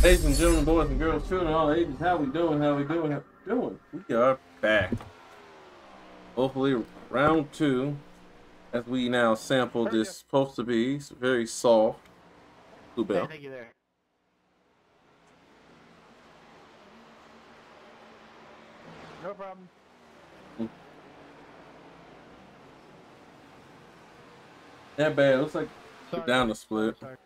Ladies and gentlemen, boys and girls, children, all ages, how we doing? How we doing? How we doing? We are back. Hopefully, round two, as we now sample this supposed to be very soft bluebell. Hey, thank you there. No problem. That bad. Looks like we're Sorry, down buddy. the split. Sorry.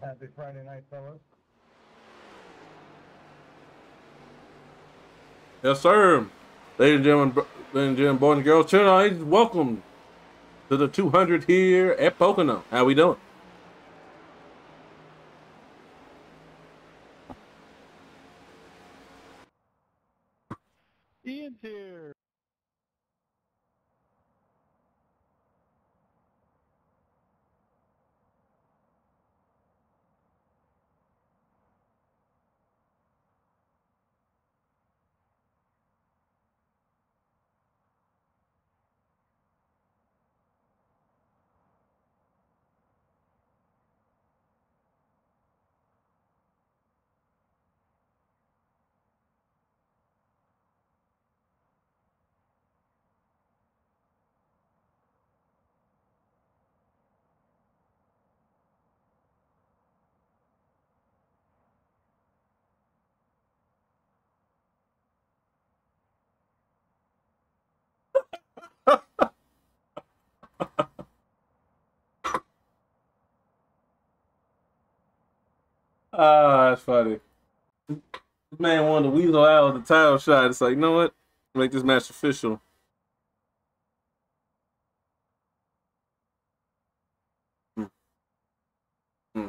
Happy Friday night, fellas. Yes, sir. Ladies and gentlemen, boys and girls, children, all ages, welcome to the 200 here at POCONO. How we doing? Ian's here. Ah, that's funny. This man wanted to weasel out of the title shot. It's like, you know what? Make this match official. Hmm. Hmm.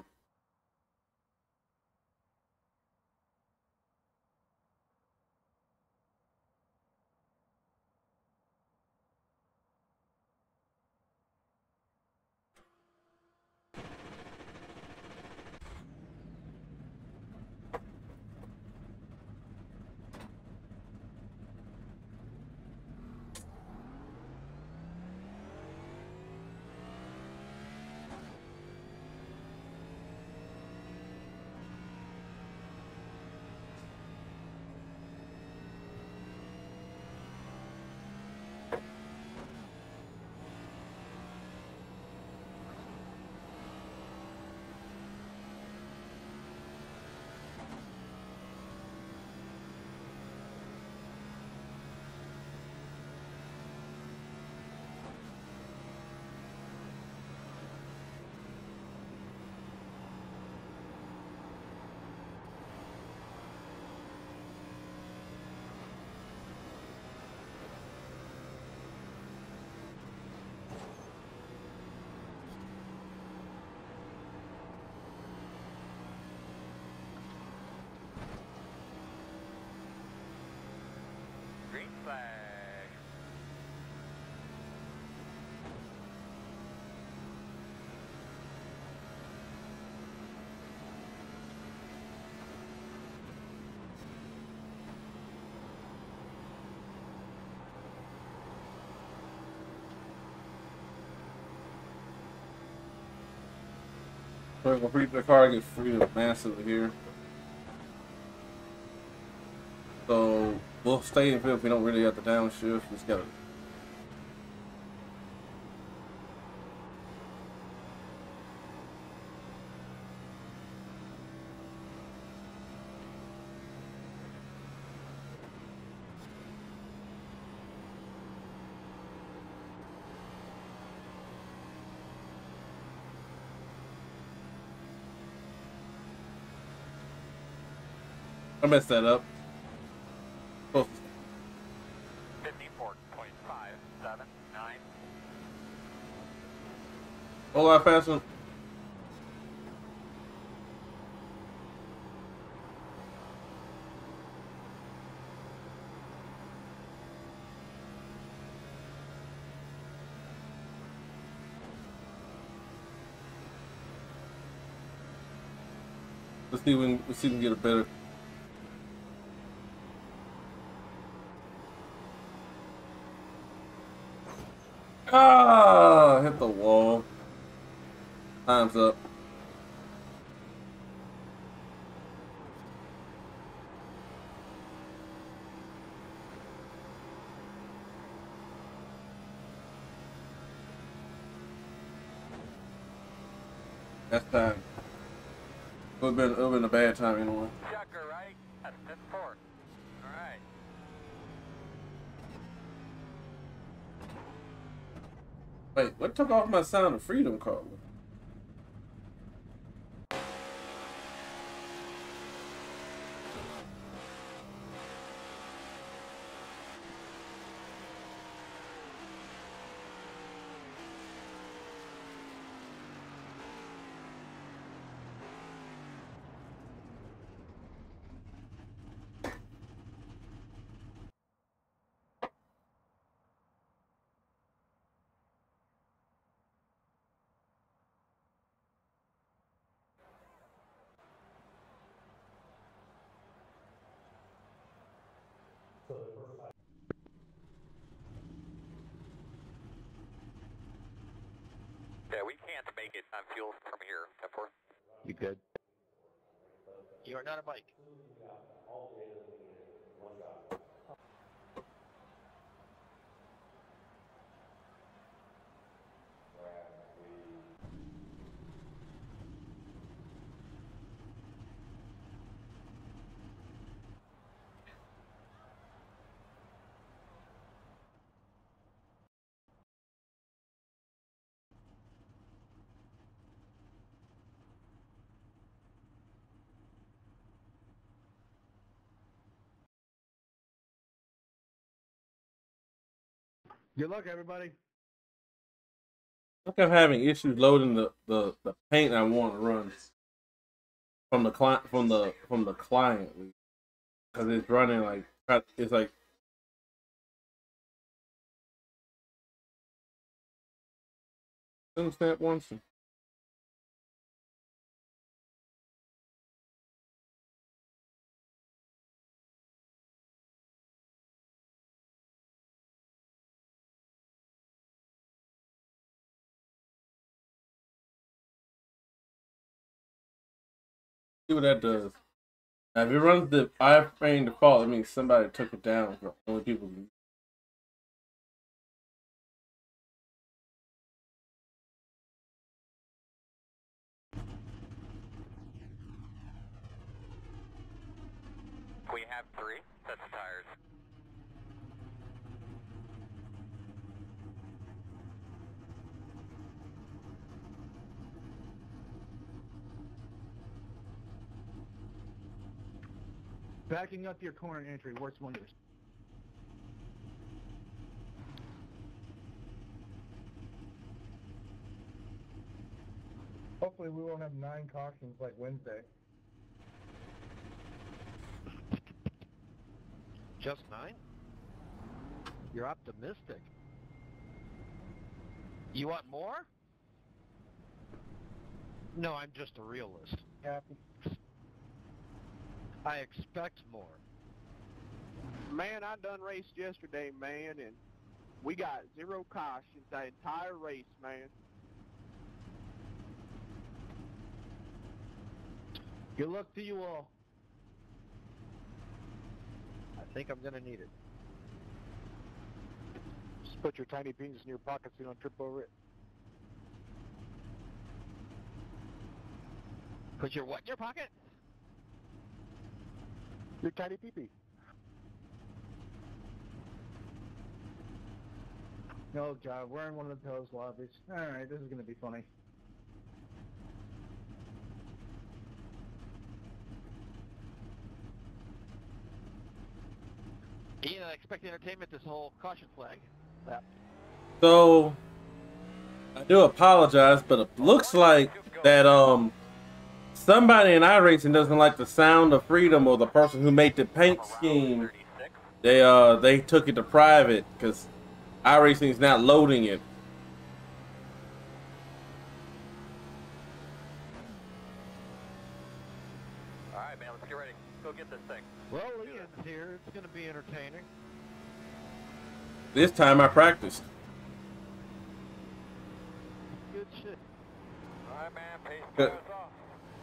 Green flag. The car gets freed up massively here. So we'll stay in fifth if we don't really have to downshift. We just gotta. I messed that up. Oh, 54.579. whole lot faster. Let's see if we can get a better. Ah, hit the wall. Time's up. That's time. It would have been a bad time anyway. Checker, right? That's 10-4. All right. Wait, what took off my Sound of Freedom card? Yeah, we can't make it on fuel from here. 10-4. You good? You are not a bike. Good luck, everybody. I think I'm having issues loading the paint I want to run from the client because it's running like it's like understand once. See what that does. Now, if it runs the iframe default, it means somebody took it down. For only people can. We have 3 sets of tires. Backing up your corner entry works wonders. Hopefully we won't have 9 cautions like Wednesday. Just 9? You're optimistic. You want more? No, I'm just a realist. Happy. I expect more. Man, I done raced yesterday, man, and we got 0 cautions the entire race, man. Good luck to you all. I think I'm gonna need it. Just put your tiny penis in your pocket so you don't trip over it. Put your what in your pocket? Your tiny pee-pee. No, God, we're in one of the pillows lobbies. Alright, this is gonna be funny. Ian, I expect entertainment this whole caution flag. Lap. So I do apologize, but it looks like that somebody in iRacing doesn't like the Sound of Freedom, or the person who made the paint scheme. They took it to private because iRacing is not loading it. All right, man, let's get ready. Go get this thing. Well, Ian's here. It's gonna be entertaining. This time I practiced. right, man. Peace. Good. Fires off.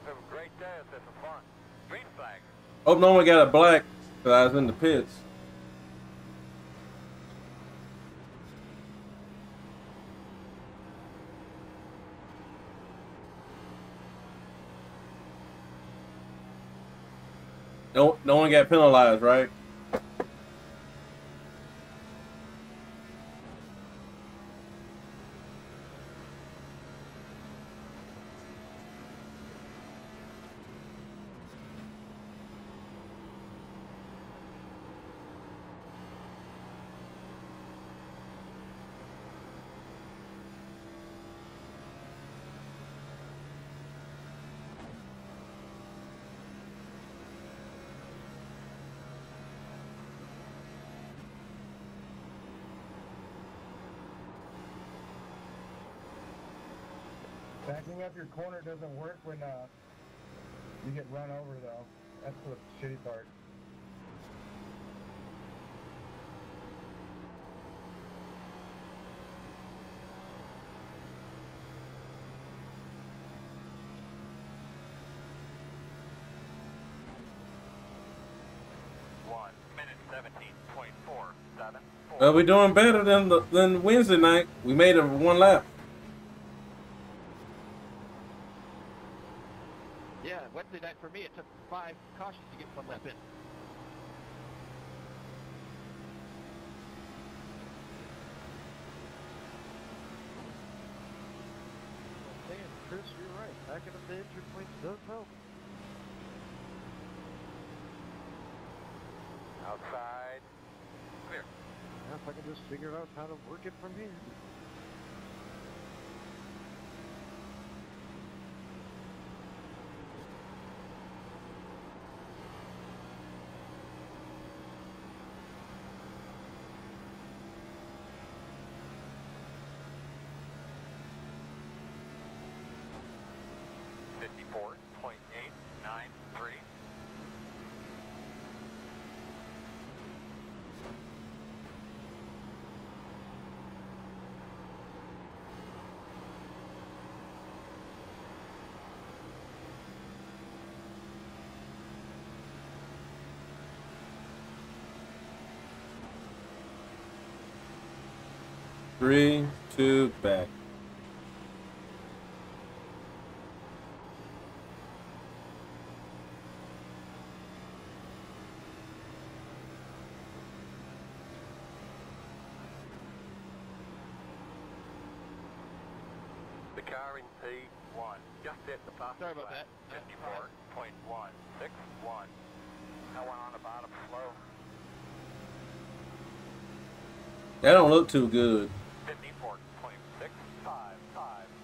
Have a great day. Let's have some fun. Green flag. Hope no one got a black because I was in the pits. No one got penalized, right? Backing up your corner doesn't work when you get run over, though. That's the shitty part. One minute 17.474. Well, we're doing better than Wednesday night. We made it one lap. Yeah, Wednesday night for me, it took 5 cautions to get 1 lap in. Damn, Chris, you're right. Backing up the entry points does help. Outside. Clear. Now, if I can just figure out how to work it from here. .893. Three, two, back. The car in P1 just hit the fastest Sorry about lap. that. 54.161. That one on the bottom slow. That don't look too good. 54.655.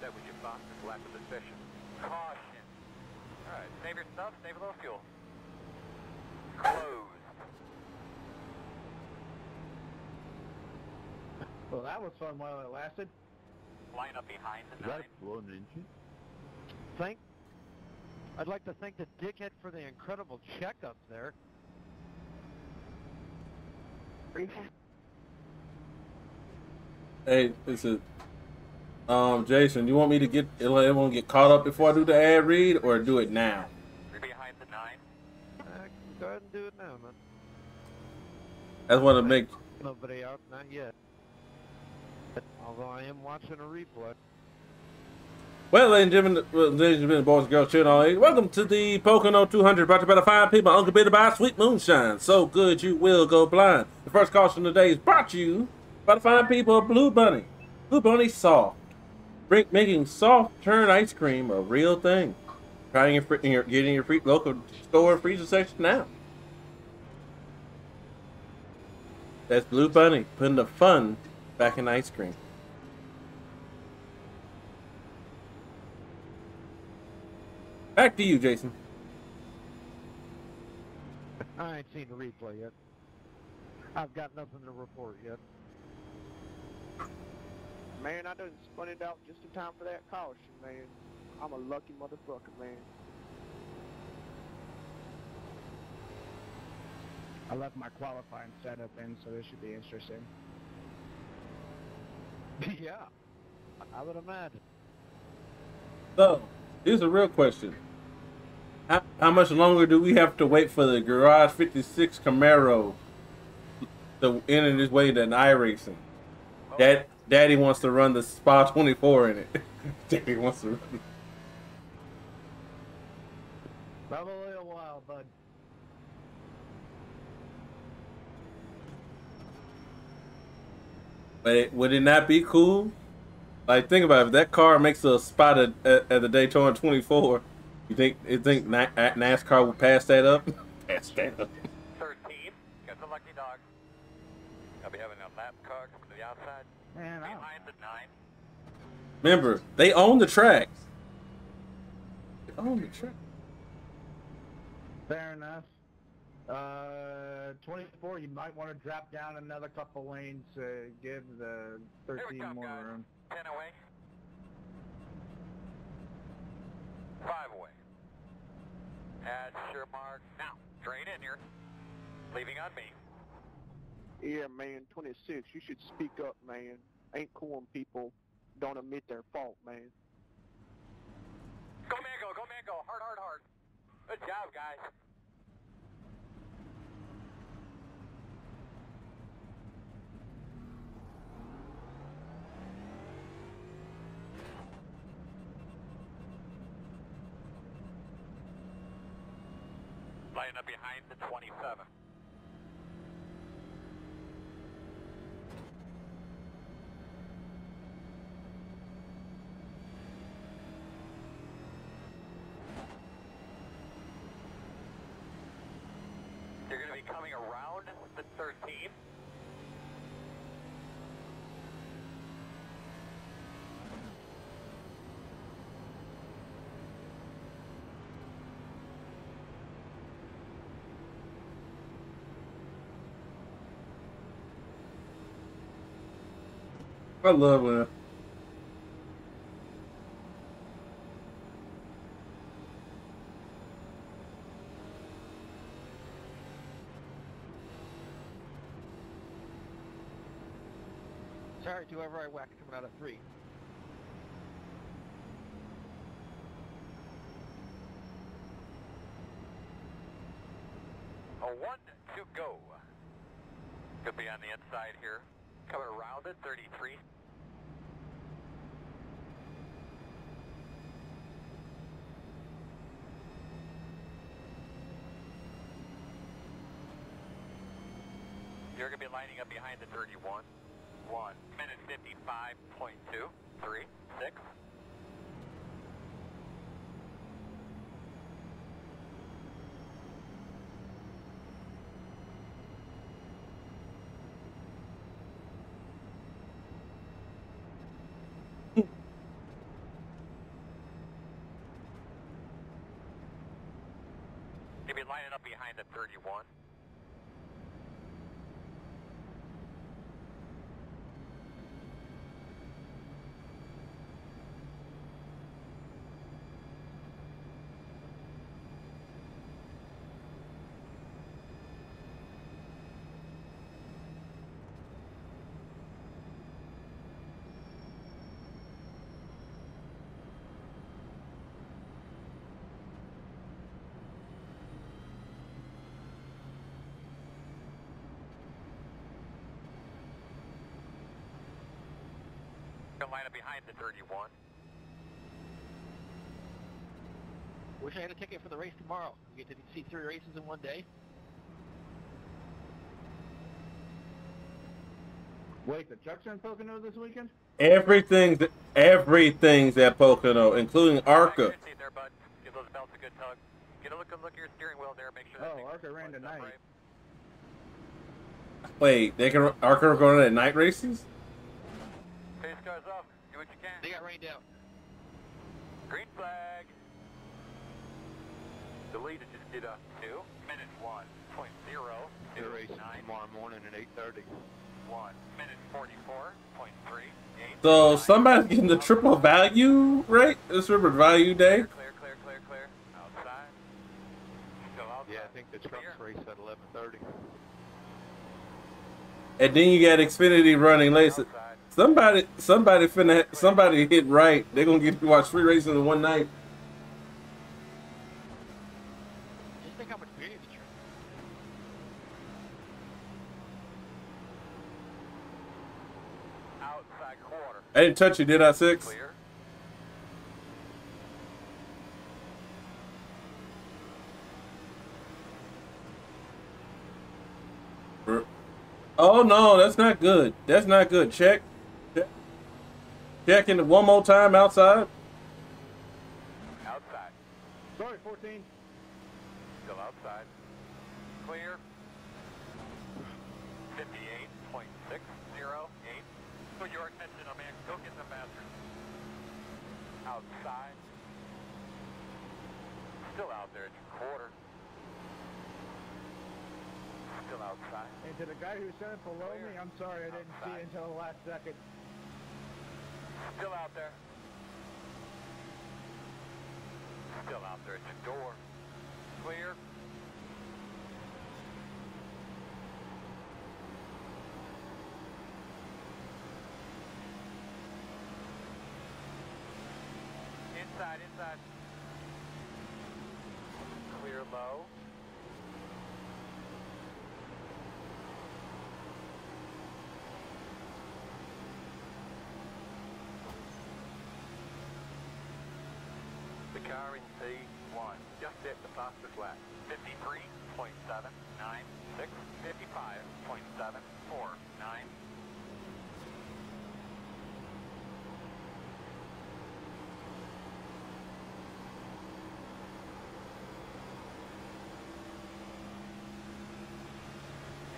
That was your fastest lap of the session. Caution. Alright, save your stuff, save a little fuel. Closed. Well, that was fun while it lasted. Line up behind the 9. blown engine? I'd like to thank the dickhead for the incredible checkup there. Hey, this is Jason. You want me to let everyone get caught up before I do the ad read, or do it now? Behind the 9. Go ahead and do it now, man. I just want to make. Nobody out, not yet. Although I am watching a replay. Well, ladies and gentlemen, boys and girls, children, all ages, welcome to the POCONO 200, brought to you by the fine people, Uncle Bitty by Sweet Moonshine. So good you will go blind. The first caution today is brought to you by the fine people of Blue Bunny. Blue Bunny Soft. Making soft turn ice cream a real thing. Getting your free local store freezer section now. That's Blue Bunny, putting the fun back in ice cream. Back to you, Jason. I ain't seen the replay yet. I've got nothing to report yet. Man, I done spun it out just in time for that caution, man. I'm a lucky motherfucker, man. I left my qualifying setup in, so this should be interesting. Yeah, I would imagine. So, here's a real question. How much longer do we have to wait for the Garage 56 Camaro to enter his way to an iRacing? Daddy wants to run the Spa 24 in it. Daddy wants to run. Probably a while, bud. But would it not be cool? Like, think about it. If that car makes a spot at the Daytona 24, you think NASCAR would pass that up? Pass that up. 13. Got the lucky dog. I'll be having a lap car come to the outside. Man, I don't Behind the 9. Remember, they own the track. They own the track. Fair enough. 24, you might want to drop down another couple lanes to give the 13 more guys. room. 10 away. 5 away. Add sure mark. Now, straight in here. Leaving on me. Yeah, man, 26, you should speak up, man. Ain't cool when people don't admit their fault, man. Go, man, go. Go, man, go. Hard, hard, hard. Good job, guys. Lining up behind the 27. You're going to be coming around the 13. I love when. Sorry to whoever I whacked coming out of 3. A 1 to go. Could be on the inside here. Coming around at 33. You're going to be lining up behind the 31. 1 minute 55.2. 3, 6. You'll be lining up behind the 31. Line up behind the 31. Wish I had a ticket for the race tomorrow. We get to see 3 races in one day. Wait, the truck's in Pocono this weekend? Everything's at Pocono, including ARCA. There, bud. Give those belts a good tug. Get a look at your steering wheel there. Make sure that Oh, ARCA ran tonight. right. Wait, ARCA going at night races? Pace cars up. Do what you can. They got rained out. Green flag. The lead is just did a 2 minute 1.0. They're racing tomorrow morning at 8:30. 1 minute 44.38. So somebody's getting the triple value rate? This River Value Day? Clear. Outside. Still outside. Yeah, I think the trucks race at 11:30. And then you got Xfinity running late. Outside. Somebody somebody hit right. They're gonna get to watch 3 races in one night. Just think how much beer you can drink. Outside quarter. I didn't touch you, did I, 6? Clear. Oh no, that's not good. That's not good. Check. Checking it one more time outside. Outside. Sorry, 14. Still outside. Clear. 58.608. For your attention, a man, go get the bastard. Outside. Still out there at your quarter. Still outside. And to the guy who sent it below me, I'm sorry I didn't see it until the last second. Still out there. Still out there at your door. Clear. Inside, inside. Clear low. The car in C1 just hit the fastest lap. 53.796, 55.749.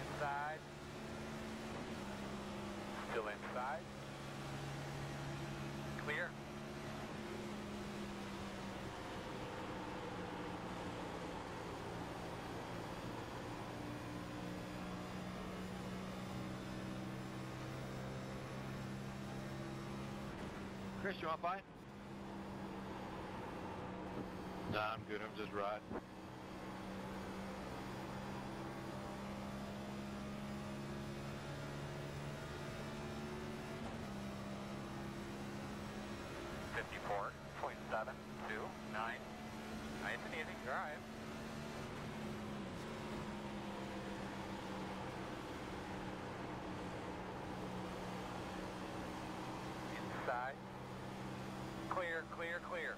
Inside. Still inside. Clear. Chris, you want by? Nah, I'm good. I'm just riding. .729. Nice and easy. Drive. Inside. Clear, clear, clear.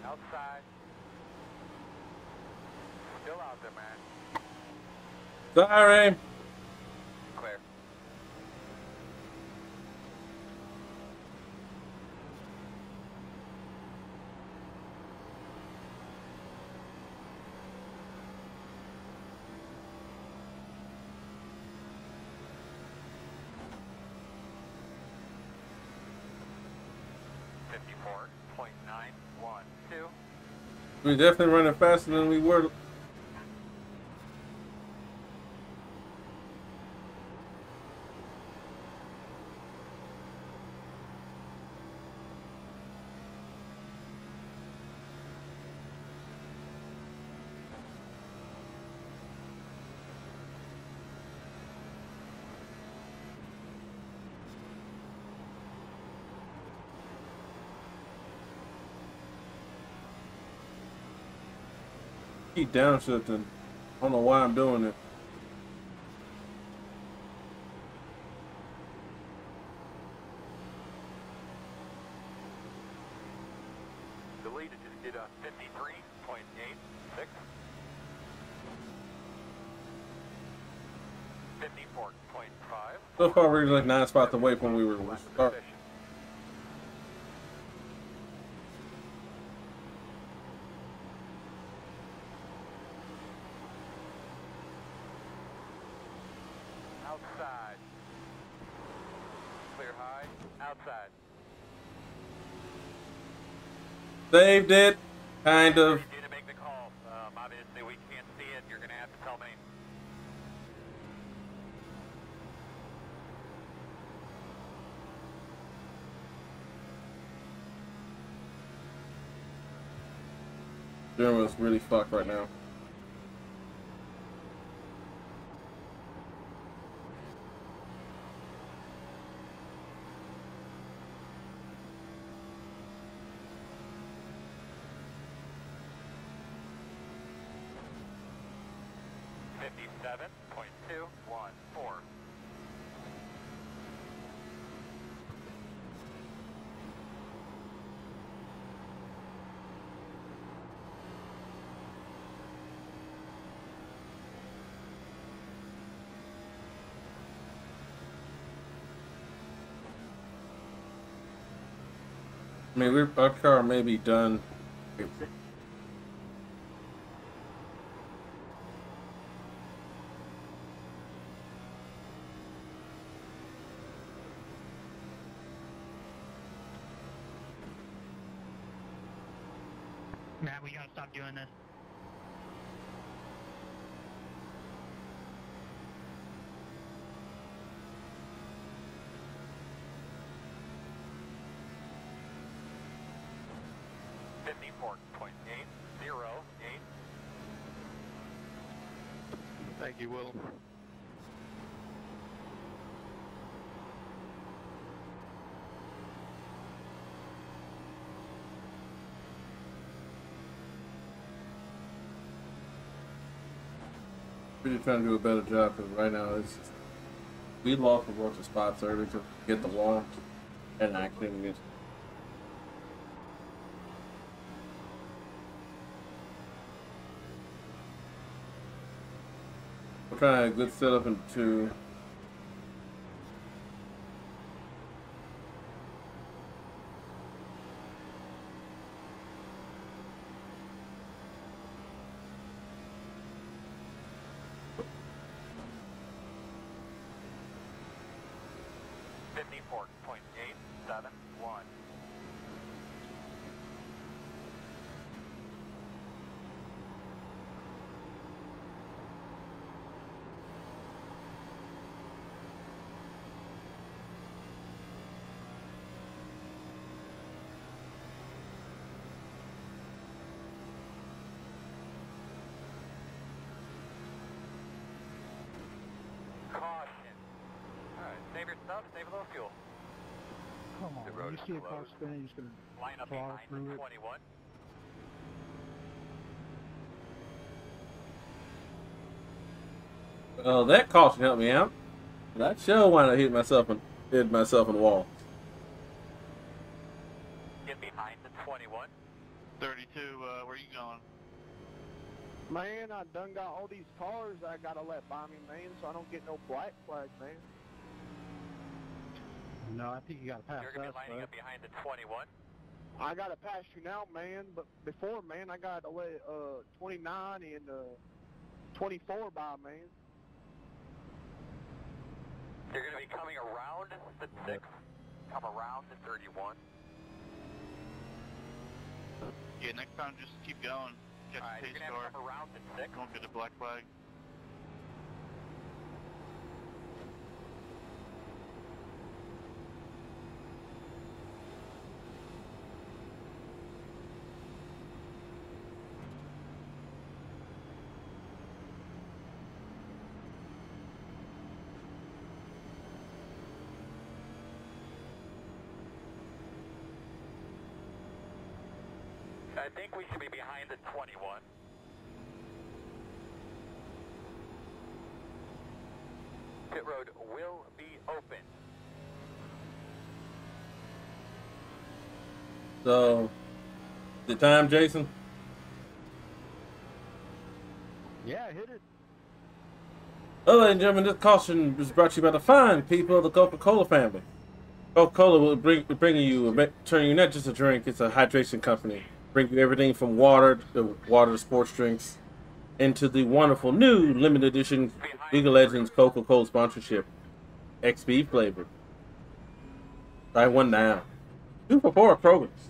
Outside. Still out there, man. Sorry. Clear. .912. We're definitely running faster than we were. Keep downshifting. I don't know why I'm doing it. The lead just did a 53.86. 54.5. So far, we're like 9 spots away from where we were start. Outside. Clear high. Outside. Saved it, kind of. You need to make the call. Obviously, we can't see it. You're going to have to tell me. Steering wheel's really fucked right now. $57.214. I mean, our car may be done. Matt, we gotta stop doing this. $54.808. Thank you, Will. Really trying to do a better job because right now it's just, we lost a bunch of spots early to get the wall, and I couldn't even get. We're trying to have a good setup in two. $54.871. Caution. Alright, save your stuff, save a little fuel. Come on, The when road you is see a car closed. spinning, you're just gonna Line up plow behind through the it. 21. Well, that caution helped me out. That show when I hit myself in the wall. Get behind the 21. 32, where you going? Man, I done got all these cars I gotta let by me, man, so I don't get no black flag, man. No, I think you gotta pass You're going to us, be lining bud. up behind the 21. I gotta pass you now, man, but before, man, I gotta let 29 and 24 by, man. You're going to be coming around the 6. Come around the 31. Yeah, next time just keep going. Catch Alright, the you're pace going to have to car. come around the 6. Don't get a black flag. I think we should be behind the 21. Pit road will be open. So, the time, Jason. Yeah, hit it. Oh, ladies and gentlemen, this caution is brought to you by the fine people of the Coca-Cola family. Coca-Cola will bring you, turn you not just a drink, it's a hydration company. Bring you everything from water to sports drinks, into the wonderful new limited edition League of Legends Coca-Cola sponsorship. XP flavored. Try one now. 2 for $4 programs.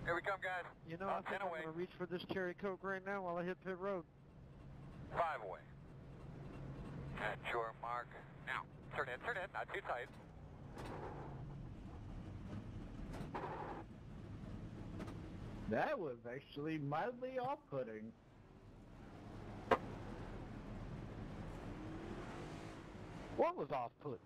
Here we come, guys. You know, I think 10 I'm away. gonna reach for this cherry Coke right now while I hit pit road. 5 away. At your mark. Now, turn in, not too tight. That was actually mildly off-putting. What was off-put?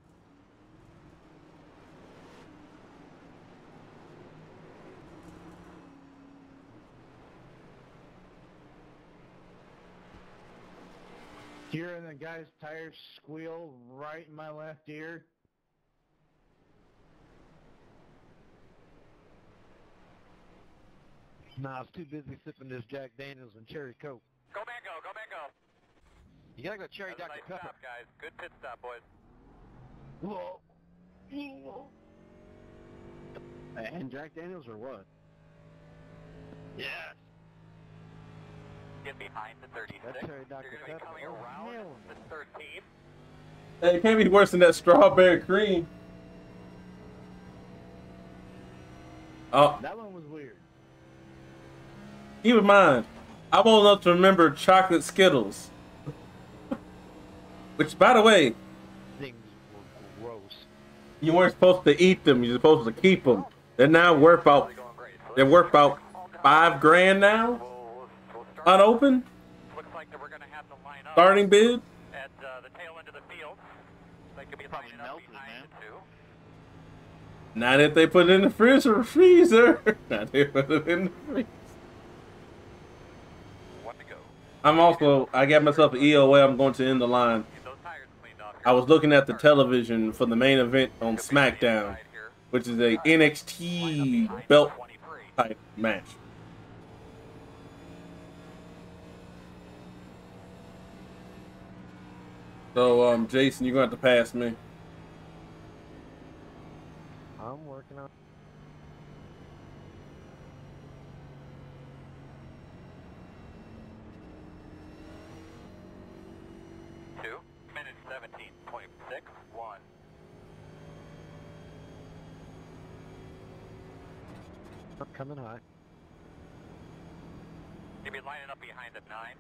Hearing the guy's tires squeal right in my left ear. Nah, I was too busy sipping this Jack Daniels and Cherry Coke. Go Mango, go Mango. You gotta go Cherry That was a Dr. nice Pepper. stop, guys. Good pit stop, boys. Whoa. And Jack Daniels or what? Yes. Get behind the 36. That Cherry Dr. You're going to be Pepper. coming Oh, around hell the 13. Hey, it can't be worse than that strawberry cream. Oh, That one was weird. keep in mind, I'm old enough to remember chocolate Skittles. Which, by the way, Things were gross. you weren't supposed to eat them. You're supposed to keep them. They're now worth about, they're worth about $5 grand now, We'll start. unopened, Looks like that we're going to have to line up starting bid. at the tail end of the field. They could be Probably lining up melted, behind man. the two. Not if they put it in the freezer. Not if they put it in the freezer. One to go. I'm also, I got myself an EOA. I'm going to end the line. Get those tires cleaned off here. I was looking at the television for the main event on SmackDown, which is a NXT belt 23. type match. So, Jason, you're going to have to pass me. I'm working on 2 minutes 17.61. I'm coming high. You'll be lining up behind the 9.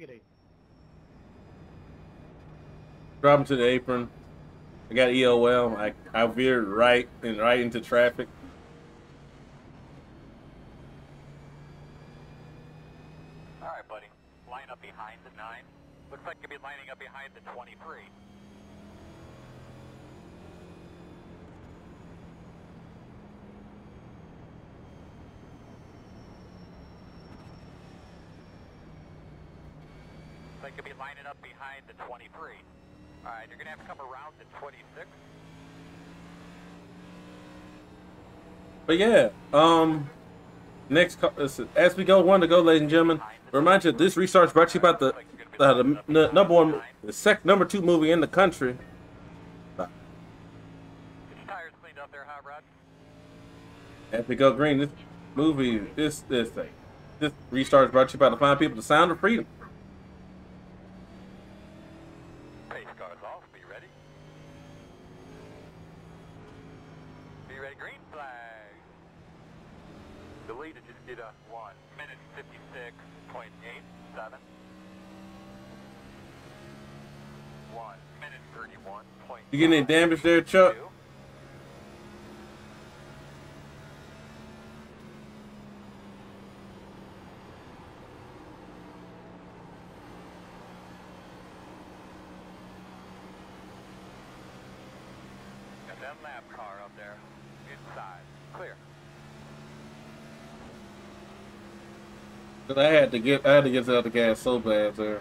Giggity. Drop him to the apron. I got EOL. I veered right into traffic. All right, buddy. Line up behind the 9. Looks like you'll be lining up behind the 23. Looks like you'll be lining up behind the 23. All right, you're going to have to come around the 26. But yeah, as we go, one to go, ladies and gentlemen. Remind you, this research brought to you about the number 2 movie in the country. Get your tires cleaned up there, Hot Rod. As we go green, this movie, this restart brought to you by the fine people, the Sound of Freedom. Pace cars off. Be ready. Be ready. Green flag. The lead to just get a 1 minute 56.87. 1 minute 31. You getting any damage there, Chuck? Got that lap car up there. Inside. Clear. I had to get the other gas so bad there.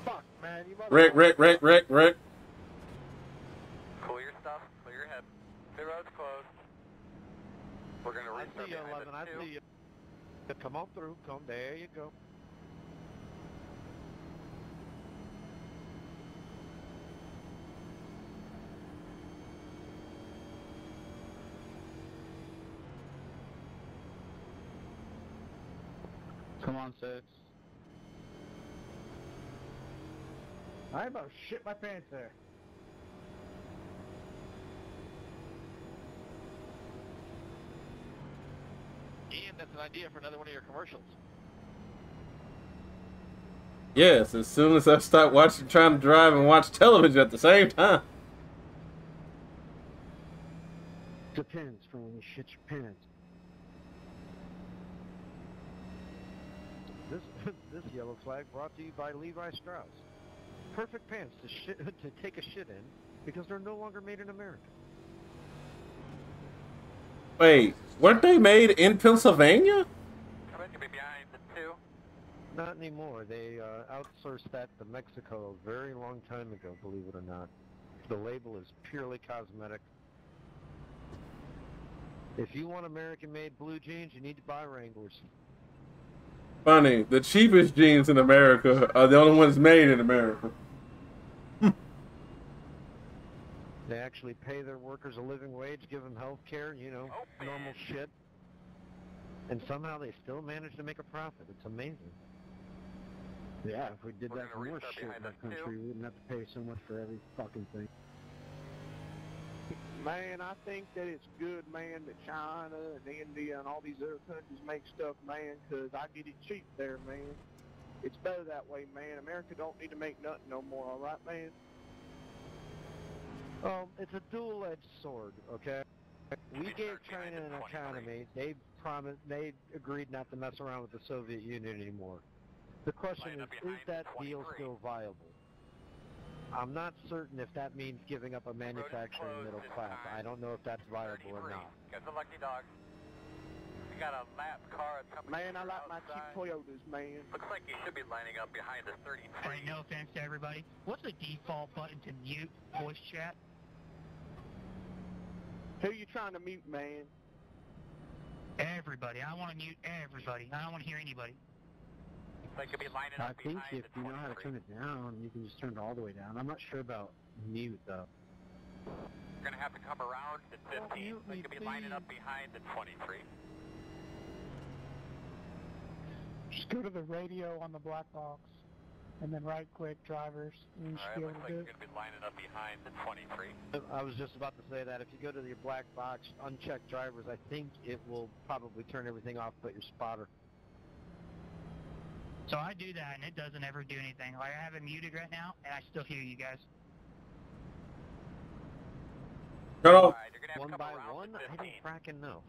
Fuck, man. You Rick. Clear your stuff. Clear your head. The road's closed. We're going to I restart see you, behind 11. the I 2. see you. Come on through. Come. There you go. Come on, 6. I about shit my pants there. Ian, that's an idea for another one of your commercials. Yes, as soon as I start trying to drive and watch television at the same time. Depends from when you shit your pants. This yellow flag brought to you by Levi Strauss. Perfect pants to take a shit in because they're no longer made in America. Wait, weren't they made in Pennsylvania? Come in, you'll be behind the 2. Not anymore. They outsourced that to Mexico a very long time ago, believe it or not. The label is purely cosmetic. If you want American-made blue jeans, you need to buy Wranglers. Funny, the cheapest jeans in America are the only ones made in America. They actually pay their workers a living wage, give them health care, you know, normal shit. And somehow they still manage to make a profit. It's amazing. Yeah, if we did We're that gonna for more restart shit in behind our us, too. country, we wouldn't have to pay so much for every fucking thing. Man, I think that it's good, man, that China and India and all these other countries make stuff, man, 'cause I get it cheap there, man. It's better that way, man. America don't need to make nothing no more, all right, man? It's a dual-edged sword, okay? We gave China an economy. They agreed not to mess around with the Soviet Union anymore. The question is that deal still viable? I'm not certain if that means giving up a manufacturing middle class. I don't know if that's viable or not. Got the lucky dog. We got a lap car that's coming. Man, I like my cheap outside. Toyotas, man. Looks like you should be lining up behind the 33. Alright, no offense to everybody. What's the default button to mute voice chat? Who you trying to mute, man? Everybody. I want to mute everybody. I don't want to hear anybody. They could be lining I up think behind if the you know how to 23. turn it down, you can just turn it all the way down. I'm not sure about mute, though. We're gonna have to come around the 15. mute They me, could be lining up please. behind the 23. Just go to the radio on the black box, and then right-click drivers, and you should Alright, be able looks to like do you're it. gonna be lining up behind the 23. I was just about to say that if you go to the black box, uncheck drivers, I think it will probably turn everything off but your spotter. So I do that, and it doesn't ever do anything. Like, I have it muted right now, and I still hear you guys. Cut off. Alright, you're gonna have One to come by around one? the I 15. don't fracking know.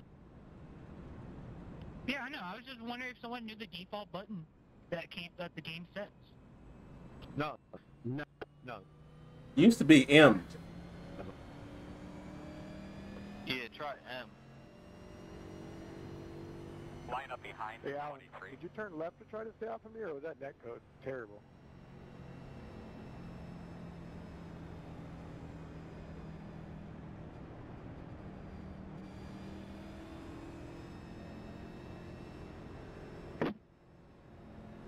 Yeah, I know. I was just wondering if someone knew the default button that the game sets. No. Used to be M. Yeah, try M. Line up behind the Hey, Alan, 23. did you turn left to try to stay off of me, or was that net code terrible?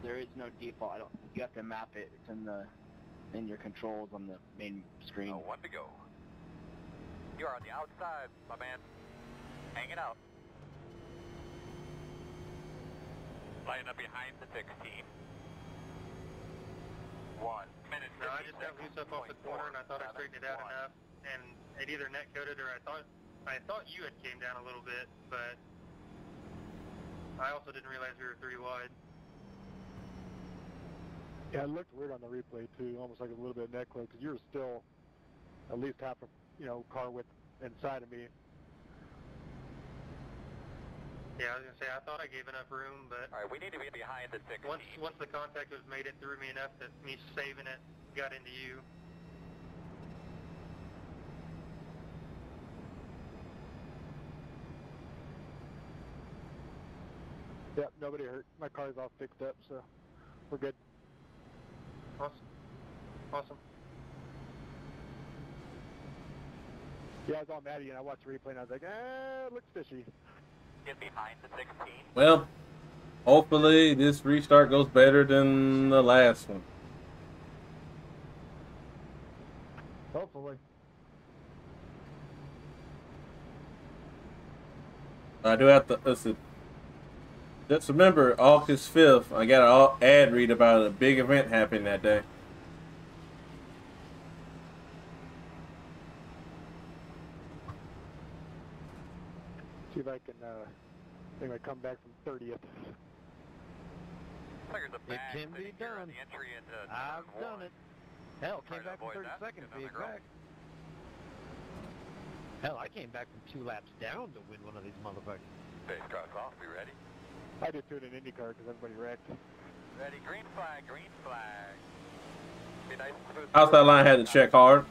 There is no default. I don't. You have to map it. It's in your controls on the main screen. Oh, one to go. You're on the outside, my man. Hanging out. Lining up behind the 16. 1 minute. No, I just got loose up off the corner and I thought I straightened it out enough, and it either net coded or I thought you had came down a little bit, but I also didn't realize we were 3 wide. Yeah, it looked weird on the replay too, almost like a little bit of neck code, because you were still at least half a, car width inside of me. Yeah, I was gonna say I thought I gave enough room, but Alright, we need to be behind the 16. once the contact was made, it threw me enough that me saving it got into you. Yep, nobody hurt. My car's all fixed up, so we're good. Awesome. Yeah, I was all mad at you, and I watched the replay, and I was like, it looks fishy. Get behind the 16. Well, hopefully this restart goes better than the last one. Hopefully. I do have to listen. Just remember, August 5th, I got an ad read about a big event happening that day. See if I can, come back from 30th. like there's a It bag can be sitting here on done. the entry into I've turn done one. it. Hell, Try came to back from avoid 30 that, seconds, get on be the grill. exact. Hell, I came back from 2 laps down to win one of these motherfuckers. Base cross off, we ready? I did too in an IndyCar because everybody wrecked. Ready, green flag, green flag. Be nice and smooth. Outside line had to check hard.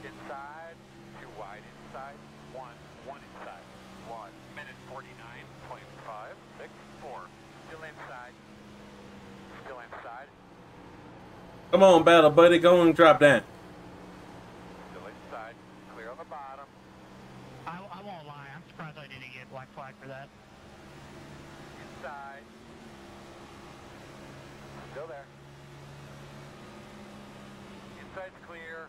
Inside, too wide inside, one inside. 1 minute 49.564. Still inside. Still inside. Come on, battle buddy, go and drop down. Still inside. Clear on the bottom. I won't lie, I'm surprised I didn't get black flag for that. Inside. Still there. Inside's clear.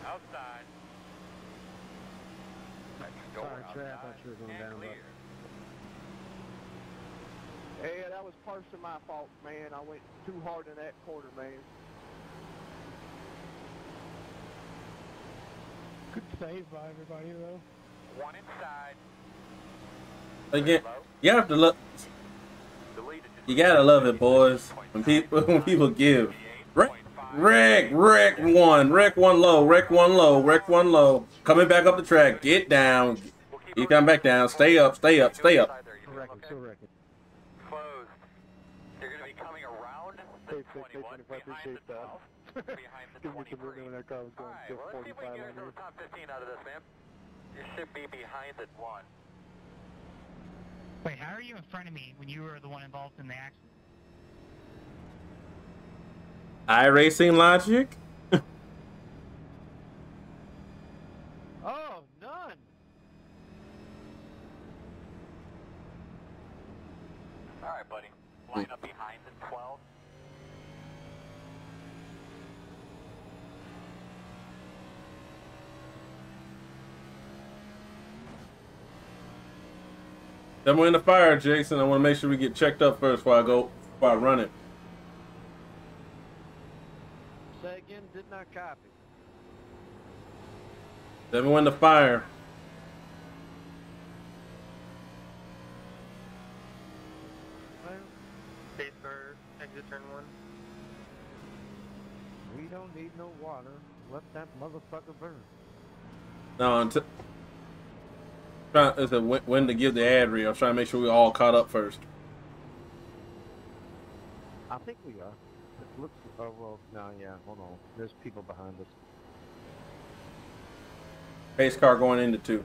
Outside. Sorry, Trey, I thought you were going down, clear. Yeah, that was partially my fault, man. I went too hard in that corner, man. Good save by everybody, though. One inside. Again, you have to look. You gotta love it, boys. When people give. Wreck one low. Coming back up the track. Get down. You come back down. Stay up. Still record. Closed. You're going to be coming around the 21 behind the 12. Behind the Give me some room 23. when that car was going Alright, just well, let's see if we 45 can get on into here. the top 15 out of this, man. You should be behind the 1. Wait, how are you in front of me when you were the one involved in the accident? iRacing logic. Oh, none. Alright, buddy. Line up behind the 12. Then we're in the fire, Jason. I want to make sure we get checked up first before I run it. Say again, did not copy. Then we're in the fire. Base car, exit turn 1. We don't need no water. Let that motherfucker burn. No, until it's a when to give the ad read. I'm trying to make sure we're all caught up first. I think we are. It looks. Oh well, no, yeah. Hold on. There's people behind us. Pace car going into 2.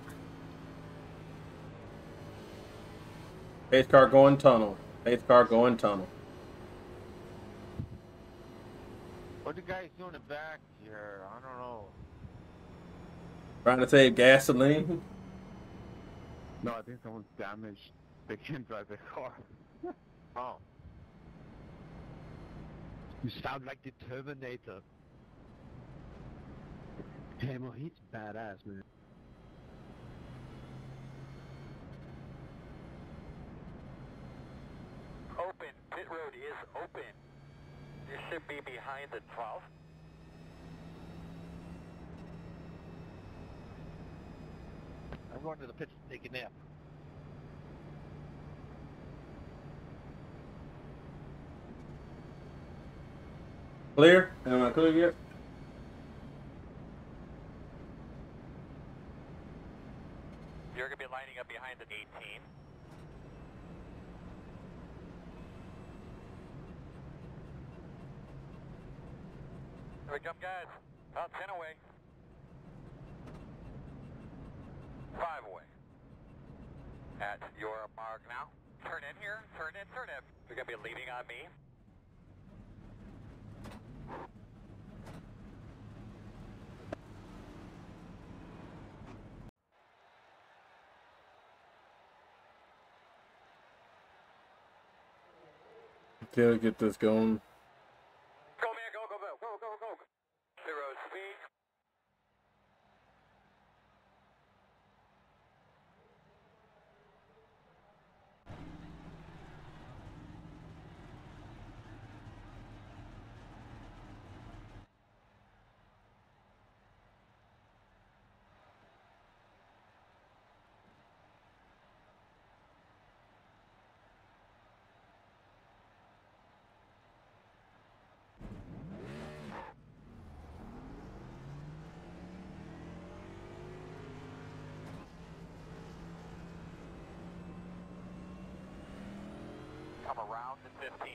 Pace car going tunnel. Pace car going tunnel. What the guys doing in the back here? I don't know. Trying to save gasoline. No, I think someone's damaged. They can't drive their car. Oh. You sound like the Terminator. Damn, well, he's badass, man. Open. Pit road is open. You should be behind the 12. I'm going to the pits to take a nap. Clear? Am I clear yet? You're going to be lining up behind the 18. Here we come, guys. About 10 away. 5 away. At your mark now. Turn in here. Turn in, turn in. You're going to be leading on me. Okay, get this going. Go, man. Go, go, go. Go, go, go. 0 speed. come around to 15.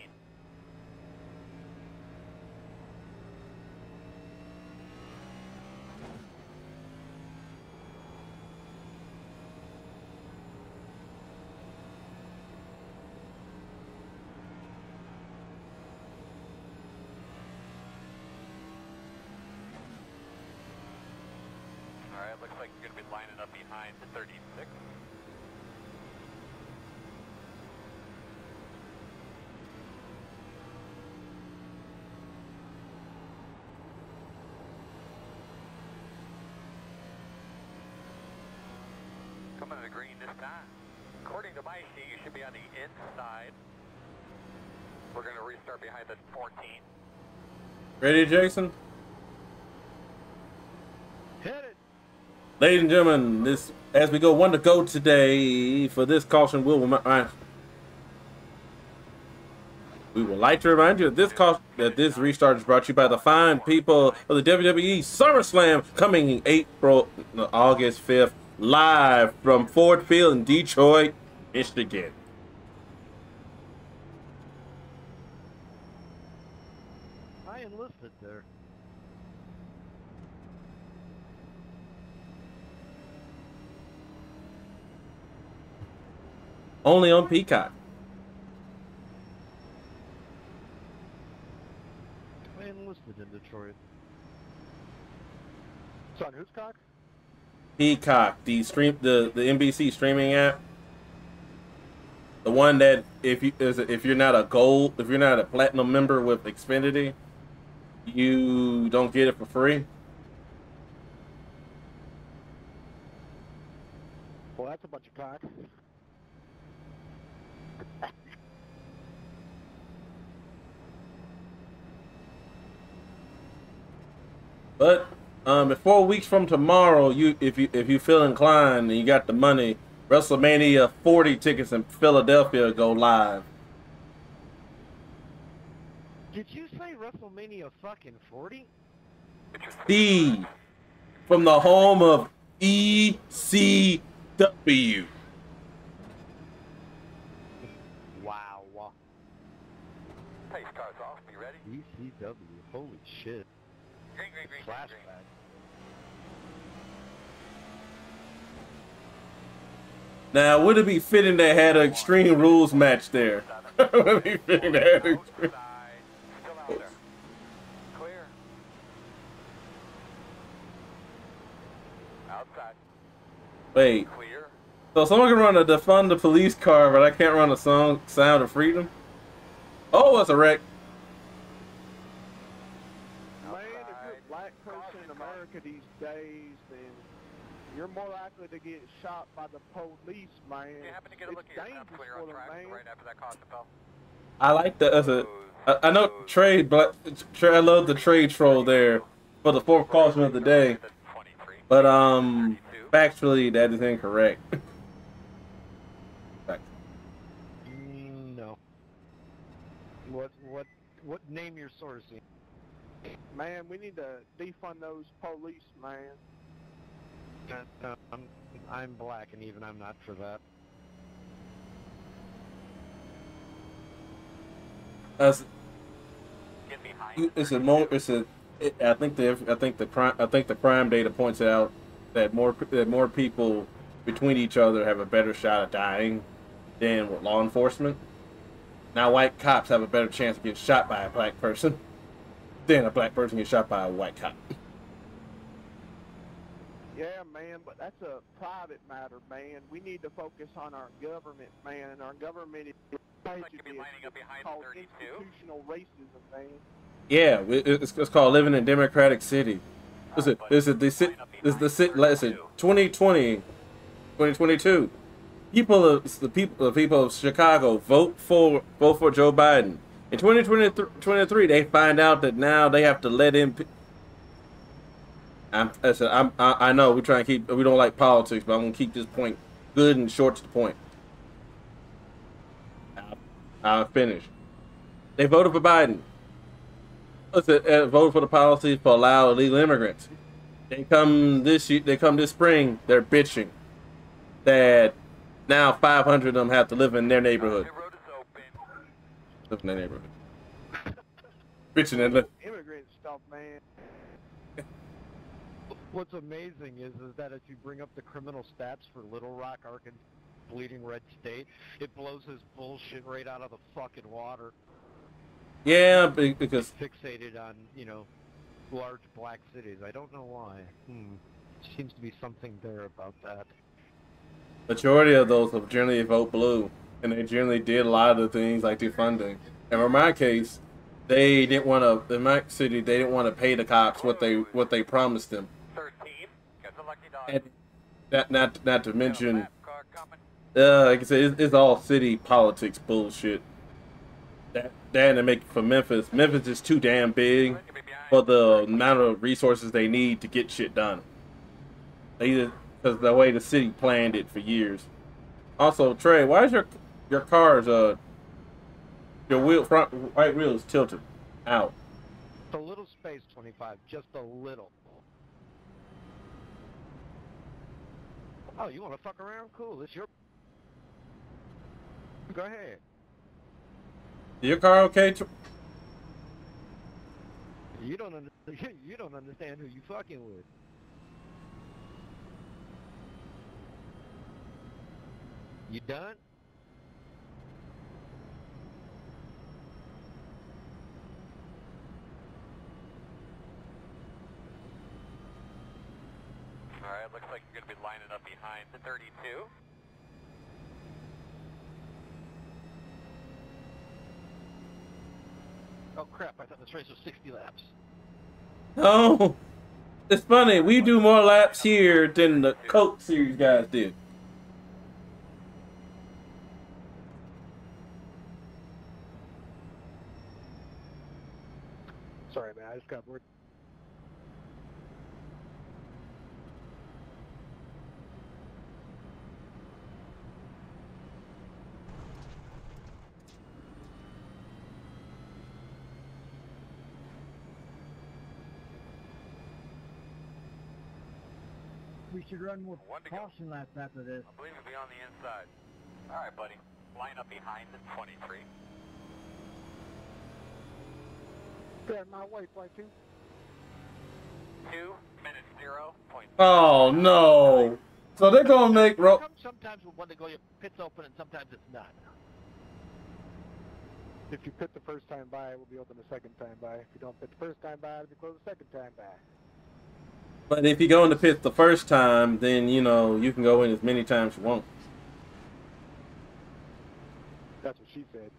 Alright, looks like you're going to be lining up behind the 36. Coming to the green this time. According to my sheet, you should be on the inside. We're going to restart behind the 14. Ready, Jason? Hit it. Ladies and gentlemen, this as we go 1 to go today for this caution, we would like to remind you that this restart is brought to you by the fine people of the WWE SummerSlam coming August 5th, live from Ford Field in Detroit, Michigan. I enlisted there. Only on Peacock. I enlisted in Detroit. Son, who's cock? Peacock, the NBC streaming app. The one that if you're not a platinum member with Xfinity, you don't get it for free. Well, that's a bunch of cock. But in 4 weeks from tomorrow, if you feel inclined and you got the money, WrestleMania 40 tickets in Philadelphia go live. Did you say WrestleMania fucking 40? Steve, from the home of ECW. Wow. Pace cars off, be ready? ECW, holy shit. Green, green, green, green, green. Flashback. Now, would it be fitting they had an Extreme Rules match there? Would it be fitting they had an Extreme... Still out there. Clear. Outside. Wait, Clear. so someone can run a defund the police car, but I can't run a song Sound of Freedom? Oh, it's a wreck. Man, if you're a black person in America these days, then you're more likely to get shot by the police, man. You happen to get a It's look at your dangerous clear for on them, track man. right after that caution fell. I like that. I know Trey, I love the trade troll there for the fourth caution of the day. But factually, that is incorrect. No. What name your source? Man, we need to defund those police, man. I'm black, and even I'm not for that. I think the crime data points out that more people between each other have a better shot at dying than with law enforcement. Now, white cops have a better chance of getting shot by a black person than a black person gets shot by a white cop. Yeah, man, but that's a private matter, man. We need to focus on our government, man, and our government is called institutional racism, man. Yeah, it's called living in a democratic city. Listen, 2020, 2022. The people of Chicago vote for Joe Biden. In 2023, they find out that now they have to let in. I know we don't like politics, but I'm gonna keep this point good and short to the point. I'll finish. They voted for Biden. Voted for the policies to allow illegal immigrants. They come this spring. They're bitching that now 500 of them have to live in their neighborhood. Living in that neighborhood. Bitching and living. Immigrant stuff, man. What's amazing is that if you bring up the criminal stats for Little Rock, Arkansas, bleeding red state, it blows his bullshit right out of the fucking water. Yeah, because Fixated on, large black cities. I don't know why. Seems to be something there about that. majority of those have generally vote blue, and they generally did a lot of the things like defunding. And in my case, they didn't want to. In my city, they didn't want to pay the cops what they promised them. 13, get the lucky dog. And not to mention, like I said, it's all city politics bullshit. That and they make it for Memphis. Memphis is too damn big for the amount of resources they need to get shit done. Because the way the city planned it for years. Also, Trey, why is your car's your front right wheel is tilted out? A little space, 25, just a little. Oh, you want to fuck around? Cool, it's your. Go ahead. Your car okay? You don't understand who you fucking with. You done? Alright, looks like you're going to be lining up behind the 32. Oh crap, I thought this race was 60 laps. Oh, it's funny. We do more laps here than the Coke Series guys did. Sorry, man. I just got bored. We should run more caution laps after this. I believe it'll be on the inside. Alright, buddy. Line up behind the 23. Get out of my way, play 2. 2 minutes 0.5. Oh no! So they're gonna make Sometimes when they go, your pit's open, and sometimes it's not. If you pit the first time by, it will be open the second time by. If you don't pit the first time by, it'll be closed the second time by. But if you go in the pit the first time, then you can go in as many times as you want. That's what she said.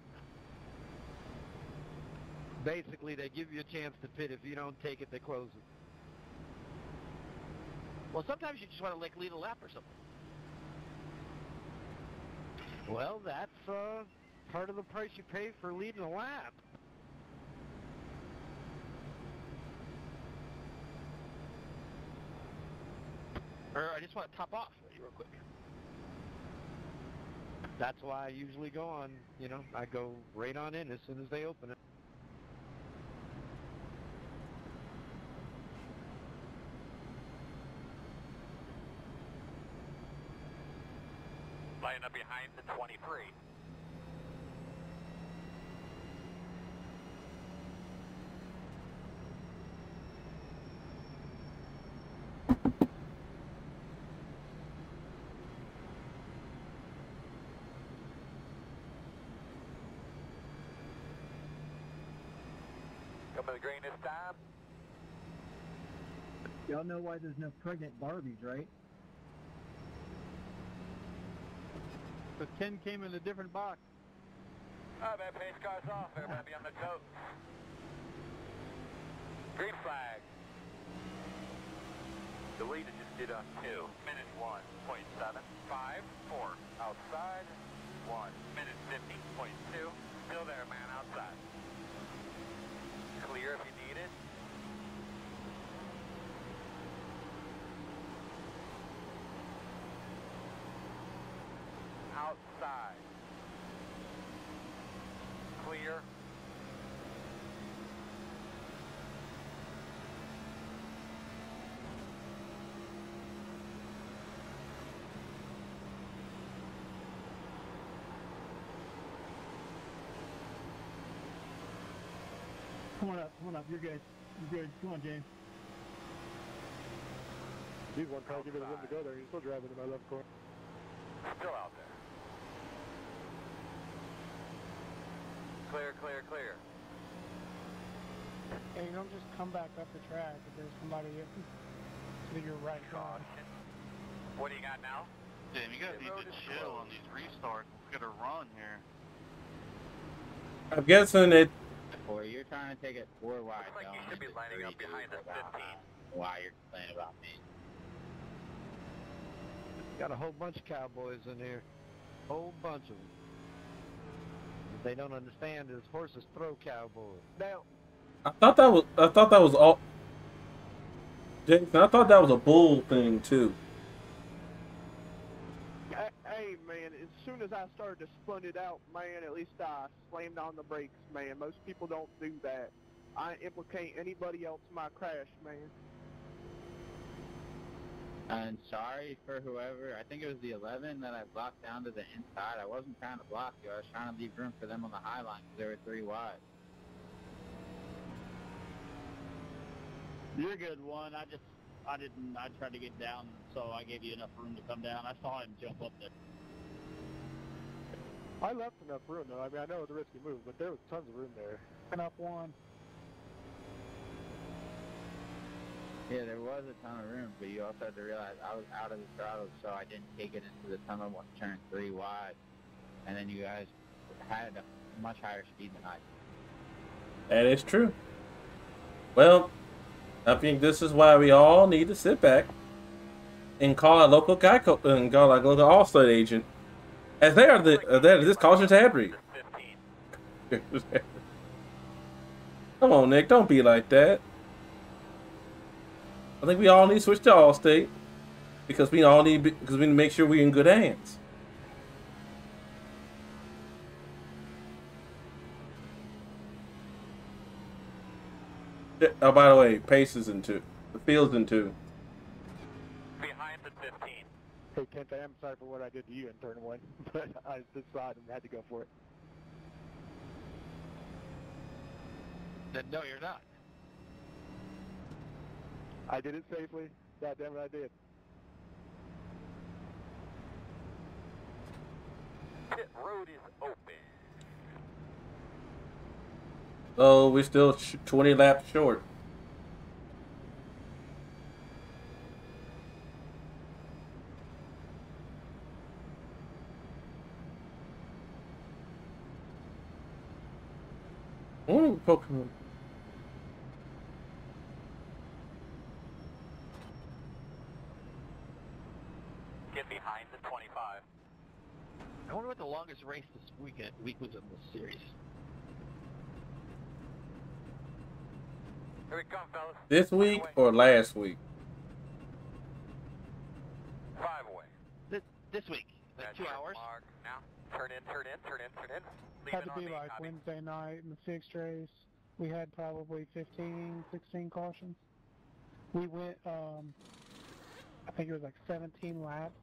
Basically, they give you a chance to pit. If you don't take it, they close it. Well, sometimes you just want to lead a lap or something. Well, that's part of the price you pay for leading a lap. Or I just want to top off real quick. That's why I usually go on, I go right on in as soon as they open it. Line up behind the 23. Coming to the green this time. Y'all know why there's no pregnant Barbies, right? But Ken came in a different box. Oh, that pace car's off. Everybody on the tote. Green flag. The lead is just did on 2. Minute 1.7. 5, 4. Outside. 1. Minute 50.2. Still there, man, outside. Clear if you need it. Outside. Clear. Come on up, you're good. You're good. Come on, James. He's one trying to give you the room to go there. He's still driving in my left corner. Still out there. Clear, clear, clear. Yeah, you don't just come back up the track if there's somebody to your right side. What do you got now? Damn, you guys need to chill on these restarts. Let's get a run here. I'm guessing it. Or you're trying to take it 4 wide. Looks like you should be lining up behind the 15. Why you're complaining about me? Got a whole bunch of cowboys in here. Whole bunch of them. What they don't understand is horses throw cowboys. Now, I thought that was all. Jason, I thought that was a bull thing too. hey, man, as soon as I started to spun it out, man, at least I slammed on the brakes, man. Most people don't do that. I ain't implicate anybody else in my crash, man. And sorry for whoever, I think it was the 11 that I blocked down to the inside. I wasn't trying to block you. I was trying to leave room for them on the high line because they were 3 wide. You're a good one. I tried to get down, so I gave you enough room to come down. I saw him jump up there. I left enough room, though. I mean, I know it was a risky move, but there was tons of room there. And up one. Yeah, there was a ton of room, but you also had to realize I was out of the throttle, so I didn't take it into the tunnel once turned 3 wide. And then you guys had a much higher speed than I did. That is true. Well, I think this is why we all need to sit back and call our local Geico and call our local Allstate agent, as they are this caution's ad read. Come on, Nick, don't be like that. I think we all need to switch to Allstate because we need to make sure we're in good hands. Oh, by the way, Pace is in 2. The field's in 2. Behind the 15. Hey, Kent, I am sorry for what I did to you in turn 1, but I decided and had to go for it. Then no, you're not. I did it safely. God damn it, I did. Pit road is open. So we're still 20 laps short. Pokemon. Get behind the 25. I wonder what the longest race this week was in this series. Here we come, fellas. This week or last week? 5 away. This week. Like That's 2 your hours. mark. Now, turn in. Had Leaving to be on me, like copy. Wednesday night in the fixed race. We had probably 15, 16 cautions. We went, I think it was like 17 laps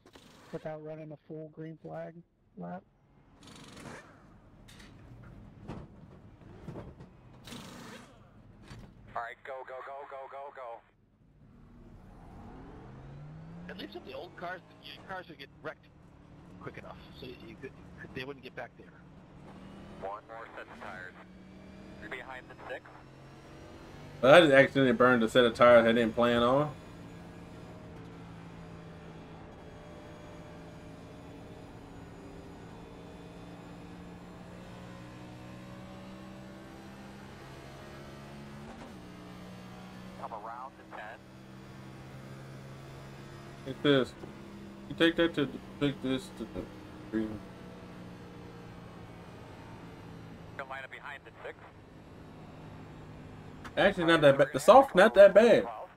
without running a full green flag lap. Alright, go. At least with the old cars, your cars would get wrecked quick enough, so they wouldn't get back there. 1 more set of tires. You're behind the 6. Well, I just accidentally burned a set of tires I didn't plan on. Come around to 10. Like this. You take this to the green. Come line up behind the 6. Actually, not that bad. The soft, not that bad. 12.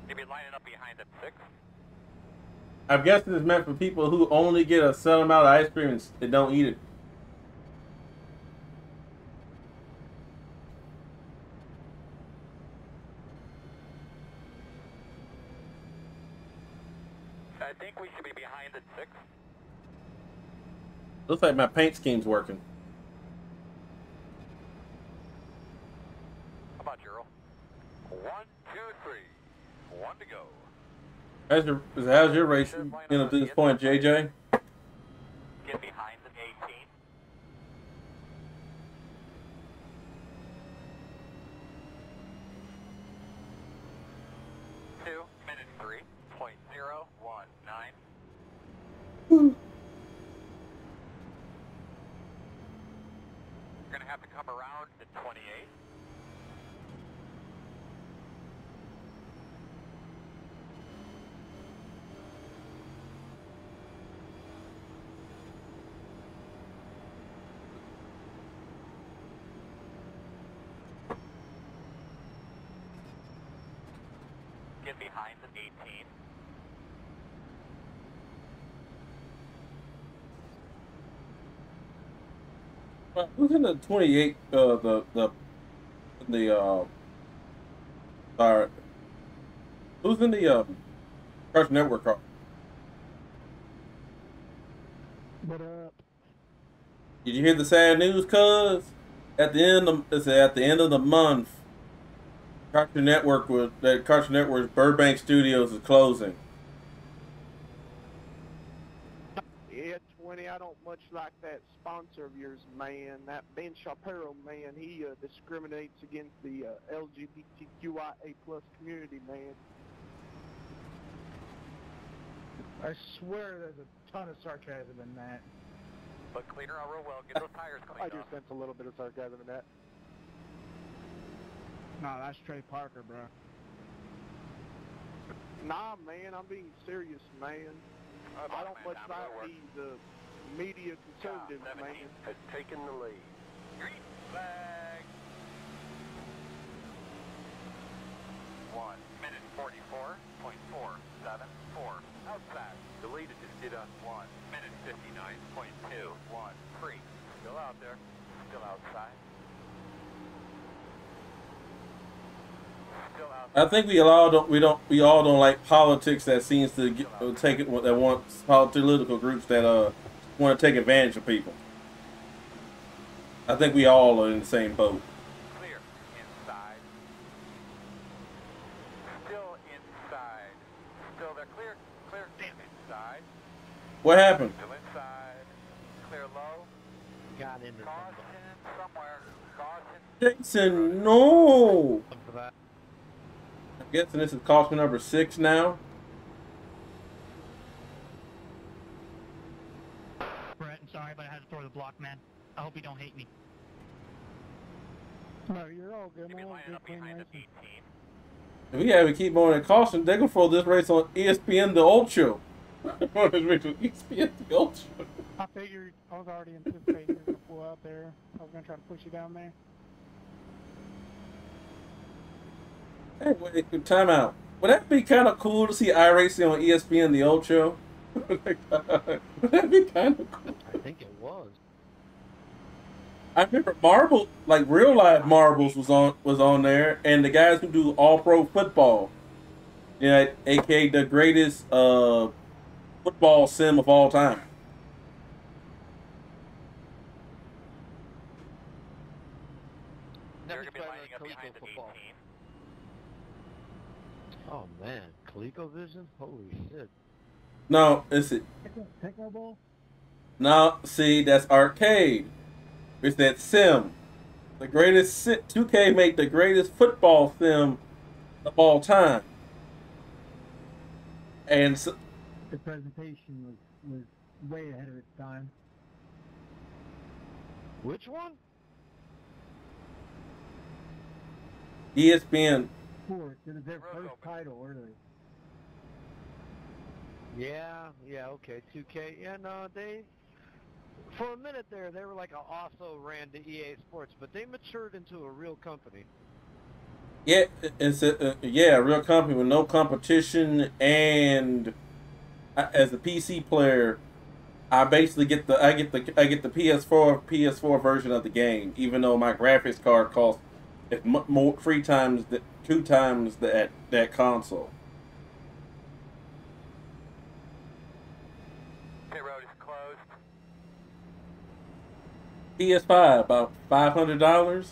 You'll be lining up behind the 6. I'm guessing it's meant for people who only get a certain amount of ice cream and don't eat it. I think we should be behind the 6. Looks like my paint scheme's working. How about Gerald? 1, 2, 3. 1 to go. How's your race been up to this point, JJ? Get behind the 18. Minute 3.019. You're gonna have to come around to 28. Get behind the 18. Who's in the 28? Sorry. Who's in the Cartoon Network car? What up? Did you hear the sad news, cuz? At the end of the month, Cartoon Network's Burbank Studios is closing. Yeah, 20, I don't much like that sponsor of yours, man. That Ben Shapiro, man, he discriminates against the LGBTQIA+ community, man. I swear there's a ton of sarcasm in that. Look cleaner out real well. Get those tires cleaned I up. do sense a little bit of sarcasm in that. Nah, that's Trey Parker, bro. Nah, man, I'm being serious, man. I don't much like the media conservatives, man. Has taken the lead. Green flag. 1 minute 44.474. Outside. The lead is just did 1 minute 59.213. Still out there. Still outside. Still outside. I think we all don't like politics that seems to take it that wants political groups that want to take advantage of people. I think we all are in the same boat. Clear. Inside. Still inside. Still there. Clear. Clear. Inside. What happened? Still inside. Clear low. Got into Caution somewhere. Caution. Jason, no! for that. I'm guessing this is caution number 6 now. Brett, I'm sorry, but I had to throw the block, man. I hope you don't hate me. No, you're all good, You'll be man. lining Good up clean behind the racing. 18. If we have to keep on at caution, they're gonna throw this race on ESPN the Ultra. This race on ESPN the Ultra. I figured I was already anticipating you were going to pull out there. I was going to try to push you down there. Hey, wait, time out. Would that be kind of cool to see iRacing on ESPN the Ultra? Would that be kind of cool? I think it was. I remember Marble, like real life Marbles was on there, and the guys who do All Pro Football, yeah, aka the greatest football sim of all time. They're going to be lining up behind the 18. Oh man, ColecoVision? Holy shit. No, it's it. Pickleball? No, see, that's arcade. It's that sim. The greatest 2K made the greatest football sim of all time. And so, The presentation was way ahead of its time. Which one? ESPN. Fourth, it was their first title early. Yeah, okay, 2K. Yeah, no, they, for a minute there, they were like also ran to EA Sports, but they matured into a real company. Yeah, it's a real company with no competition, and as a PC player, I basically get the PS4 version of the game, even though my graphics card costs more 2 times that console. Pit road is closed. PS5 about $500.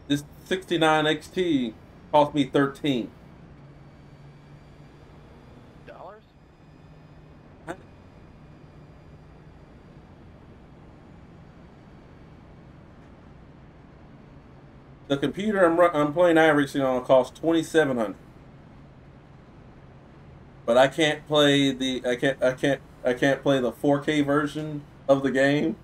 This 69 XT cost me $13. The computer I'm playing iRacing on costs $2,700. But I can't play the I can't play the 4K version of the game.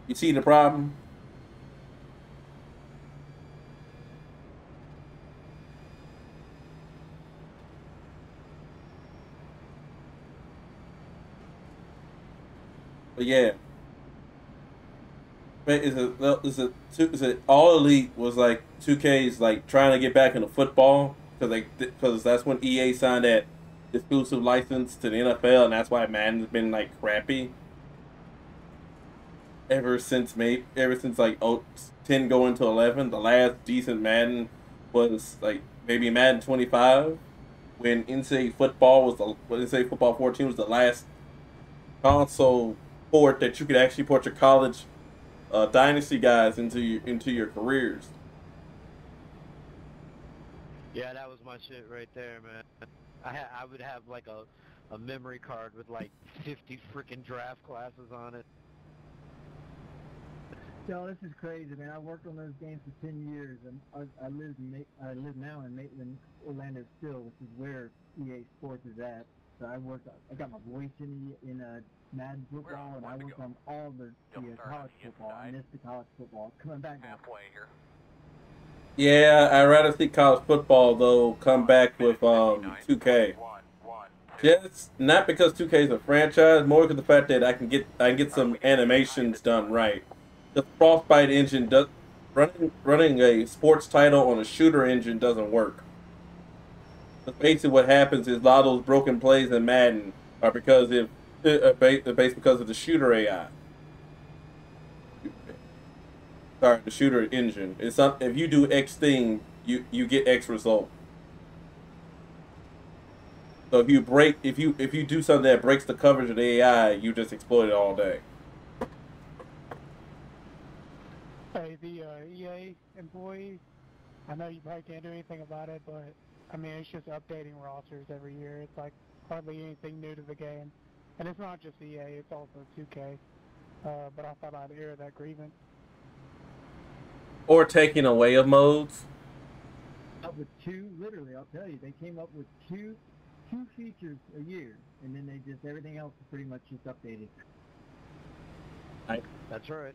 You see the problem? But yeah. Is it All Elite was like 2K's like trying to get back into football because that's when EA signed that exclusive license to the NFL, and that's why Madden's been like crappy ever since like 10 going to 11. The last decent Madden was like maybe Madden 25 when NCAA football 14 was the last console port that you could actually port your college dynasty guys into your careers. Yeah, that was my shit right there, man. I would have like a memory card with like 50 freaking draft classes on it. Yo, this is crazy, man. I worked on those games for 10 years, and I live now in Maitland, Orlando still, which is where EA Sports is at. So I got my voice in Madden football, and I worked on all the college football. I missed the college football. Coming back now. Halfway here. Yeah, I'd rather see college football though come back with 2K. Yeah, it's not because 2K is a franchise, more because the fact that I can get some animations done right. The Frostbite engine running a sports title on a shooter engine doesn't work. But basically, what happens is a lot of those broken plays in Madden are because because of the shooter AI. Sorry, the shooter engine. It's not, if you do X thing, you get X result. So if you do something that breaks the coverage of the AI, you just exploit it all day. Hey, the EA employee, I know you probably can't do anything about it, but I mean, it's just updating rosters every year. It's like hardly anything new to the game. And it's not just EA, it's also 2K. But I thought I'd air that grievance. Or taking away of modes. Up with literally, I'll tell you, they came up with two features a year, and then everything else is pretty much just updated. That's right.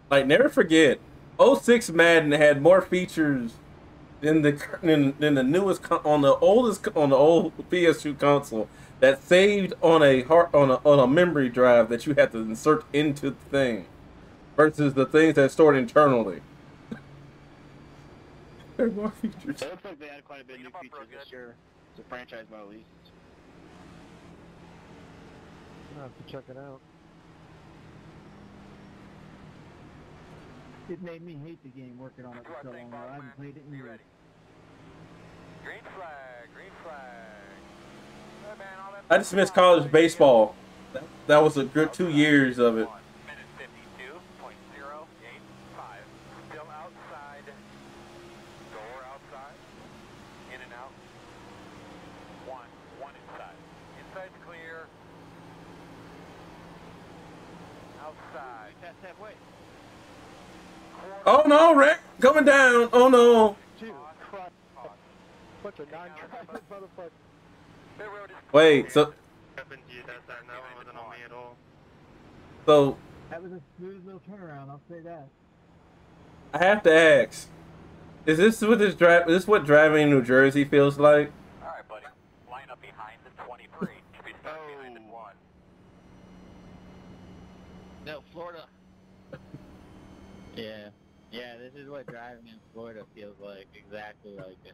Like, never forget, 06 Madden had more features than the newest on the old PS2 console that saved on a memory drive that you had to insert into the thing, versus the things that stored internally. There are more features. It looks like they had quite a bit of new features this year. It's a franchise mode at least. I'll have to check it out. It made me hate the game working on it for so long. I haven't played it in years. Green flag, green flag. I just missed college baseball. That was a good 2 years of it. Minute 52.085. Still outside. Door outside. In and out. One inside. Inside's clear. Outside. That's halfway. Oh no, Rick! Coming down! Oh no! Bunch of non-driving motherfuckers. Wait, so... That one wasn't on me at all. So... That was a smooth little turnaround, I'll say that. I have to ask, is this what driving in New Jersey feels like? Alright, buddy. Line up behind the 23. Should be stuck behind the 1. No, Florida. Yeah. Yeah, this is what driving in Florida feels like. Exactly like it.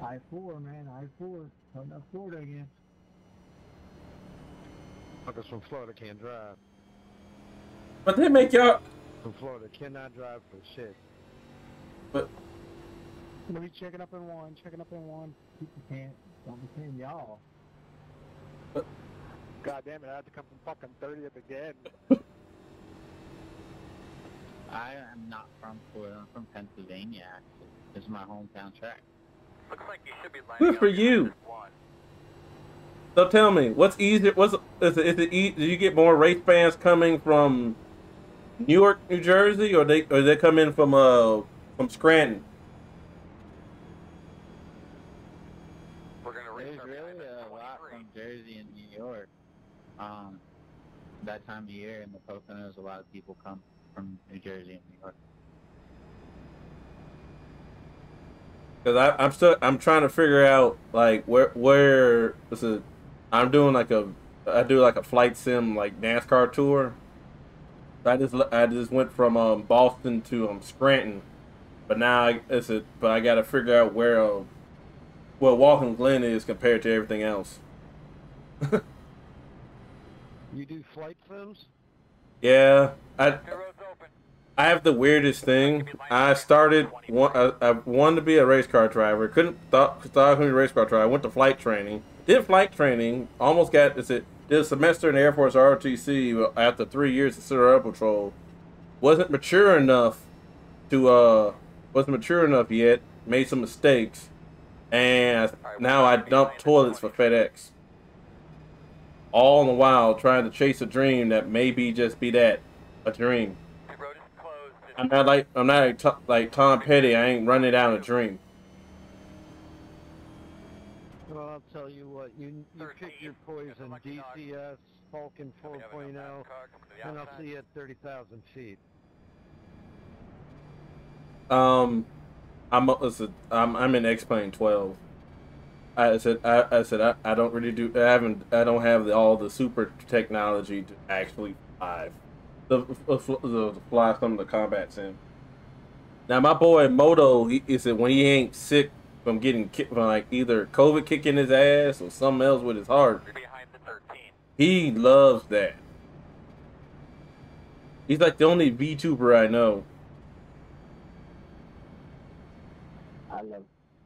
I-4, man, I-4. Coming up Florida again. Fuckers from Florida can't drive. But they make y'all... From Florida cannot drive for shit. But... Let me checking up in one. People can't. Don't be saying y'all. God damn it, I had to come from fucking 30th again. I am not from Florida. I'm from Pennsylvania, actually. This is my hometown track. Looks like you should be lining Good for up behind you. this one. So tell me, what's easier? Is it do you get more race fans coming from Newark, New Jersey, or they come in from Scranton? We're gonna There's restart really behind this a lot 23. from Jersey and New York. That time of year in the Poconos, a lot of people come from New Jersey and New York. Because I'm trying to figure out like where this is. I'm doing I do like a flight sim like NASCAR tour. I just went from Boston to Scranton, but now I got to figure out where Walking Glen is compared to everything else. You do flight sims? Yeah, Your road's open. I have the weirdest thing. I wanted to be a race car driver. Thought I couldn't be a race car driver. I went to flight training. Did flight training. Almost got did a semester in the Air Force ROTC after 3 years of Civil Air Patrol. Wasn't mature enough yet. Made some mistakes, and now I dump toilets for FedEx. All the while trying to chase a dream that maybe just be that, a dream. The road is closed. I'm not like Tom Petty. I ain't running down a dream. Well, I'll tell you what, you pick your poison, DCS, Falcon 4.0, and I'll see you at 30,000 feet. I'm in X-Plane 12. I said I don't really do. I don't have all the super technology to actually fly some of the combat sim. Now my boy Moto, he said when he ain't sick from getting kicked from like either COVID kicking his ass or something else with his heart, he loves that. He's like the only VTuber I know.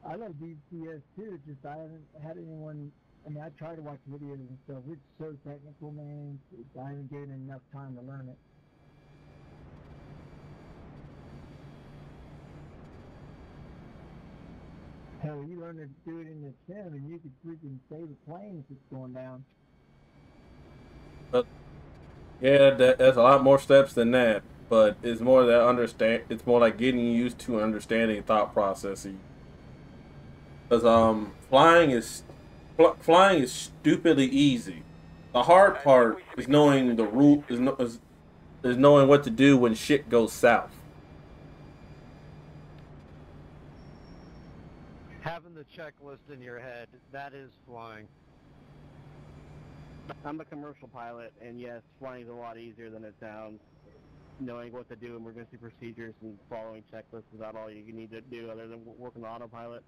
I love DCS too. It's just I haven't had anyone. I mean, I try to watch videos and stuff. It's so technical, man. I haven't given enough time to learn it. Hell, you learn to do it in the sim, and you could freaking save a plane if it's going down. But yeah, that's a lot more steps than that. But it's more that It's more like getting used to understanding thought processing. Because flying is stupidly easy. The hard part is knowing the rule is knowing what to do when shit goes south. Having the checklist in your head, that is flying. I'm a commercial pilot, and yes, flying is a lot easier than it sounds. Knowing what to do, emergency procedures, and following checklists is about all you need to do other than working the autopilot.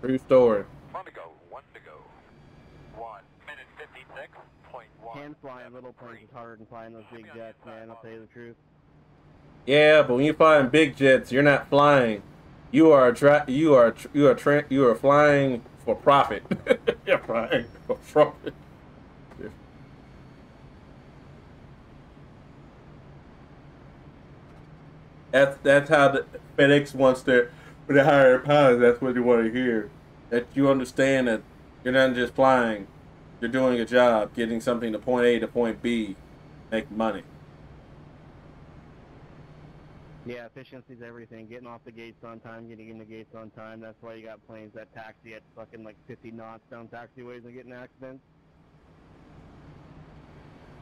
True story. 1 to go. 1 to go. 1 minute 56.1. Hand flying little planes is harder than flying those big jets, man. I'll tell you the truth. Yeah, but when you fly in big jets, you're not flying. You are flying for profit. You're flying for profit. That's how the FedEx wants to hire pilots. That's what they want to hear. That you understand that you're not just flying. You're doing a job, getting something to point A to point B, make money. Yeah, efficiency is everything. Getting off the gates on time, getting in the gates on time. That's why you got planes that taxi at fucking like 50 knots down taxiways and get in accidents.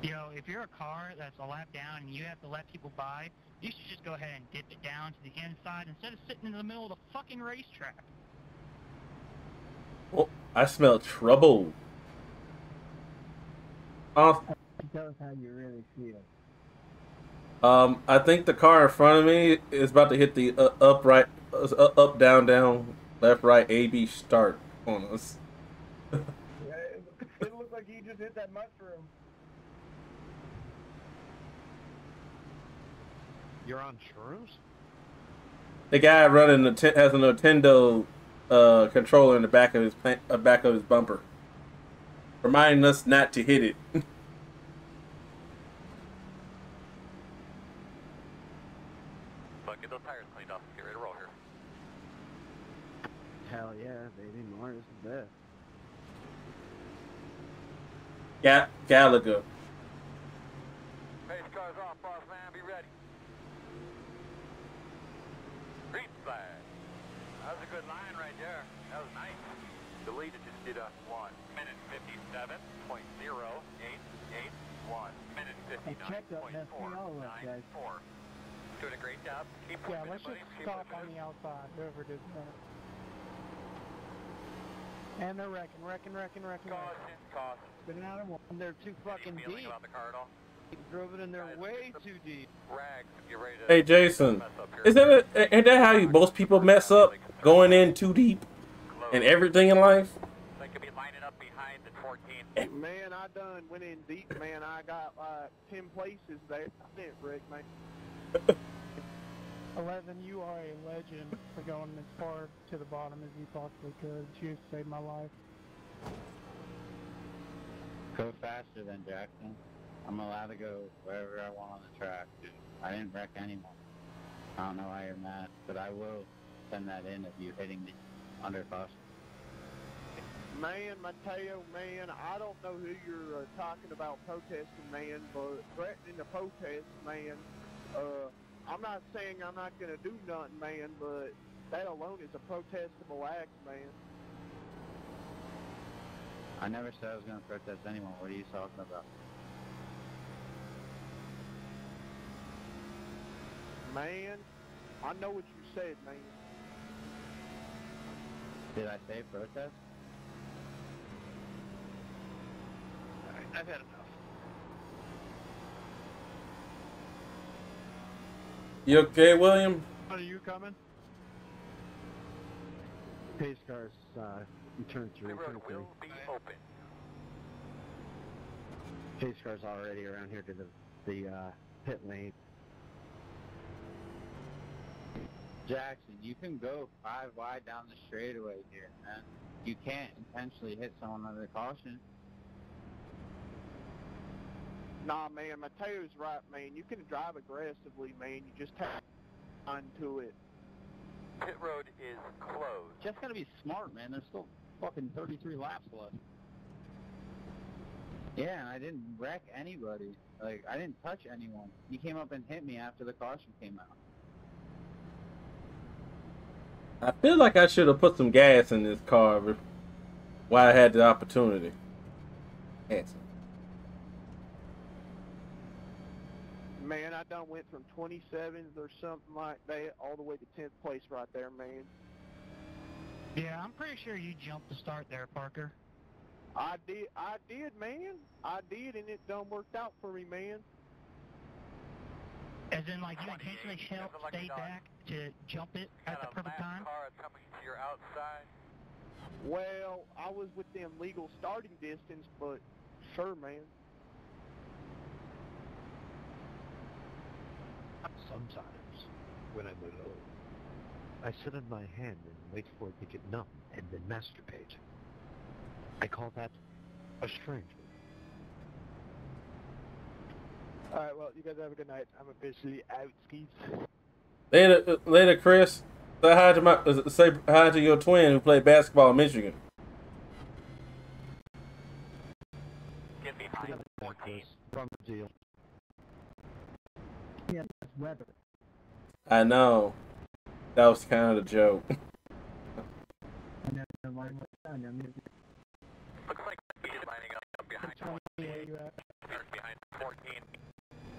Yo, if you're a car that's a lap down and you have to let people by, you should just go ahead and dip it down to the inside instead of sitting in the middle of the fucking racetrack. Oh, I smell trouble. Tell us how you really feel. I think the car in front of me is about to hit the up, down, down, left, right, A, B start on us. Yeah, it looked like he just hit that mushroom. You're on shrooms? The guy running has a Nintendo controller in the back of his bumper, reminding us not to hit it. But get those tires cleaned up. Get ready to roll here. Hell yeah, baby. Mars is the best. Gallagher. Pace cars off, boss man. Be ready. Green flag. That was a good line right there. That was nice. The lead just did a 1 minute 57.0881. 1 minute 59.494. Doing a great job. Keep Yeah, pushing let's it, buddy. just Keep stop pushing on it. the outside, whoever did that. And they're wrecking. Caution, caution. Been out of one. They're too fucking Any feeling deep. about the car at all? Drove it in there way too deep. Rags, get ready to Hey Jason, mess up here. isn't that how most people mess up, going in too deep in everything in life? They could be lining up behind the 14. Man, I done went in deep, man. I got like 10 places there. I didn't wreck, man. 11, you are a legend for going as far to the bottom as you possibly could. You saved my life. Go faster than Jackson. I'm allowed to go wherever I want on the track, dude. I didn't wreck anyone. I don't know why you're mad, but I will send that in if you're hitting me under caution. Man, Mateo, man, I don't know who you're talking about protesting, man, but threatening to protest, man, I'm not saying I'm not going to do nothing, man, but that alone is a protestable act, man. I never said I was going to protest anyone. What are you talking about? Man, I know what you said, man. Did I say protest? Alright, I've had enough. You okay, William? Are you coming? Pace cars, in turn 3, The road turn 3. will be open. Pace cars already around here to the pit lane. Jackson, you can go 5 wide down the straightaway here, man. You can't intentionally hit someone under caution. Nah, man, Mateo's right, man. You can drive aggressively, man. You just have on to it. Pit road is closed. Just gotta be smart, man. There's still fucking 33 laps left. Yeah, and I didn't wreck anybody. Like, I didn't touch anyone. He came up and hit me after the caution came out. I feel like I should have put some gas in this car while I had the opportunity. Gas. Man, I done went from 27th or something like that all the way to 10th place right there, man. Yeah, I'm pretty sure you jumped the start there, Parker. I did, man. I did, and it done worked out for me, man. As in, like, you intentionally stayed back to jump it at the perfect time? Car is coming to your outside. Well, I was within legal starting distance, but sure, man. Sometimes, when I'm alone, I sit on my hand and wait for it to get numb and then masturbate. I call that a stranger. Alright, well, you guys have a good night. I'm officially out, skis. Later, Chris. Say hi to your twin who played basketball in Michigan. Get behind the 14. From the deal. Yeah, that's weather. I know. That was kind of the joke. And then why was that? I mean, Looks like he's lining up behind 28, you at? behind 14.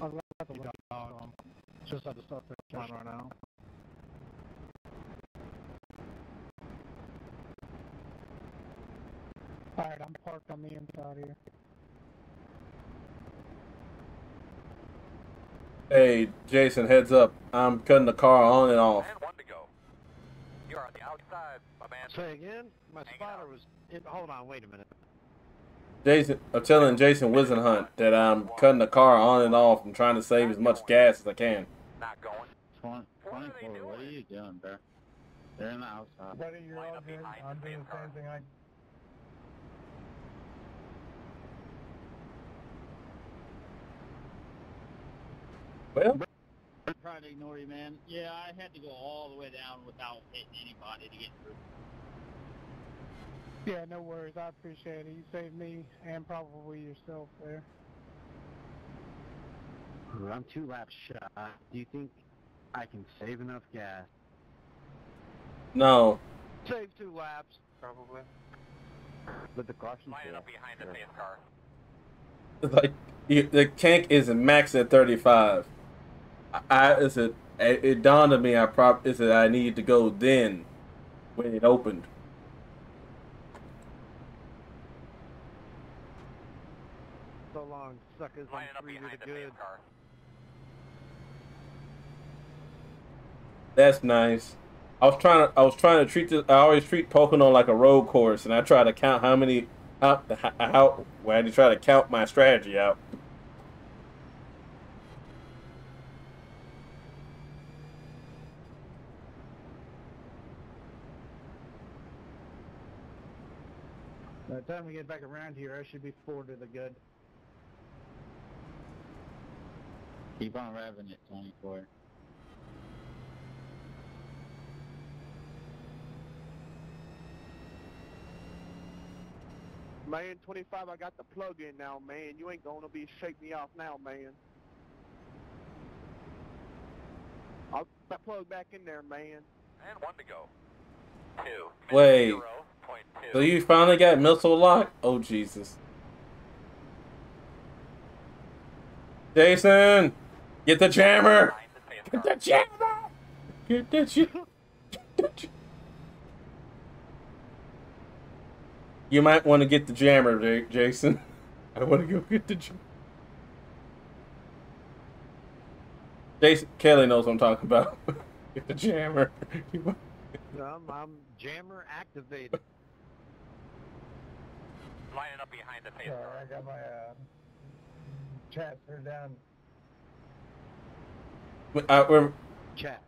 I was about to look. Just had to stop the time right now. Alright, I'm parked on the inside here. Hey, Jason, heads up. I'm cutting the car on and off. And 1 to go. You're on the outside, my man. Say again? My spotter was... hold on, wait a minute. Jason, I'm telling Jason Wisenhunt that I'm cutting the car on and off. I'm trying to save as much gas as I can. Not going. 24, what are you doing, bro? They're in the outside. Buddy, you're all good. I'm doing the same thing I... Well, I'm trying to ignore you, man. Yeah, I had to go all the way down without hitting anybody to get through. Yeah, no worries. I appreciate it. You saved me and probably yourself there. I'm 2 laps shot. Do you think I can save enough gas? no. Save 2 laps, probably. But the caution Line up behind the pace car. It's like the tank is max at 35. It dawned on me I needed to go then when it opened. So long, suckers. Line I'm up 3 to behind the the pace good. car. That's nice. I was trying to treat this. I always treat Pocono like a road course, and I try to count how many. Well, I had to try to count my strategy out. By the time we get back around here, I should be 4 to the good. Keep on revving it, 24. Man, 25, I got the plug in now, man. You ain't gonna be shake me off now, man. I'll put that plug back in there, man. And 1 to go. 2. Wait. 0.2. So you finally got missile lock? Oh Jesus! Jason, get the jammer! Get the jammer! Get the jammer! You might want to get the jammer, Jason. I want to go get the jammer. Jason Kelly knows what I'm talking about. Get the jammer. I'm jammer activated. Lining up behind the pace Sorry, car. I got my chat turned down. We're Chat.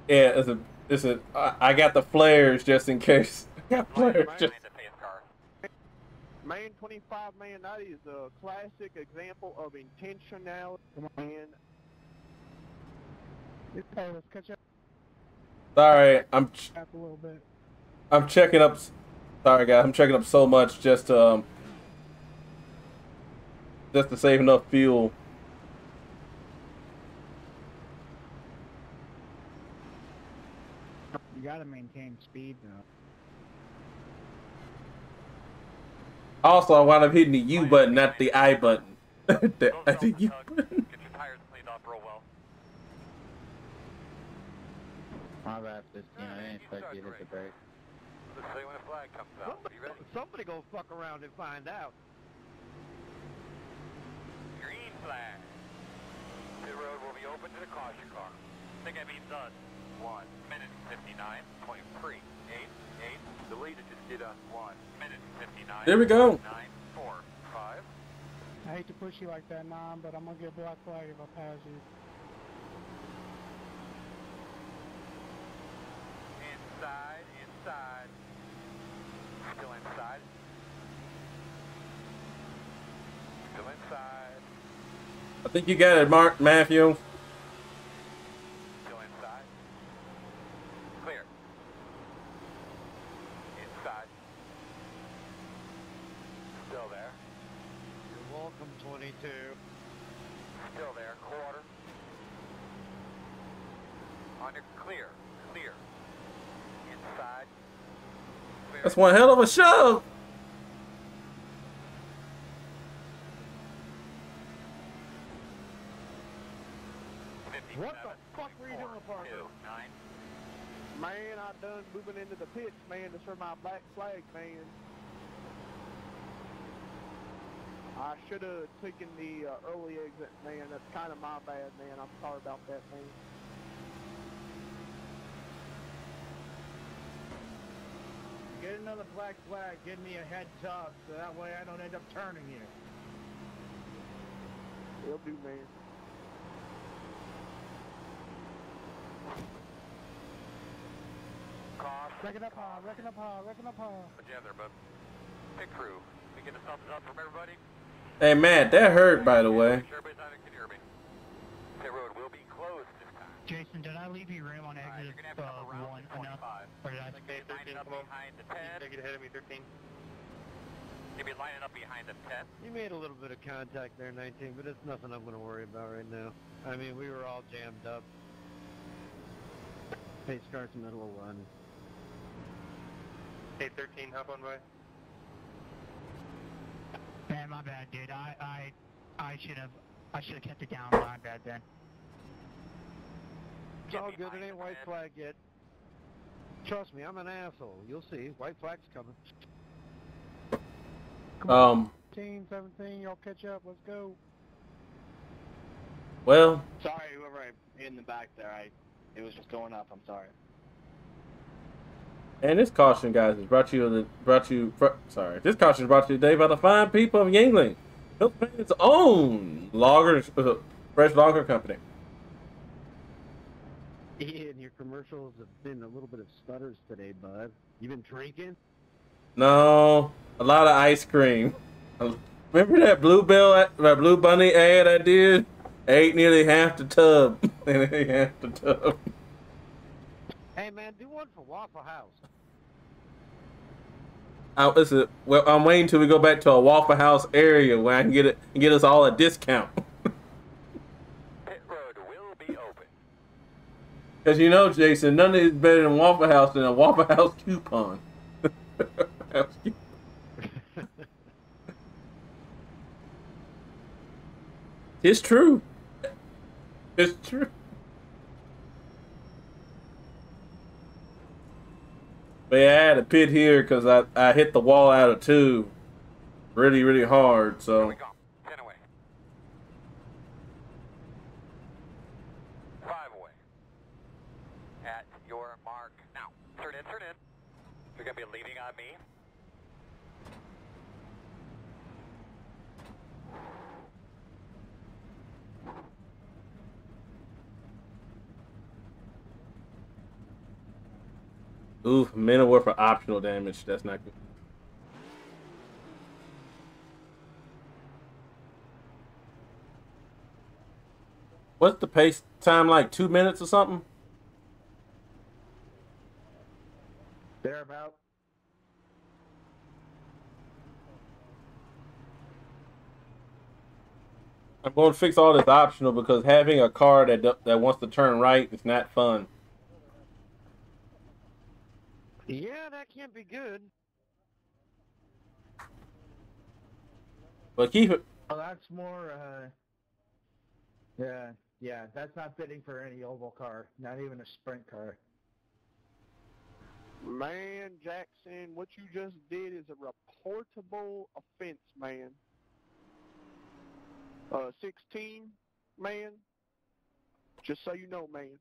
yeah, I got the flares just in case. I got flares just. Man, 25, man, that is a classic example of intentionality, man. Hey, let's catch up Sorry, a little bit. I'm checking up. Sorry, guys, I'm checking up so much just to save enough fuel. You gotta maintain speed, though. Also, I wound up hitting the U button, not the I button. I think U button. Get your tires cleaned up real well. My bad, 15. I didn't expect you to hit the brake. Let's say when the flag comes out. Be ready. Somebody go fuck around and find out. Green flag. Pit road will be open to the caution car. I think that means us. 1 minute 59.388. The leader just did us 1 minute 59. There we go. 945. I hate to push you like that, Nom, but I'm gonna get black flag if I pass you. Inside. Still inside. Still inside. I think you got it, Matthew. Still inside. Clear. Inside. Still there. You're welcome, 22. Still there. Quarter. Under clear. Clear. Inside. Clear. That's one hell of a shove. What the fuck were you doing, Parker? 9. Man, I done moving into the pits, man, to serve my black flag, man. I should have taken the early exit, man. That's kind of my bad, man. I'm sorry about that, man. Get another black flag. Give me a heads up, so that way I don't end up turning you. Will do, man. Reckon up high, reckon up high, reckon up high. Put you there, bud. Pit crew, we get a thumbs up from everybody? Hey, Matt, that hurt, by the way. Everybody's on it, can you hear me? Pit road will be closed this time. Jason, did I leave you room on exit You're gonna have to come around 1 enough? Or did I? Okay, 13, come on. Behind the 10. Take it ahead of me, 13. You'll be lining up behind the 10. You made a little bit of contact there, 19, but it's nothing I'm going to worry about right now. I mean, we were all jammed up. Pace starts middle of 1. Hey, 13, hop on by. Man, my bad, dude. I should have kept it down. My bad, then. It's all good. It ain't white flag yet. Trust me, I'm an asshole. You'll see. White flag's coming. Come on. 16, 17, y'all catch up. Let's go. Well. Sorry, whoever in the back there. It was just going up. I'm sorry. And this caution, guys, is brought to you This caution is brought to you today by the fine people of Yingling, Pennsylvania's own fresh lager company. Ian, your commercials have been a little bit of stutters today, bud. You been drinking? No, a lot of ice cream. Remember that Blue Bunny ad I did? I ate nearly half the tub. Hey, man, do one for Waffle House. Well, I'm waiting till we go back to a Waffle House area where I can get us all a discount. Pit road will be open. Because you know, Jason, none of it is better than Waffle House than a Waffle House coupon. It's true. It's true. But yeah, I had to pit here because I hit the wall out of 2 really, really hard, so. Here we go. 10 away. 5 away. At your mark. Now, turn in, turn in. You're going to be leaning on me. Ooh, men aware for optional damage. That's not good. What's the pace time like? 2 minutes or something? Thereabout. I'm going to fix all this optional because having a car that wants to turn right is not fun. Yeah, that can't be good. But keep it. Well, that's more, yeah, that's not fitting for any oval car, not even a sprint car. Man, Jackson, what you just did is a reportable offense, man. 16, man. Just so you know, man.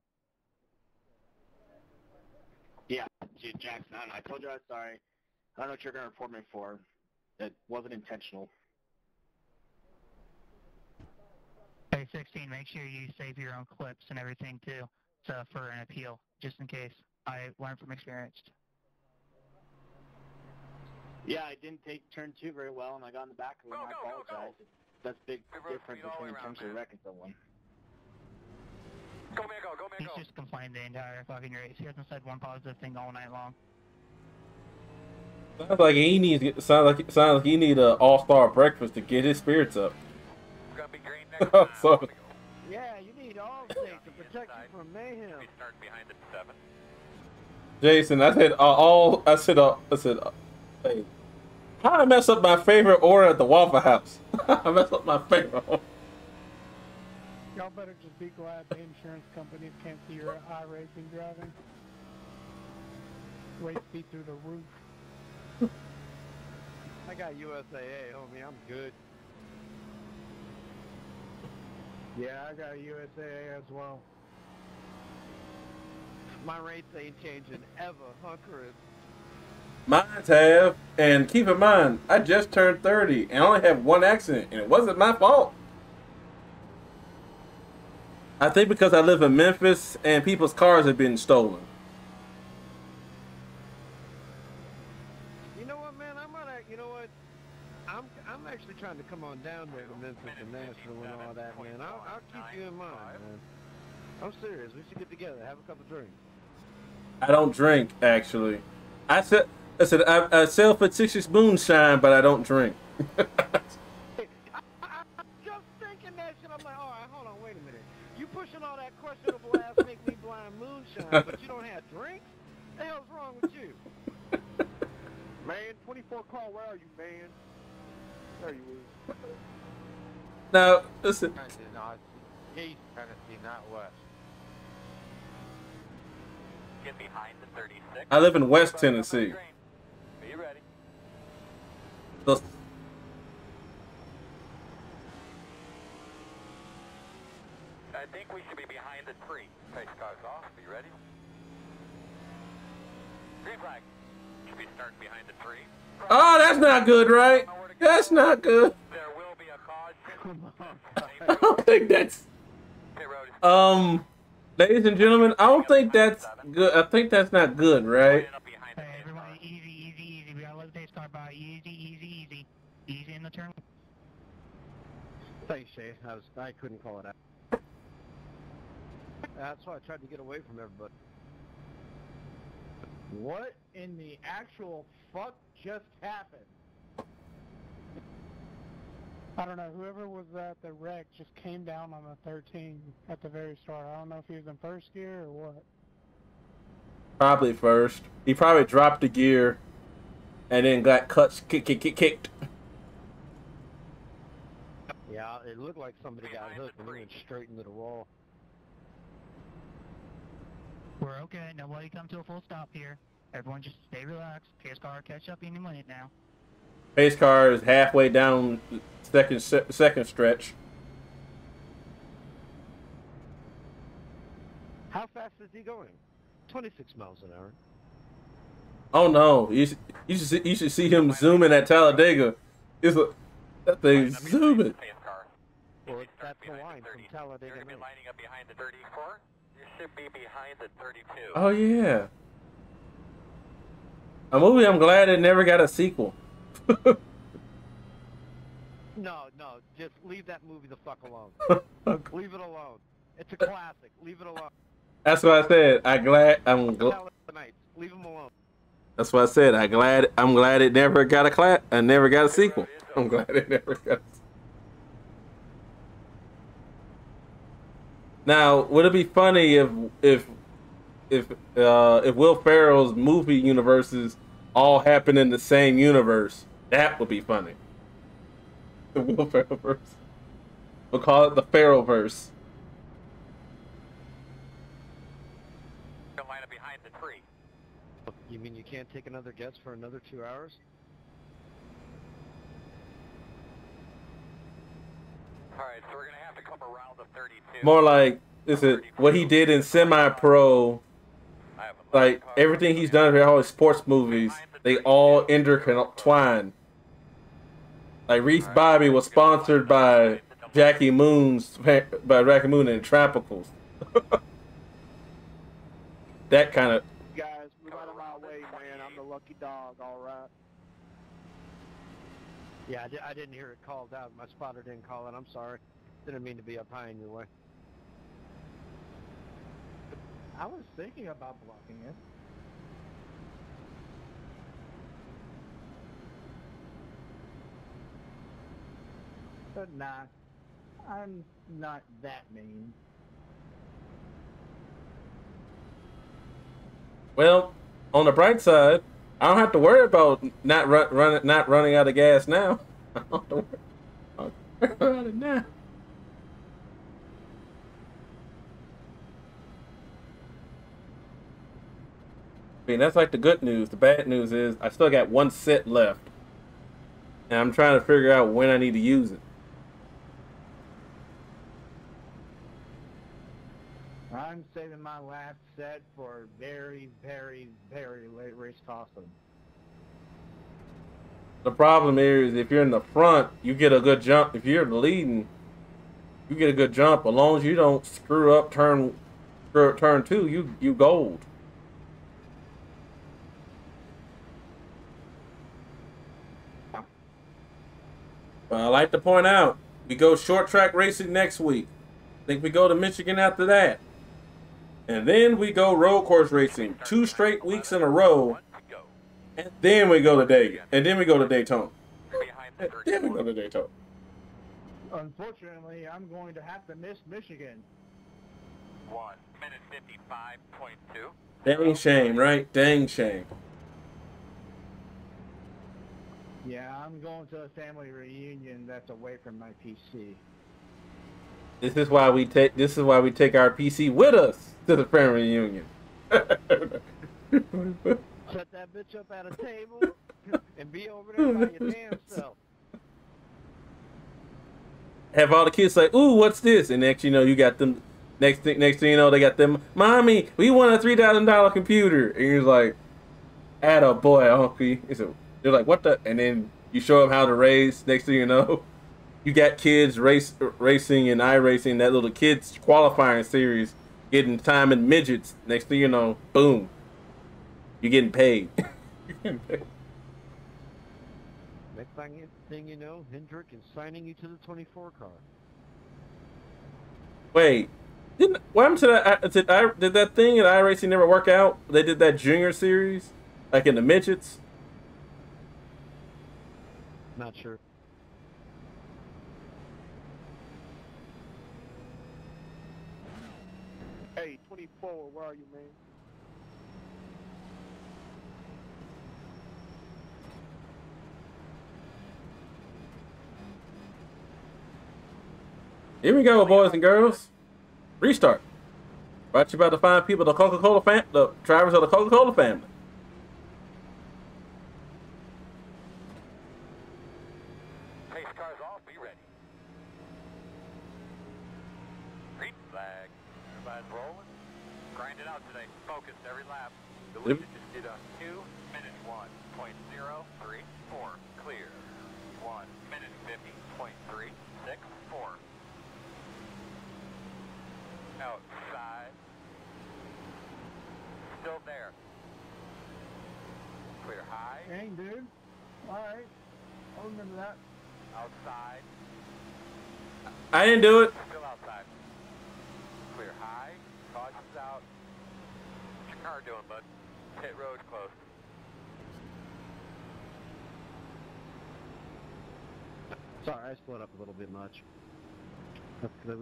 Yeah, dude, Jackson, I told you I was sorry. I don't know what you're going to report me for. It wasn't intentional. Hey, 16, make sure you save your own clips and everything, too, for an appeal, just in case. I learned from experience. Yeah, I didn't take turn 2 very well, and I got in the back of him. I apologize. That's a big difference between intentional wrecking someone. Go, man, go, man, He's just complained the entire fucking race. He hasn't said one positive thing all night long. Sounds like he need an all-star breakfast to get his spirits up. It's gonna be green next time. So, Yeah, you need all state to protect you from mayhem. Be starting behind the 7. Jason, I said, hey, how did I mess up my favorite order at the Waffle House? I messed up my favorite order. Y'all better just be glad the insurance companies can't see your iRacing driving. Rates be through the roof. I got USAA, homie. I'm good. Yeah, I got a USAA as well. My rates ain't changing ever, huh, Chris? Mine have, and keep in mind, I just turned 30 and I only have one accident, and it wasn't my fault. I think because I live in Memphis and people's cars have been stolen. You know what, man? You know what? I'm actually trying to come on down there to Memphis and Nashville and all that, man. I'll keep you in mind, man. I'm serious. We should get together, have a couple drinks. I don't drink, actually. I said I sell fictitious moonshine, but I don't drink. I'm just thinking that shit. I'm like, all right, hold on, wait a minute. You pushing all that questionable ass make me blind moonshine, but you don't have drinks? What the hell's wrong with you? Man, 24 call, where are you, man? There you is. Now, listen. East Tennessee, not west. Get behind the 36. I live in West Tennessee. Be ready. So, I think we should be behind the tree. Pace cars off. Be ready. Green flag. Should be starting behind the tree. oh, that's not good, right? That's not good. There will be a caution. Come on. I don't think that's. Ladies and gentlemen, I don't think that's good. I think that's not good, right? Hey, everybody, easy. We gotta let the pace car by. Easy. Easy in the turn. Thanks, Shay. I couldn't call it out. That's why I tried to get away from everybody. What in the actual fuck just happened? I don't know. Whoever was at the wreck just came down on the 13 at the very start. I don't know if he was in first gear or what. Probably first. He probably dropped the gear and then got kicked. Yeah, it looked like somebody got hooked and went straight into the wall. We're okay. Nobody come to a full stop here. Everyone just stay relaxed. Pace car catch up any minute now. Pace car is halfway down second stretch. How fast is he going? 26 miles an hour. Oh no! You should see him zooming at Talladega. That thing's zooming. Well, that's the line from Talladega. You're going to be lining up behind the 34. You should be behind the 32. Oh yeah. A movie I'm glad it never got a sequel. No, just leave that movie the fuck alone. Leave it alone. It's a classic. Leave it alone. That's what I said. I'm glad Leave him alone. That's what I said. I'm glad it never got a sequel. I'm glad it never got. Now, would it be funny if Will Ferrell's movie universes all happen in the same universe? That would be funny. The Will Ferrellverse. We'll call it the Ferrellverse. Line up behind the tree. You mean you can't take another guess for another 2 hours? Alright, so we're going to have to come around the 32. More like, is it what he did in semi-pro? Like, everything he's done for all his sports movies, they all intertwine. Like, Reese Bobby was sponsored by Jackie Moon and Tropicals. That kind of. Guys, move out of my way, man. I'm the lucky dog, all right? Yeah, I didn't hear it called out. My spotter didn't call it. I'm sorry. Didn't mean to be up high in your way. I was thinking about blocking it. But nah, I'm not that mean. Well, on the bright side, I don't have to worry about not running out of gas now. I don't have to worry about it now. I mean, that's like the good news. The bad news is I still got one set left. And I'm trying to figure out when I need to use it. I'm saving my last set for very, very, very late race caution. The problem is if you're in the front, you get a good jump. If you're leading, you get a good jump. As long as you don't screw up turn 2, you gold. But I like to point out, we go short track racing next week. I think we go to Michigan after that. And then we go road course racing 2 straight weeks in a row. And then we go to Dayton. And then we go to Daytona. And then we go to Daytona. Unfortunately, I'm going to have to miss Michigan. 1 minute 55.2. Dang shame, right? Dang shame. Yeah, I'm going to a family reunion that's away from my PC. This is why we take our PC with us to the family reunion. Set that bitch up at a table and be over there by your damn self. Have all the kids say, "Ooh, what's this?" And next you know, you got them. Next thing you know, they got them. Mommy, we want a $3,000 computer, and you're like, "Atta boy, uncle." They're like, "What the?" And then you show them how to race. Next thing you know, you got kids racing and iRacing, that little kids qualifying series, getting time in midgets. Next thing you know, boom, you're getting paid. Next thing you know, Hendrick is signing you to the 24 car. Wait, what happened to that? Did that thing at iRacing never work out? They did that junior series, like in the midgets. Not sure. Hey, 24, where are you, man? Here we go, boys and girls. Restart. Brought to you by the fine people, the Coca-Cola the drivers of the Coca-Cola family. Pace cars off, be ready. Green flag. Everybody's rolling. Grind it out today. Focused every lap. The lead just did a 2 minute 1.034. Clear. 1 minute 50.364. Outside. Still there. Clear high. Dang, dude. Alright. I'll remember that. Outside. I didn't do it. Still outside. Clear high. Caution's out. What's your car doing, bud? Pit road close. Sorry, I split up a little bit much. Let's go.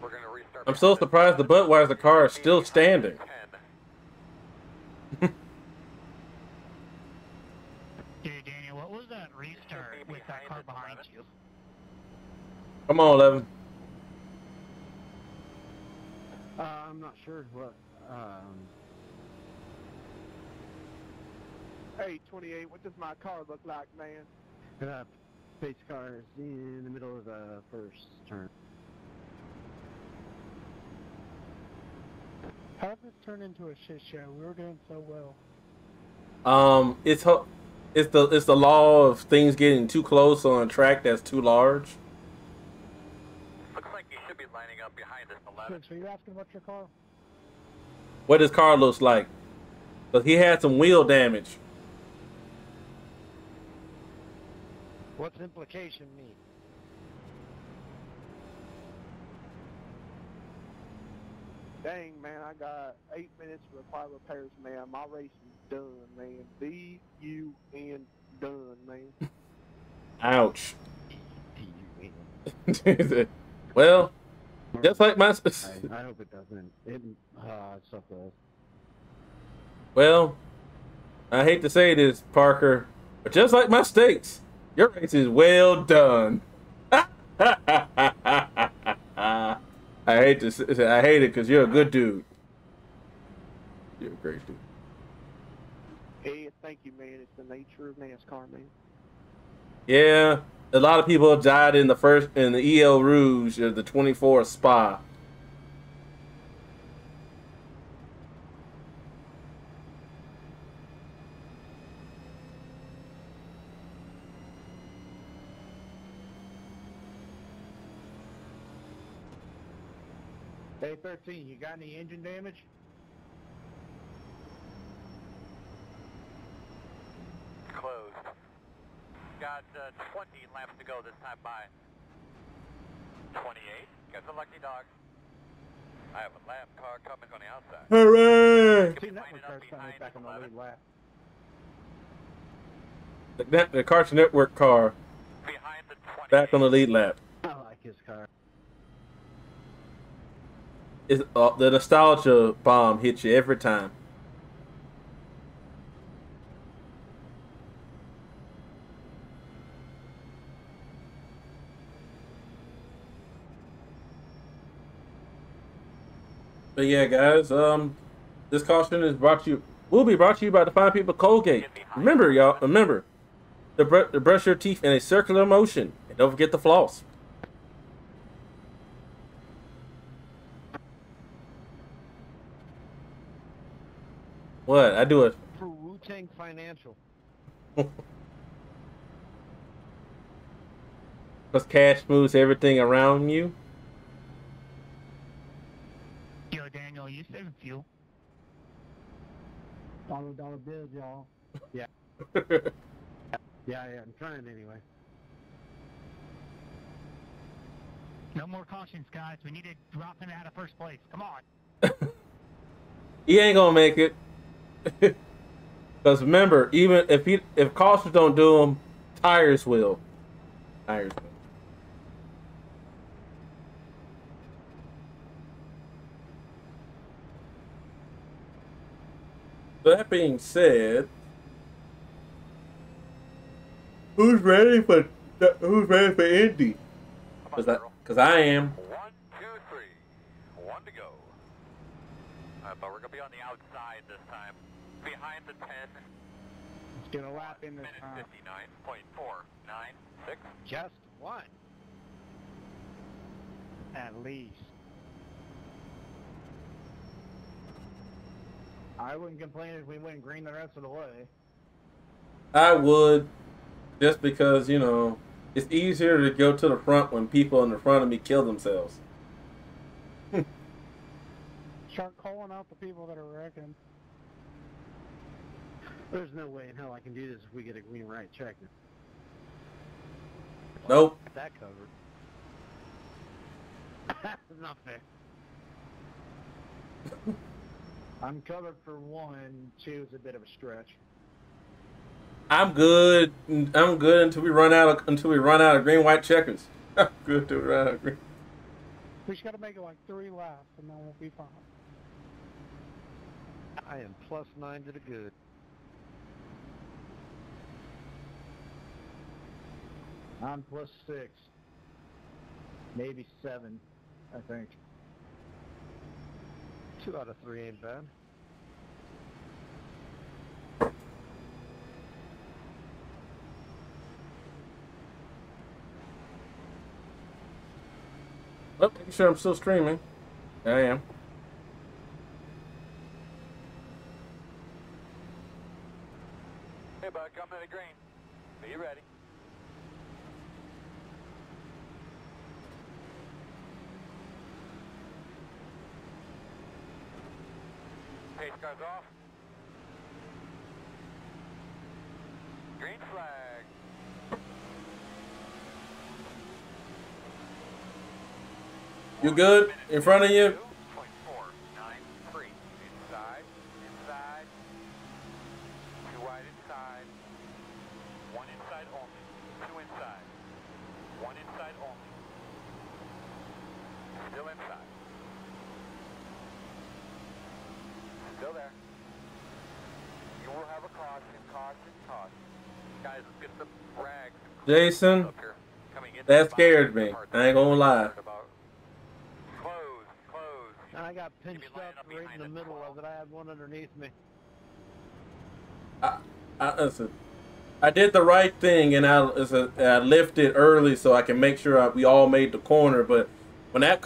We're gonna restart. I'm so surprised the Budweiser car is still standing. Dude, Daniel, what was that restart with that car behind you? Come on, Levin. I'm not sure what. Hey, 28, what does my car look like, man? Pace car is in the middle of the first turn. How did this turn into a shit show? We were doing so well. It's the law of things getting too close on a track that's too large. Looks like you should be lining up behind us, 11. So you're asking about your car? What his car looks like. But he had some wheel damage. What's implication mean? Dang, man, I got 8 minutes to require repairs, man. My race is done, man. D-U-N done, man. Ouch. Well, just like my... I hope it doesn't. It's so close. Well, I hate to say this, Parker, but just like my steaks, your race is well done. I hate it because you're a good dude. You're a great dude. Hey, thank you, man. It's the nature of NASCAR, man. Yeah, a lot of people died in the EL Rouge of the 24 Spa. Hey, 13, you got any engine damage? Closed. Got 20 laps to go this time by. 28. Got the lucky dog. I have a lap car coming on the outside. Hooray! See, network car's finally back on the lead lap. The Cartoon Network car Behind the 20. back on the lead lap. I like his car. It's, the nostalgia bomb hits you every time. But yeah, guys, this caution is will be brought to you by the fine people of Colgate. Remember, y'all, to brush your teeth in a circular motion, and don't forget the floss. What? I do it For Wu-Tang Financial. because cash moves everything around you. Yo, Daniel, you saving fuel? $1 bills, y'all. Yeah. Yeah, I'm trying anyway. No more cautions, guys. We need to drop him out of first place. Come on. He ain't gonna make it. Because remember, even if cautions don't do them, tires will. Tires will. That being said, who's ready for Indy? Because I am. 1, 2, 3. 1 to go. But we're going to be on the outside this time. Behind the 10. Let's get a lap in this time. 59.496. Just one. At least. I wouldn't complain if we went green the rest of the way. I would, just because, you know, it's easier to go to the front when people in the front of me kill themselves. Start calling out the people that are wrecking. There's no way in hell I can do this if we get a green right checker. Nope. That covered. That's not fair. I'm covered for 1, 2 is a bit of a stretch. I'm good. I'm good until we run out of green white checkers. I'm good until we run out of green. We just got to make it like 3 laps, and then we'll be fine. I am +9 to the good. I'm +6. Maybe 7, I think. 2 out of 3 ain't bad. Oh, making sure I'm still streaming. I am. Hey, bud, coming to the green. Be ready. Pace car's off. Green flag. You good? In front of you? 2.493. Inside. Inside. 2 wide inside. 1 inside only. 2 inside. 1 inside only. Still inside. Still there. You will have a caution, caution, caution. Guys, let's get some rags. Jason, Up here. Coming in that scared me. I ain't gonna lie. Close, close. And I got pinched up right in the middle of it. I had one underneath me. Listen, I did the right thing, and I lifted early so I can make sure we all made the corner. But when that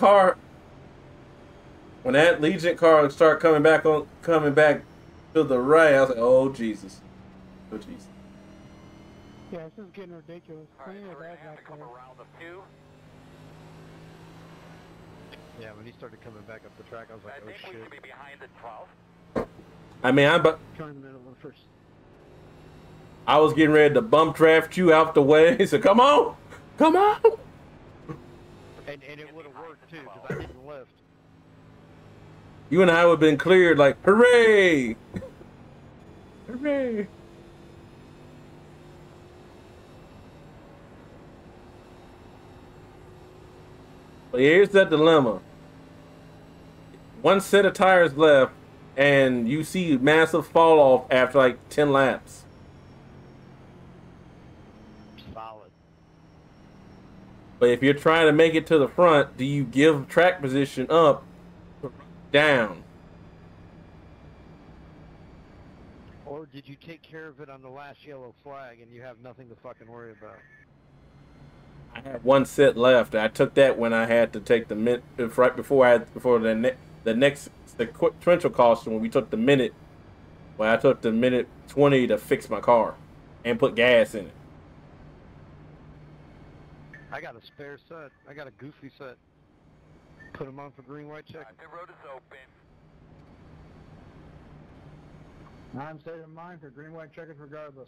Legion car started coming back to the right, I was like, oh Jesus, oh Jesus. Yeah, this is getting ridiculous. All right, Plenty so of we're that gonna have back to come there. around the 2. Yeah, when he started coming back up the track, I was like, I oh think we shit. should be behind the 12. I mean, Trying in the middle of the first. I was getting ready to bump draft you out the way. So come on, come on. And it would have worked too, because I didn't lift. You and I would have been cleared like, hooray! Hooray! But here's the dilemma. One set of tires left, and you see massive fall off after like 10 laps. Solid. But if you're trying to make it to the front, do you give track position up, down? Or did you take care of it on the last yellow flag and you have nothing to fucking worry about? I had one set left. I took that when I had to take the minute right before the next sequential caution when we took the minute. When I took the minute 20 to fix my car and put gas in it. I got a spare set. I got a goofy set. Put them on for green, white check. The road is open. I'm saving mine for green, white checkers regardless.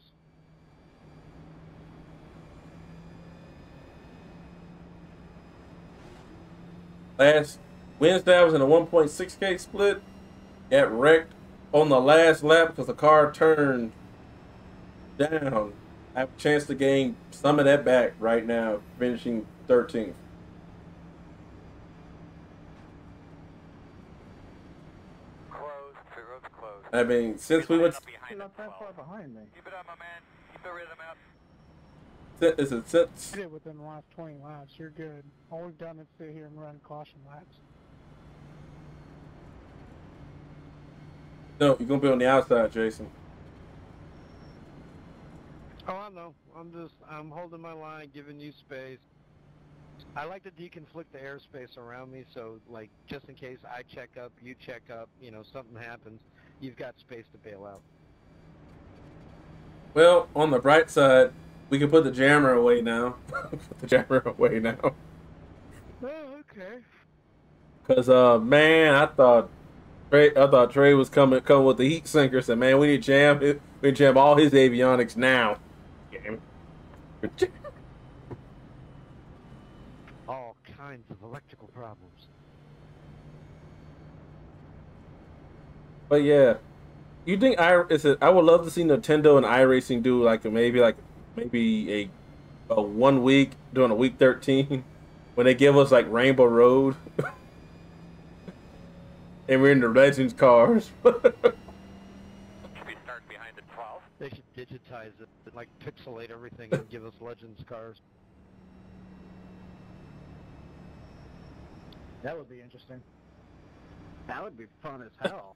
Last Wednesday, I was in a 1.6K split. Got wrecked on the last lap because the car turned down. I have a chance to gain some of that back right now, finishing 13th. Closed. The road's closed. I mean, since we went... You're not that far behind me. Keep it up, my man. Keep the rhythm up. You did within the last 20 laps. You're good. All we've done is sit here and run caution laps. No, you're going to be on the outside, Jason. Oh, I know. I'm holding my line, giving you space. I like to deconflict the airspace around me, so, like, just in case I check up, you check up, you know, something happens, you've got space to bail out. Well, on the bright side, we can put the jammer away now. Put the jammer away now. Oh, okay. Cause man, I thought Trey was coming with the heat sinker. Said, man, we need to jam it. We need to jam all his avionics now. All kinds of electrical problems. But yeah, you think I would love to see Nintendo and iRacing do like maybe a 1 week during a week 13 when they give us like Rainbow Road and we're in the Legends cars. They should digitize it, like pixelate everything and give us Legends cars. That would be interesting. That would be fun as hell.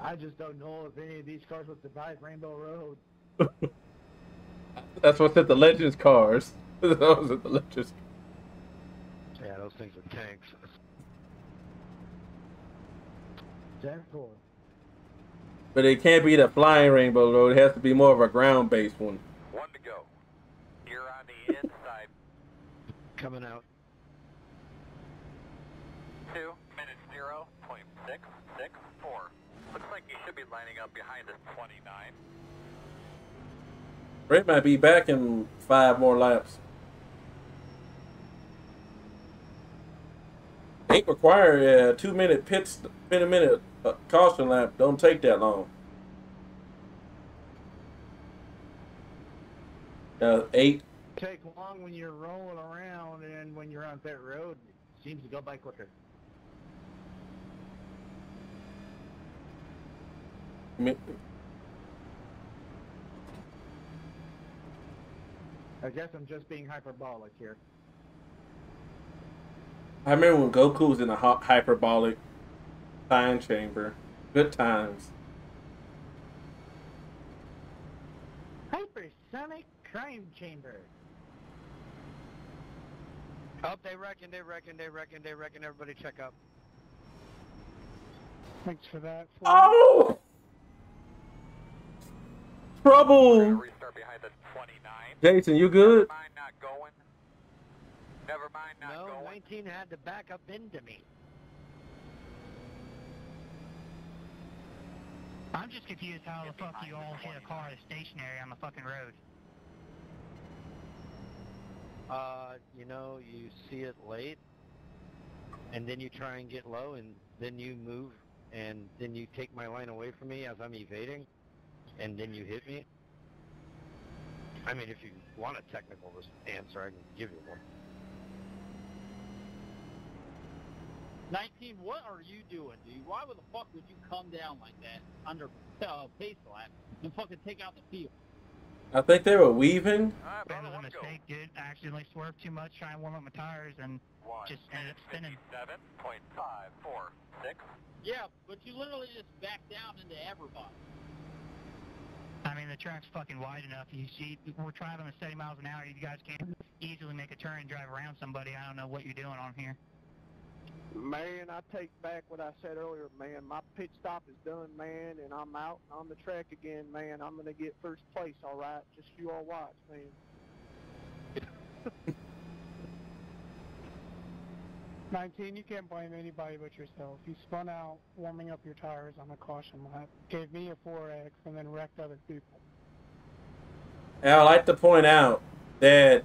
I just don't know if any of these cars would survive Rainbow Road. That's what's at the Legends cars. Those are the Legends. Yeah, those things are tanks. 10-4. But it can't be the flying Rainbow Road. It has to be more of a ground-based one. 1 to go. You're on the inside. Coming out. 2 minutes 0.664. Looks like you should be lining up behind us 29. Ray might be back in 5 more laps. Ain't require a 2-minute minute caution lap. Don't take that long. 8. Take long when you're rolling around, and when you're on pit road, it seems to go by quicker. I guess I'm just being hyperbolic here. I remember when Goku was in a hyperbolic time chamber. Good times. Hypersonic crime chamber. Oh, they reckon. Everybody check up. Thanks for that. Oh! Trouble! Restart behind the 29. Jason, you good? Mine not going. Never mind, not No, going. 19 had to back up into me. I'm just confused how the fuck you all hit a car that's stationary on the fucking road. You know, you see it late, and then you try and get low, and then you move, and then you take my line away from me as I'm evading, and then you hit me. I mean, if you want a technical answer, I can give you one. 19, what are you doing, dude? Why the fuck would you come down like that under pace lap and fucking take out the field? I think they were weaving. That was a mistake, dude. I accidentally swerved too much trying to warm up my tires and just ended up spinning. 7.546. Yeah, but you literally just backed down into everybody. I mean, the track's fucking wide enough. You see, we're driving at 70 miles an hour. You guys can't easily make a turn and drive around somebody. I don't know what you're doing on here. Man, I take back what I said earlier, man. My pit stop is done, man, and I'm out on the track again, man. I'm going to get first place, all right? Just you all watch, man. 19, you can't blame anybody but yourself. You spun out warming up your tires on a caution lap, gave me a 4X, and then wrecked other people. And I like to point out that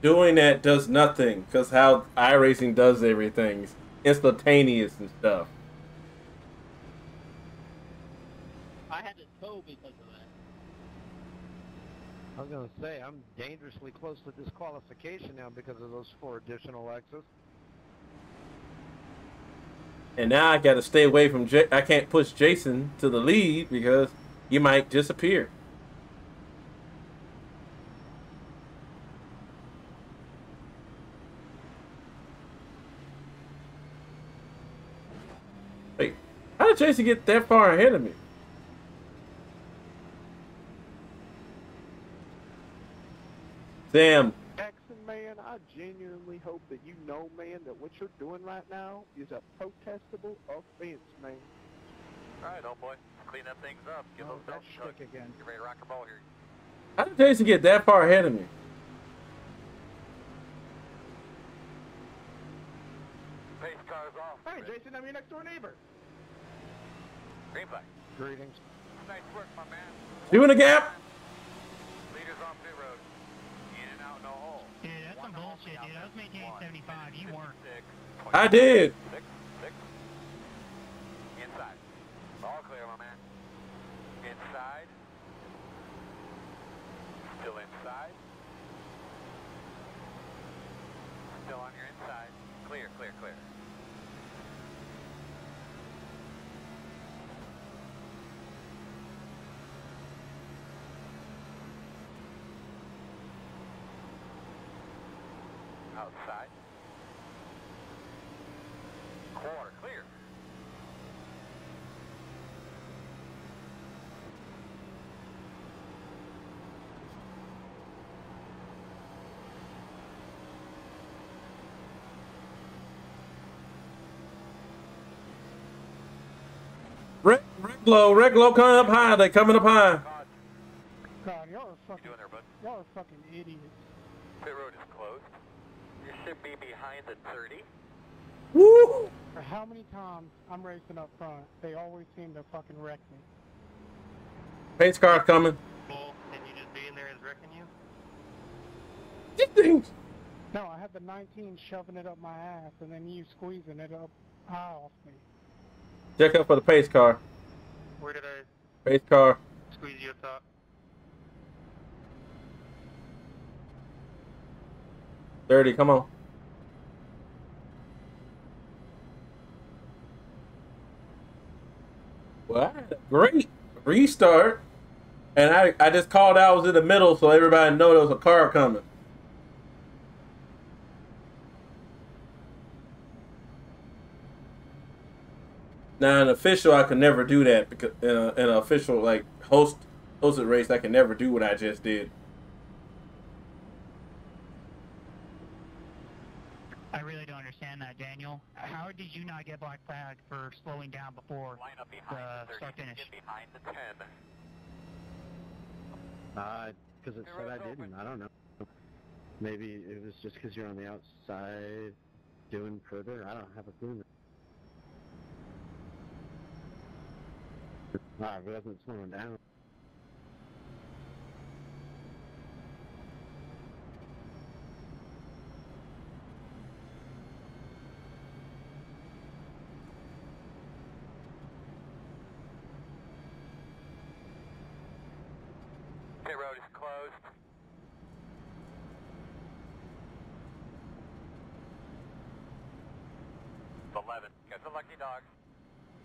doing that does nothing, because how iRacing does everything. It's instantaneous and stuff. I had to tow because of that. I was going to say, I'm dangerously close to disqualification now because of those 4 additional X's. And now I got to stay away from I can't push Jason to the lead because he might disappear. Wait, how did Jason get that far ahead of me? Sam. Jackson, man, I genuinely hope that you know, man, that what you're doing right now is a protestable offense, man. All right, old boy. Clean up things up. Get those belts Stick again. Get ready to rock and roll here. How did Jason get that far ahead of me? Pace car's off. Hey, Jason, I'm your next door neighbor. Green flag. Greetings. Nice work, my man. You in the gap? Leaders on pit road. In and out, no hole. Dude, that's some bullshit, dude. I was maintaining 75. You weren't. I did. 6. Inside. All clear, my man. Inside. Still inside. Still on your inside. Clear, clear, clear. Outside. Quarter, clear. Red glow coming up high. They coming up high. God, y'all are fucking idiots. Pit road is closed. You should be behind the 30. Woo! For how many times I'm racing up front, they always seem to fucking wreck me. Pace car's coming. Bull, and you just being there is wrecking you? These things. No, I had the 19 shoving it up my ass, and then you squeezing it up high off me. Check up for the pace car. Where did I Pace car. squeeze you up top? $30, come on. Well, I had a great restart. And I just called out I was in the middle so everybody know there was a car coming. Now, an official, I could never do that because in an official like hosted race, I can never do what I just did. I really don't understand that, Daniel. How did you not get black flag for slowing down before Line up behind the 30. start finish? Get behind the 10. Because it said I didn't. I don't know. Maybe it was just because you're on the outside doing further. I don't have a clue. Ah, it wasn't slowing down. Pit road is closed. It's 11. Got the lucky dog.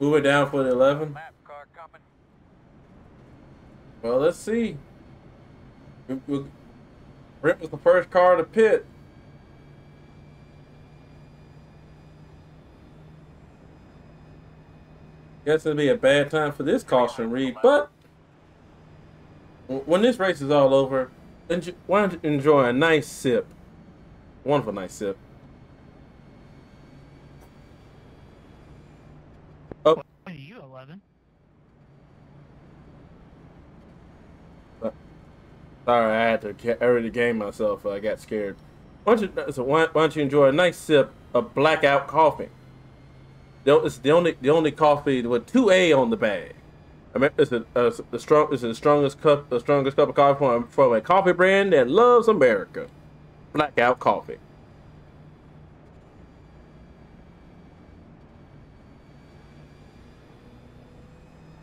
Who went down for the 11? Lap car coming. Well, let's see. Brent was the first car to pit. Guess it'll be a bad time for this caution read, but when this race is all over, why don't you enjoy a nice sip? Wonderful nice sip. Oh. What are you, 11? Sorry, I had to already game myself. I got scared. Why don't you enjoy a nice sip of blackout coffee? It's the only coffee with 2A on the bag. I mean, it's the strongest cup of coffee from a coffee brand that loves America. Blackout coffee.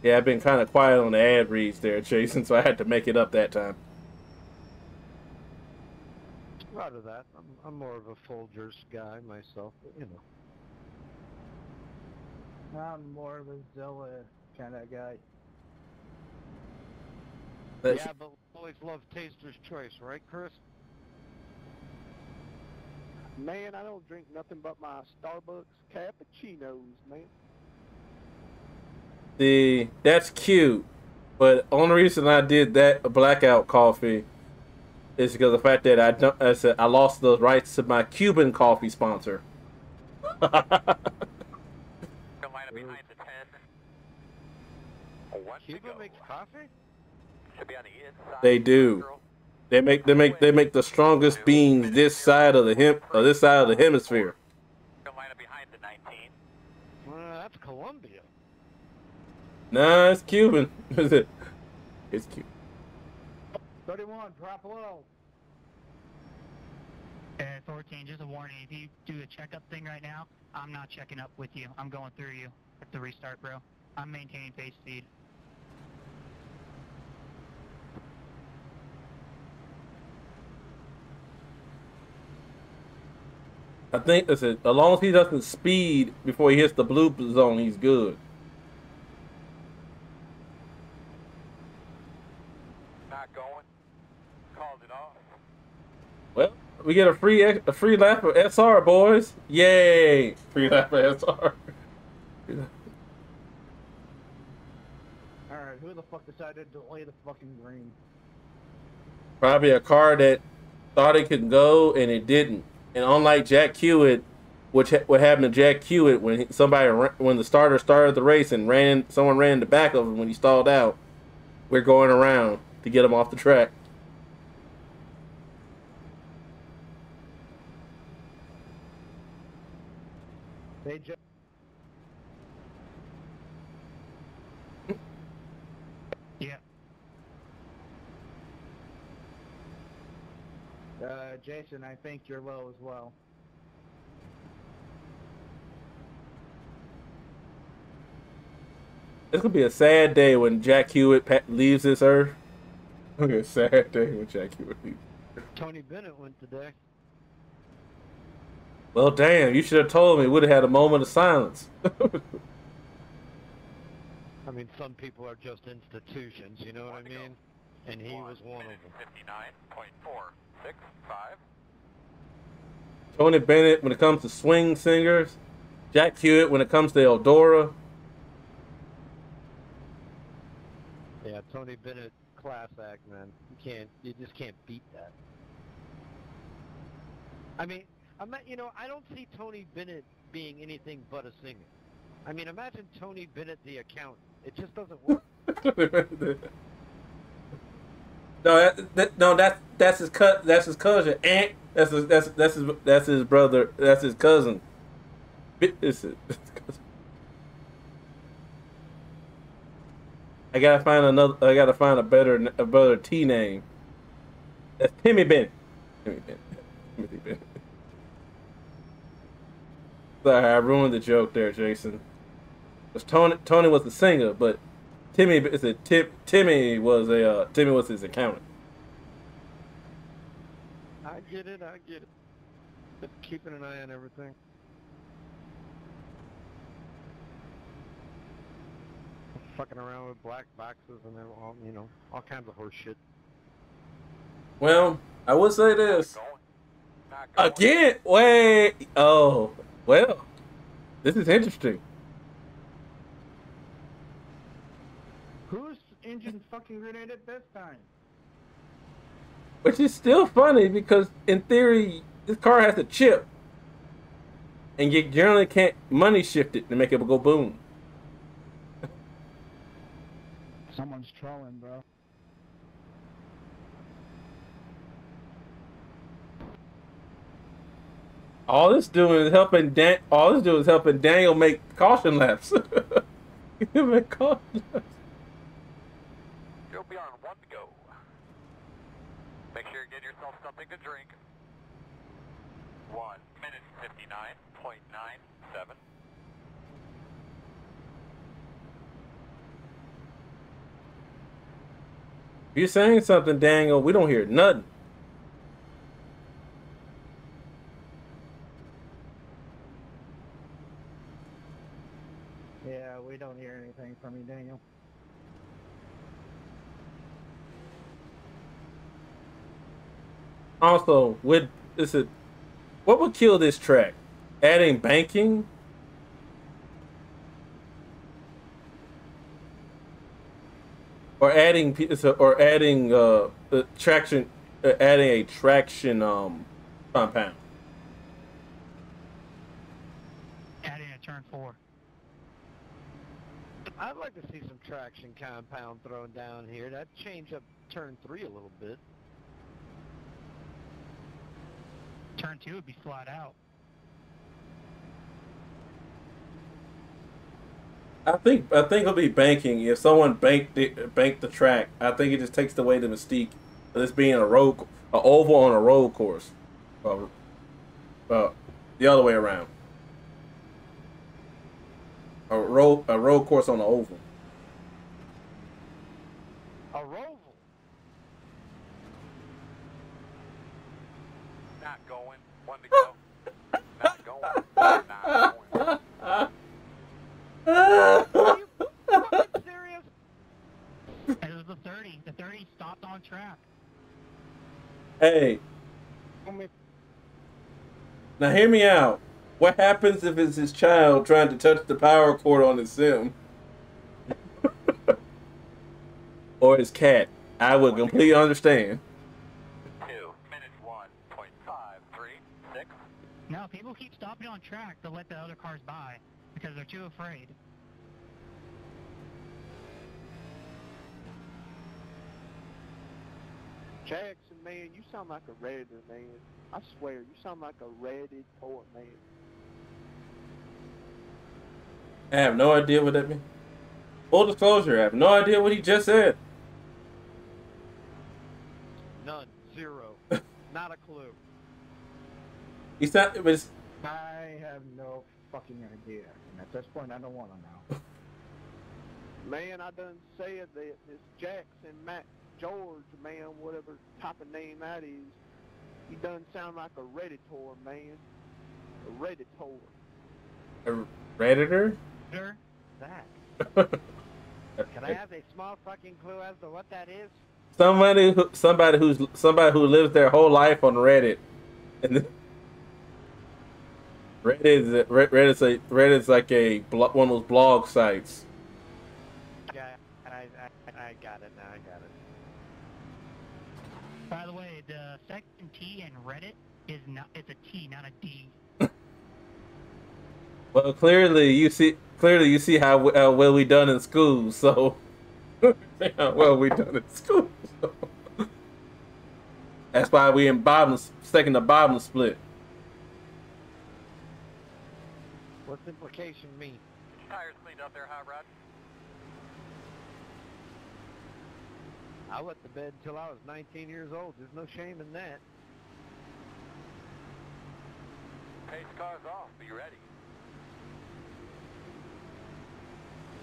Yeah, I've been kind of quiet on the ad reads there, Jason, so I had to make it up that time. Out of that, I'm more of a Folgers guy myself, but you know. I'm more of a Zilla kind of guy. Yeah, but always love Taster's Choice, right, Chris? Man, I don't drink nothing but my Starbucks cappuccinos, man. See, that's cute, but the only reason I did that blackout coffee is because of the fact that I lost the rights to my Cuban coffee sponsor. Line up behind the 10. Cuba makes coffee? Should be on the inside. They do. They make the strongest beans this side of the hemisphere. Line up behind the 19. That's Colombia. Nah, it's Cuban. It's cute. 31, drop low. 14, just a warning. If you do a checkup thing right now, I'm not checking up with you. I'm going through you at the restart, bro. I'm maintaining pace speed. I think as long as he doesn't speed before he hits the blue zone, he's good. Not going. Called it off. Well, we get a free lap of SR, boys. Yay! Free lap of SR. Alright, who the fuck decided to delay the fucking green? Probably a car that thought it could go and it didn't. And unlike Jack Hewitt, what happened to Jack Hewitt when the starter started the race and someone ran in the back of him when he stalled out, we're going around to get him off the track. They just... Yeah. Jason, I think you're low as well. It's gonna be a sad day when Jack Hewitt leaves this earth. It's gonna be a sad day when Jack Hewitt leaves. Tony Bennett went today. Well, damn, you should have told me. Would have had a moment of silence. I mean, some people are just institutions, you know what I mean? And he was one of them. 59.465. Tony Bennett when it comes to swing singers. Jack Hewitt when it comes to Eldora. Yeah, Tony Bennett, class act, man. You just can't beat that. I mean, I don't see Tony Bennett being anything but a singer. I mean, imagine Tony Bennett the accountant. It just doesn't work. No, that's his that's his cousin. Aunt. That's his brother. That's his cousin. I gotta find another. I gotta find a better T name. That's Timmy Bennett. Timmy Bennett. Timothy Bennett. Sorry, I ruined the joke there, Jason. Tony was the singer, but Timmy was his accountant. I get it. But keeping an eye on everything. Fucking around with black boxes and all, all kinds of horse shit. Well, I would say this. Again? Wait. Oh, well. This is interesting. Whose engine fucking grenaded this time? Which is still funny because, in theory, this car has a chip. And you generally can't money shift it to make it go boom. Someone's trolling, bro. All this doing is helping Daniel make caution laps. Make caution laps. You'll be on 1 to go. Make sure you get yourself something to drink. 1 minute 59.97. If you're saying something, Daniel, we don't hear nothing. Yeah, we don't hear anything from you, Daniel. Also, what would kill this track? Adding banking? Or adding traction, adding a traction compound. Adding a turn 4. I'd like to see some traction compound thrown down here. That'd change up turn 3 a little bit. Turn 2 would be flat out. I think it'll be banking. If someone banked the track, I think it just takes away the mystique of this being an oval on a road course. The other way around. A road course on an oval. A roval? Not going. 1 to go. Not going. Not going. Are you fucking serious? It was the 30. The 30 stopped on track. Hey. Now hear me out. What happens if it's his child trying to touch the power cord on his sim? Or his cat? I would completely understand. 2 minutes 1.536. No, people keep stopping on track to let the other cars by because they're too afraid. Jackson, man, you sound like a Redditor, man. I swear, you sound like a Reddit poet, man. I have no idea what that means. Full disclosure, I have no idea what he just said. None. Zero. Not a clue. He's not. I have no fucking idea. And at this point, I don't want to know. Man, I done said that this Jackson Matt George, man, whatever type of name that is, he done sound like a Redditor, man. A Redditor. A Redditor? Sure. That. Can I have a small fucking clue as to what that is? Somebody who lives their whole life on Reddit, and Reddit's like one of those blog sites. Yeah, I got it now. I got it. By the way, the second T in Reddit is not. It's a T, not a D. Well, clearly you see how well we done in school. So how well we done in school. So. That's why we in bottom, second to bottom split. What's implication mean? Tires cleaned up there, Hot Rod. I wet the bed until I was 19 years old. There's no shame in that. Pace cars off. Be ready.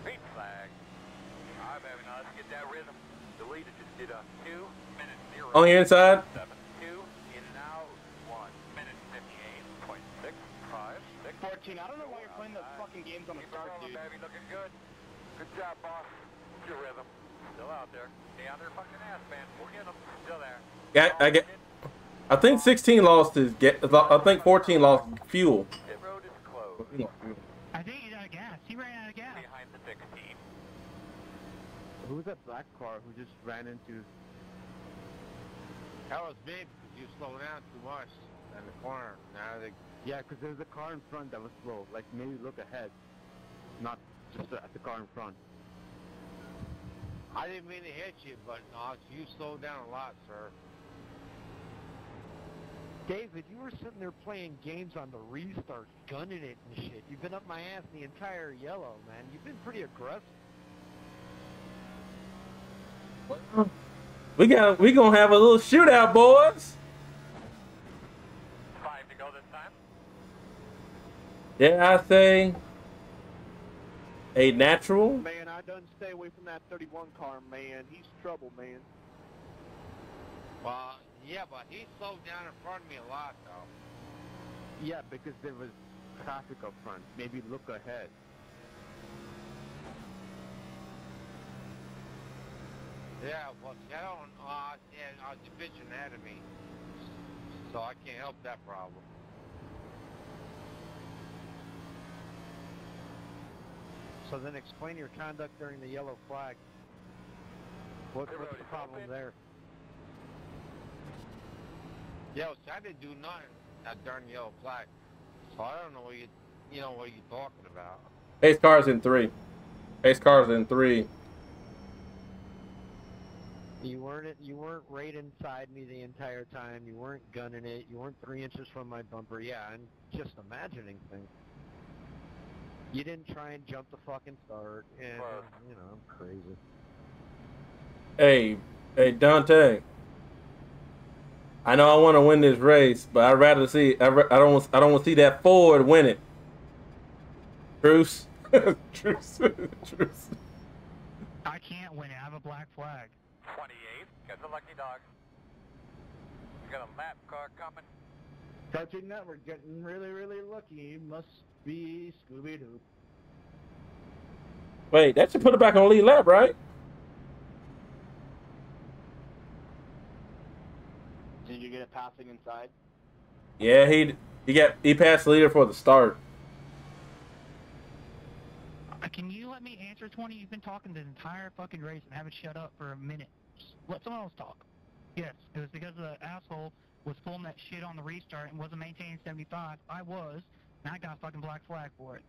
Green flag. All right, baby. Now let's get that rhythm. Delete it. Just did a 2 minute 0. On the inside. 7 2 in and out 1 minute 58.6 5 6. 14. I don't know why you're playing those fucking games on the start, dude. Baby, looking good. Good job, boss. Your rhythm. Still out there. Stay on their fucking ass, man. We're getting them. Still there. Yeah, I think 16 lost his I think 14 lost fuel. Pit road is closed. I think he's out of gas. He ran out of gas. Behind the 16. Who was that black car who just ran into? That was me because you slowed down too much in the corner. Now they. Yeah, because there's a car in front that was slow. Like maybe look ahead, not just at the car in front. I didn't mean to hit you, but no, you slowed down a lot, sir. David, you were sitting there playing games on the restart, gunning it and shit. You've been up my ass the entire yellow, man. You've been pretty aggressive. We gonna have a little shootout, boys. 5 to go this time. Dare I say a natural? Man, I done stay away from that 31 car, man. He's trouble, man. Well, yeah, but he slowed down in front of me a lot, though. Yeah, because there was traffic up front. Maybe look ahead. Yeah, well, I don't. Yeah, the division ahead of me, so I can't help that problem. So then explain your conduct during the yellow flag. What's the problem there? Yeah, well, see, I didn't do nothing at darn yellow flag, so I don't know what what you're talking about. Ace cars in 3. Ace cars in 3. You weren't right inside me the entire time. You weren't gunning it. You weren't 3 inches from my bumper. Yeah, I'm just imagining things. You didn't try and jump the fucking start, and I'm crazy. Hey, Dante. I know I want to win this race, but I'd rather see. I don't want to see that Ford win it. Truce. Truce. Truce. I can't win it. I have a black flag. 28. Got the lucky dog. Got a lap car coming. Cartoon Network getting really, really lucky. Must be Scooby-Doo. Wait, that should put it back on lead lap, right? Did you get it passing inside? Yeah, he passed the leader for the start. Can you let me answer, 20? You've been talking the entire fucking race and haven't shut up for a minute. Just let someone else talk. Yes, it was because the asshole was pulling that shit on the restart and wasn't maintaining 75. I was, and I got a fucking black flag for it.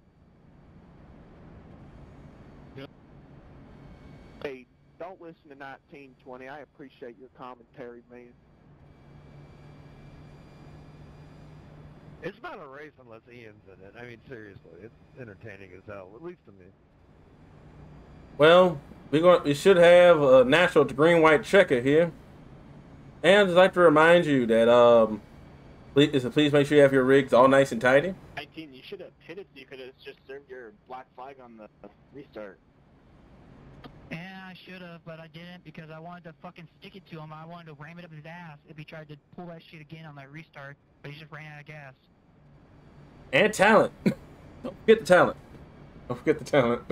Hey, don't listen to 1920. I appreciate your commentary, man. It's not a race unless Ian's in it. I mean, seriously, it's entertaining as hell, at least to me. Well, we should have a natural green-white checker here. And I'd just like to remind you that please make sure you have your rigs all nice and tidy. 19, you should have pitted so you could have just served your black flag on the restart. Yeah, I should have, but I didn't because I wanted to fucking stick it to him. I wanted to ram it up his ass if he tried to pull that shit again on that restart, but he just ran out of gas. And talent. Don't forget the talent. Don't forget the talent.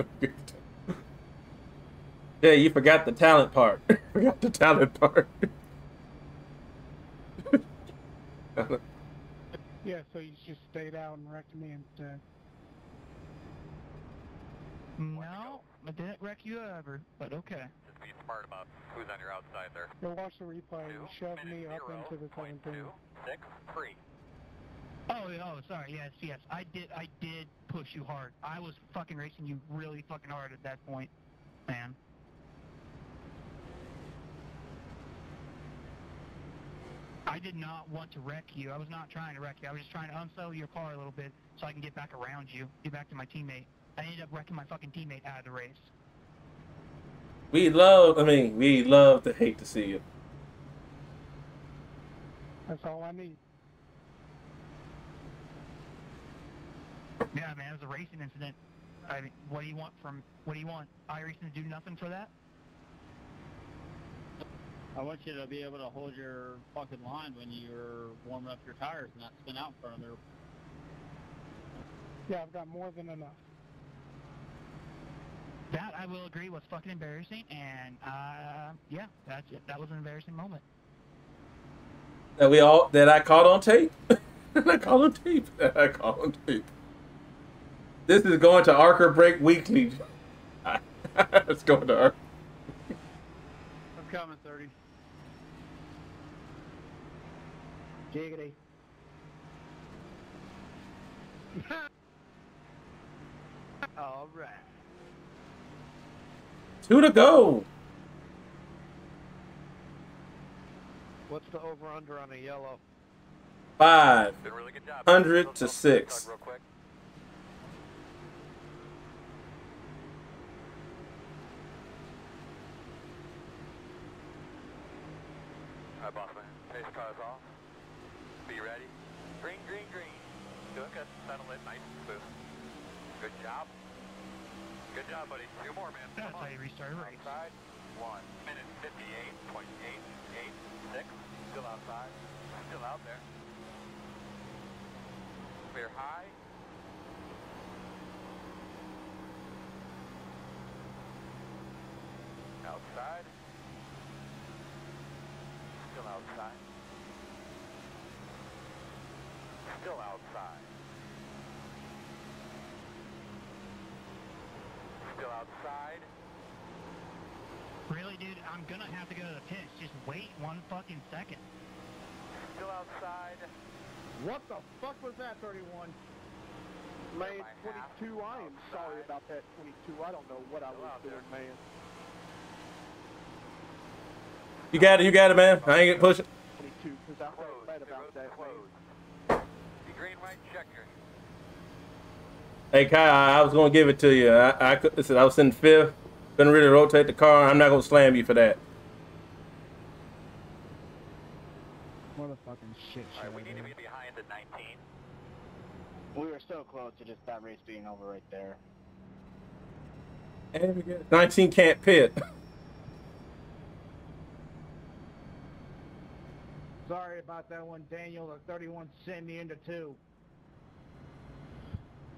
Yeah, you forgot the talent part. Forgot the talent part. Yeah, so you just stayed out and wrecked me instead. No, I didn't wreck you ever, but okay. Just be smart about who's on your outside there. Go watch the replay. You shoved me up into the 17. 6 3. Oh, sorry. Yes. I did push you hard. I was fucking racing you really fucking hard at that point, man. I did not want to wreck you. I was not trying to wreck you. I was just trying to unsettle your car a little bit so I can get back around you, get back to my teammate. I ended up wrecking my fucking teammate out of the race. We love to hate to see you. That's all I need. Yeah, man, it was a racing incident. I mean, what do you want? iRacing to do nothing for that? I want you to be able to hold your fucking line when you're warming up your tires and not spin out in front of there. Yeah, I've got more than enough. That, I will agree, was fucking embarrassing, and, yeah, that's it. That was an embarrassing moment. That I caught on tape. I caught on tape. This is going to Archer Break Weekly. Let's go to Archer. I'm coming, 30. Giggity. All right. 2 to go. What's the over-under on a yellow? 500 to 6. Alright, boss man. Pace cars off. Be ready. Green, green, green. Doing good. Settle it nice and smooth. Good job. Good job, buddy. 2 more, man. That's how you restart a race. Outside. 1 minute 58.886. Still outside. Still out there. Clear high. Outside. Still outside. Still outside. Still outside. Really, dude? I'm gonna have to go to the pits. Just wait 1 fucking second. Still outside. What the fuck was that, 31? Man, 22, I am sorry about that 22. I don't know what I was doing, man. You got it, man. I ain't gonna push it. 22, because I felt bad about that, man. The green light checker. Hey, Kyle, I was gonna give it to you. I was in 5th. Couldn't really rotate the car. I'm not gonna slam you for that. Motherfucking shit. Alright, we need to be behind at 19. We were so close to just that race being over right there. 19 can't pit. Sorry about that one, Daniel. The 31 sent me into 2.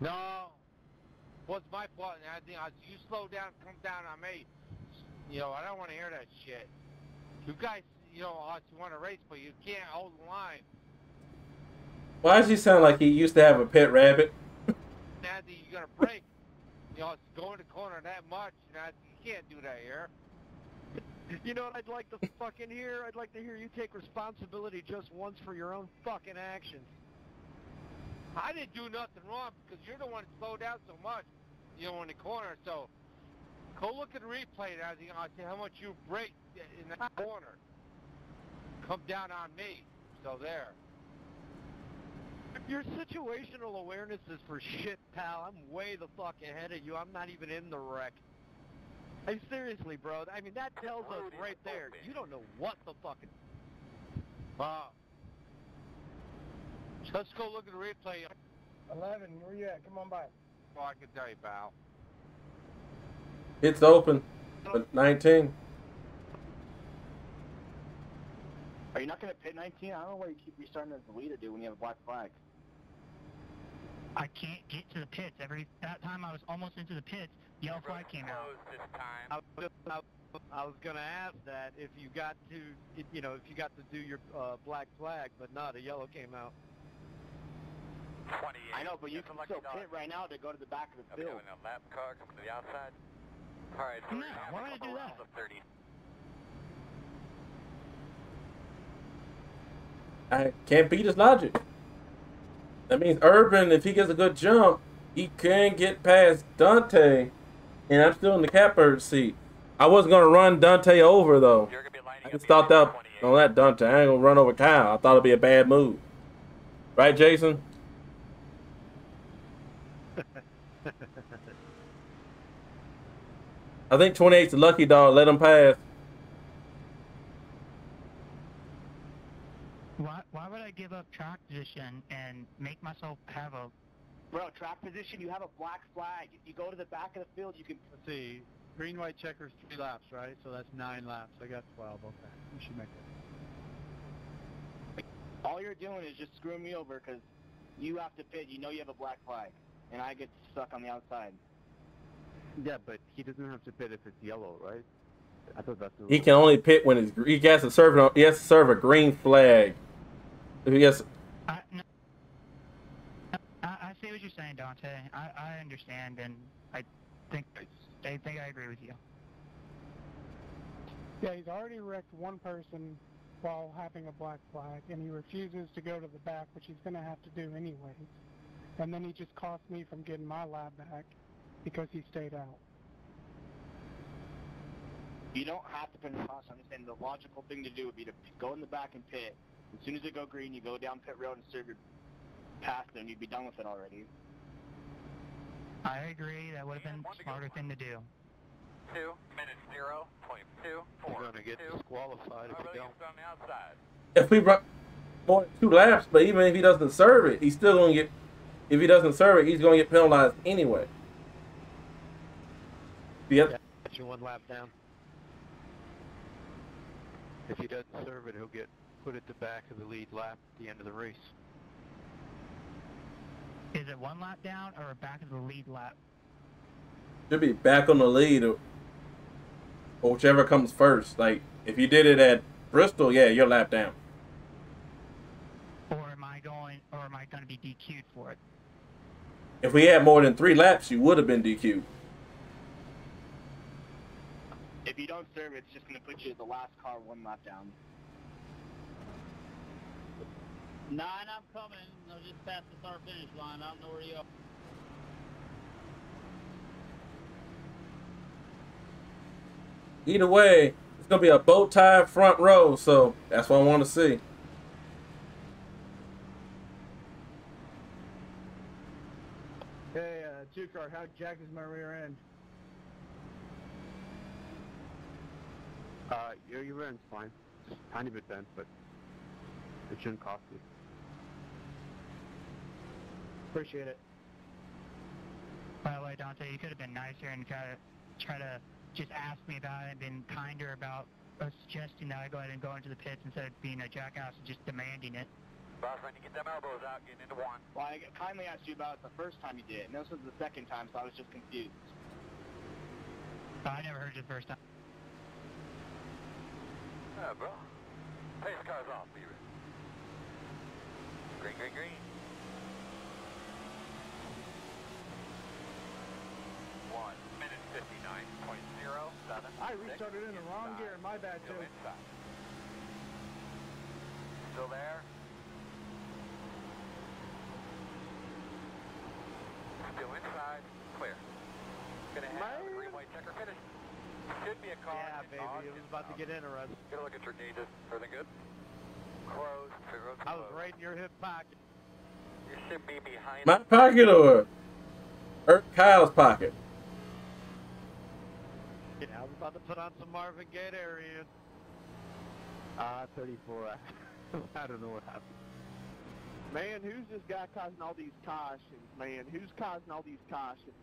No. What's my fault? I think you slow down, come down on me. You know, I don't want to hear that shit. You guys, you want to race, but you can't hold the line. Why does he sound like he used to have a pet rabbit? Nancy, you're gonna break. It's going to corner that much. You can't do that here. You know what I'd like to fucking hear? I'd like to hear you take responsibility just once for your own fucking actions. I didn't do nothing wrong because you're the one that slowed down so much, in the corner. So go look at the replay and I'll see how much you break in that corner. Come down on me. So there. Your situational awareness is for shit, pal. I'm way the fuck ahead of you. I'm not even in the wreck. Hey, seriously, bro. I mean, that tells us right there. You don't know what the fucking... Let's go look at the replay. 11, where you at? Come on by. Oh, I can tell you, pal. It's open. But 19. Are you not going to pit 19? I don't know why you keep restarting as the leader do when you have a black flag. I can't get to the pits. That time I was almost into the pits, yellow flag came out. I was gonna ask that if you got to, if you got to do your black flag, but not a yellow came out. 28. I know, but you can still pit right now to go to the back of the field. Okay, a lap car coming to the outside. Alright, so no, why would I do that? 30. I can't beat his logic. That means Urban, if he gets a good jump, he can get past Dante. And I'm still in the catbird seat. I wasn't going to run Dante over, though. I just thought that On that Dante, I ain't gonna run over Kyle. I thought it'd be a bad move. Right, Jason? I think 28's the lucky dog. Let him pass. Why would I give up track position and make myself have a... Bro, track position, you have a black flag. If you go to the back of the field, you can... Let's see. Green, white checkers, 3 laps, right? So that's 9 laps. I got 12. Okay. You should make it. All you're doing is just screwing me over because you have to pit. You know you have a black flag. And I get stuck on the outside. Yeah, but he doesn't have to pit if it's yellow, right? I thought that's the He can only pit when it's he has to serve. He has to serve a green flag. If he has. I see what you're saying, Dante. I understand, and I think I agree with you. Yeah, he's already wrecked one person while having a black flag, and he refuses to go to the back, which he's going to have to do anyway. And then he just cost me from getting my lap back because he stayed out. You don't have to pit in the cross. I'm just saying the logical thing to do would be to go in the back and pit. As soon as it go green, you go down pit road and serve your pass, and you'd be done with it already. I agree. That would have been the smarter thing to do. 2 minutes 0.24. You're going to get disqualified if you don't. On the outside. If we run more than 2 laps, but even if he doesn't serve it, he's still gonna get. If he doesn't serve it, he's gonna get penalized anyway. Yep. Yeah, get you 1 lap down. If he doesn't serve it, he'll get put at the back of the lead lap at the end of the race. Is it 1 lap down or back of the lead lap? Should be back on the lead or whichever comes first. Like if you did it at Bristol, yeah, you're lap down. Or am I going to be DQ'd for it? If we had more than 3 laps, you would have been DQ'd. If you don't serve it, it's just going to put you at the last car 1 lap down. 9, I'm coming. I'll just pass the start finish line. I don't know where you are. Either way, it's gonna be a bow tie front row, so that's what I want to see. Hey, 2-car, how jacked is my rear end? Your rear end's fine. Just a tiny bit bent, but it shouldn't cost you. Appreciate it. By the way, Dante, you could have been nicer and try to just ask me about it and been kinder about suggesting that I go ahead and go into the pits instead of being a jackass and just demanding it. Boss, when you get them elbows out, getting into 1. Well, I kindly asked you about it the first time you did it, and this was the second time, so I was just confused. I never heard you the first time. Yeah, bro. Pace car's off, baby. Green, green, green. 1 minute 59.07. I restarted in the wrong gear. My bad, too. Still there? Still inside. Clear. Gonna have a green white checker finish. Should be a car. Yeah, baby. It was about to get interesting. Get a look at your knee. Everything good? Closed. Figure out I was right in your hip pocket. You should be behind. My pocket or Kyle's pocket? Yeah, I was about to put on some Marvin Gaye Arian. 34. I don't know what happened. Man, who's this guy causing all these cautions, man? Who's causing all these cautions?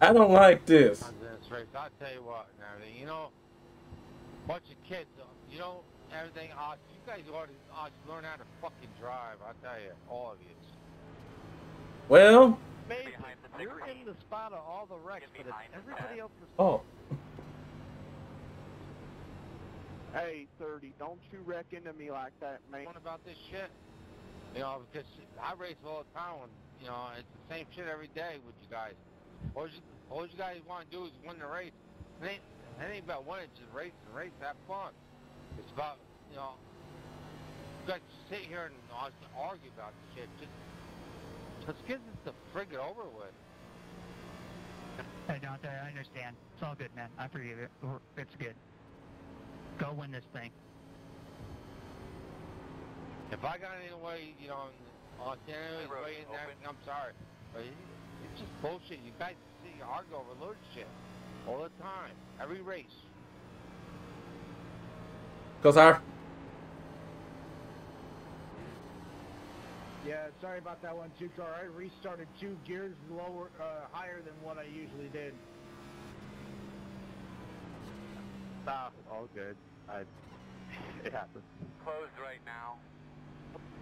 I don't like this. This race, I'll tell you what and everything. You know, bunch of kids, you know, everything. You guys ought to learn how to fucking drive. I'll tell you, all of you. Well. Amazing. You're in the spot of all the wrecks, but it's everybody else's Oh. Hey, 30, don't you wreck into me like that, man. What about this shit? You know, because I race all the time, and, you know, it's the same shit every day with you guys. All you guys want to do is win the race. It ain't about winning, just race and race, have fun. It's about, you know, you guys sit here and argue about the shit. Just get this the friggin' over with. Hey, Dante, I understand. It's all good, man. I forgive it. It's good. Go win this thing. If I got any way, you know, on San Diego's way in there, I'm sorry. But it's just bullshit. You guys see, argue over little shit all the time. Every race. Because our Yeah, sorry about that one, too, Car. I restarted 2 gears lower, higher than what I usually did. All good. It happens. Closed right now.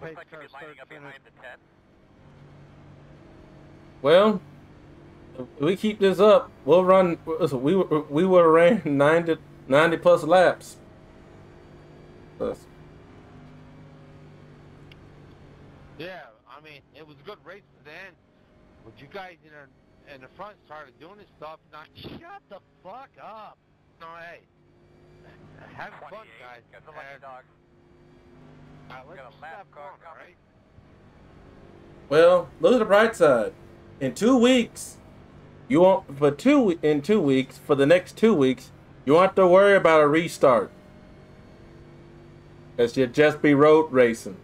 Pace Looks like car you're lining up starts behind the tent. well, if we keep this up, we'll run. Listen, we would have ran 90 plus laps. Yeah, I mean, it was a good race to the end. But you guys in the front started doing this stuff. Now, shut the fuck up. No, hey. Have fun, guys. Got the lucky dog. Let's Got a just lap have car fun, all coming. right? Well, look at the bright side. In 2 weeks, you won't in 2 weeks for the next 2 weeks, you won't have to worry about a restart. Because you'll just be road racing.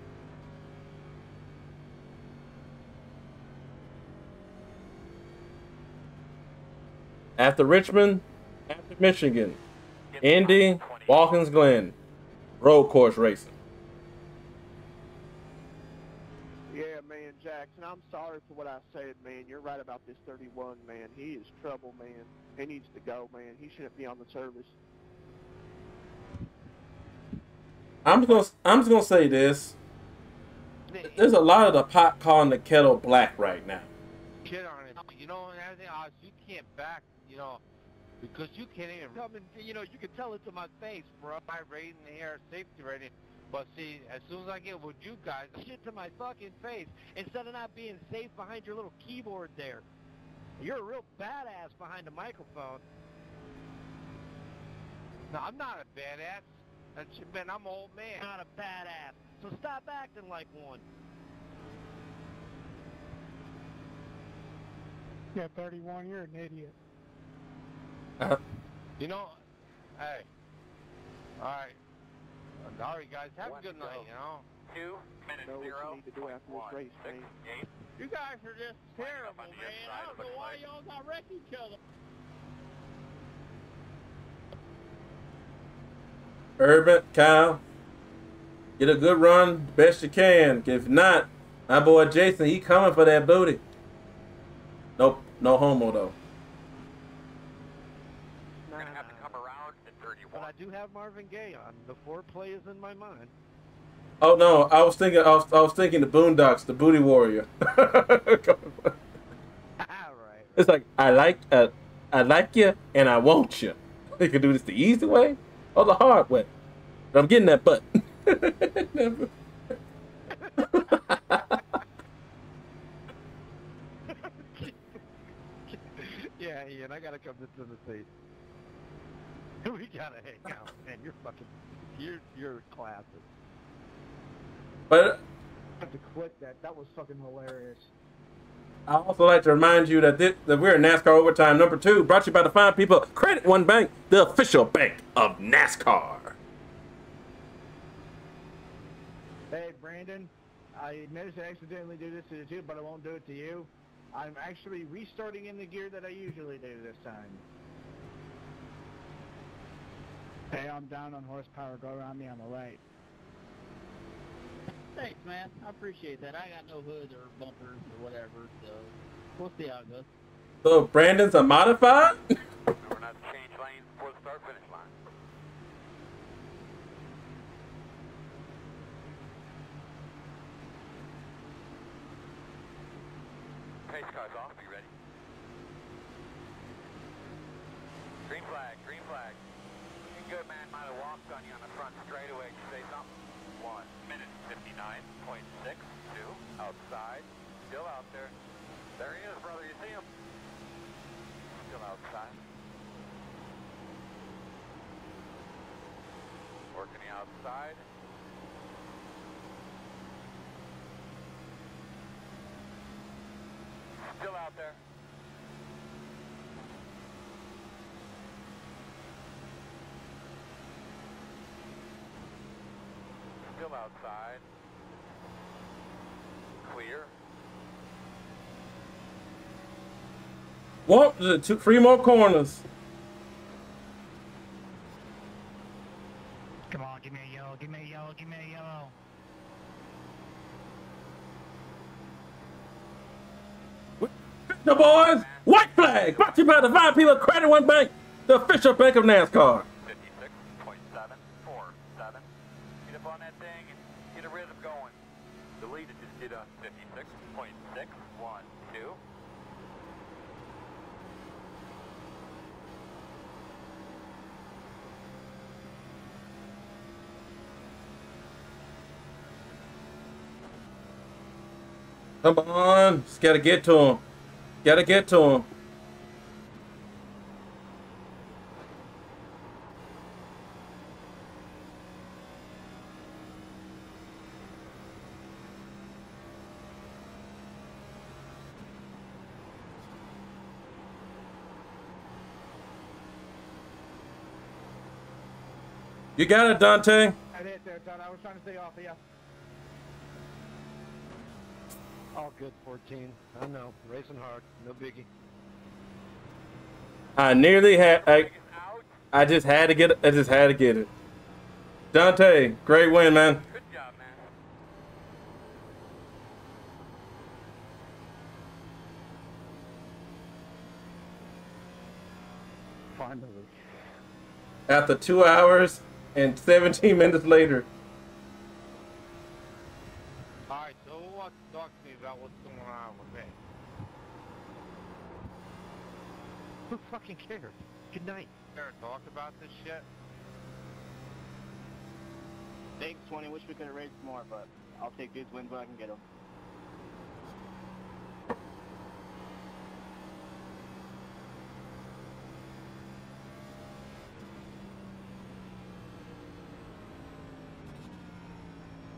After Richmond, after Michigan, Indy, Watkins Glen, road course racing. Yeah, man, Jackson, I'm sorry for what I said, man. You're right about this 31, man. He is trouble, man. He needs to go, man. He shouldn't be on the service. I'm just gonna say this. There's a lot of the pot calling the kettle black right now. Shit on it. You know, and everything else, you can't back, you know, because you can't even come and, you know, you can tell it to my face, bro. My rating here, safety rating. But see, as soon as I get with you guys, Shit to my fucking face instead of not being safe behind your little keyboard there. You're a real badass behind a microphone. no, I'm not a badass. That's, man, I'm an old man. Not a badass. So stop acting like one. Yeah, 31, you're an idiot. You know, hey, all right. All right, guys, have a good night, you know. 2 minutes, Know what 0. you need to do after this race, man. 8. You guys are just terrible, on the man. inside, I don't know looks why like. y'all got wrecked each other. Urban, Kyle, get a good run, best you can. If not, my boy Jason, he coming for that booty. Nope, no homo though. We're going to have to come around to 31. But I do have Marvin Gaye on. The foreplay is in my mind. Oh no, I was thinking the Boondocks, the Booty Warrior. Right. It's like I like you and I want you. You can do this the easy way or the hard way. But I'm getting that butt. Yeah, Ian, I gotta come to Tennessee. We gotta hang out, man. You're classic. But I have to quit that. That was fucking hilarious. I also like to remind you that that we're in NASCAR Overtime number 2, brought to you by the fine people Credit One Bank, the official bank of NASCAR. Hey, Brandon, I admit I accidentally do this to you too, but I won't do it to you. I'm actually restarting in the gear that I usually do this time. Hey, I'm down on horsepower. Go around me on the right. Thanks, man. I appreciate that. I got no hood or bumpers or whatever, so we'll see how it goes. So Brandon's a modified? We're not to change lanes before the start finish line. Pace car's off. Be ready. Green flag. Green flag. Looking good, man. Might have walked on you on the front straightaway. Say something. 1 minute 59.62. Outside. Still out there. There he is, brother. You see him? Still outside. Working the outside. Still out there. still outside. Clear. Whoop, 3 more corners. Come on, give me a yellow, give me a yellow, give me a yellow. The boys, white flag, brought to you by the Vine People Credit One Bank, the official bank of NASCAR. 56.747. Get up on that thing and get a rhythm going. The leader just did a 56.612. Come on, just gotta get to him. Gotta get to him. You got it, Dante. I did there, Don. I was trying to stay off of you. All good, 14. I know, racing hard, no biggie. I nearly had. I just had to get it. I just had to get it. Dante, great win, man. Good job, man. Finally. After 2 hours and 17 minutes later. Alright, so who wants to talk to me about what's going on with me? Who fucking cares? Good night. Care to talk about this shit? Thanks, 20. Wish we could have raced more, but I'll take these wins when I can get them.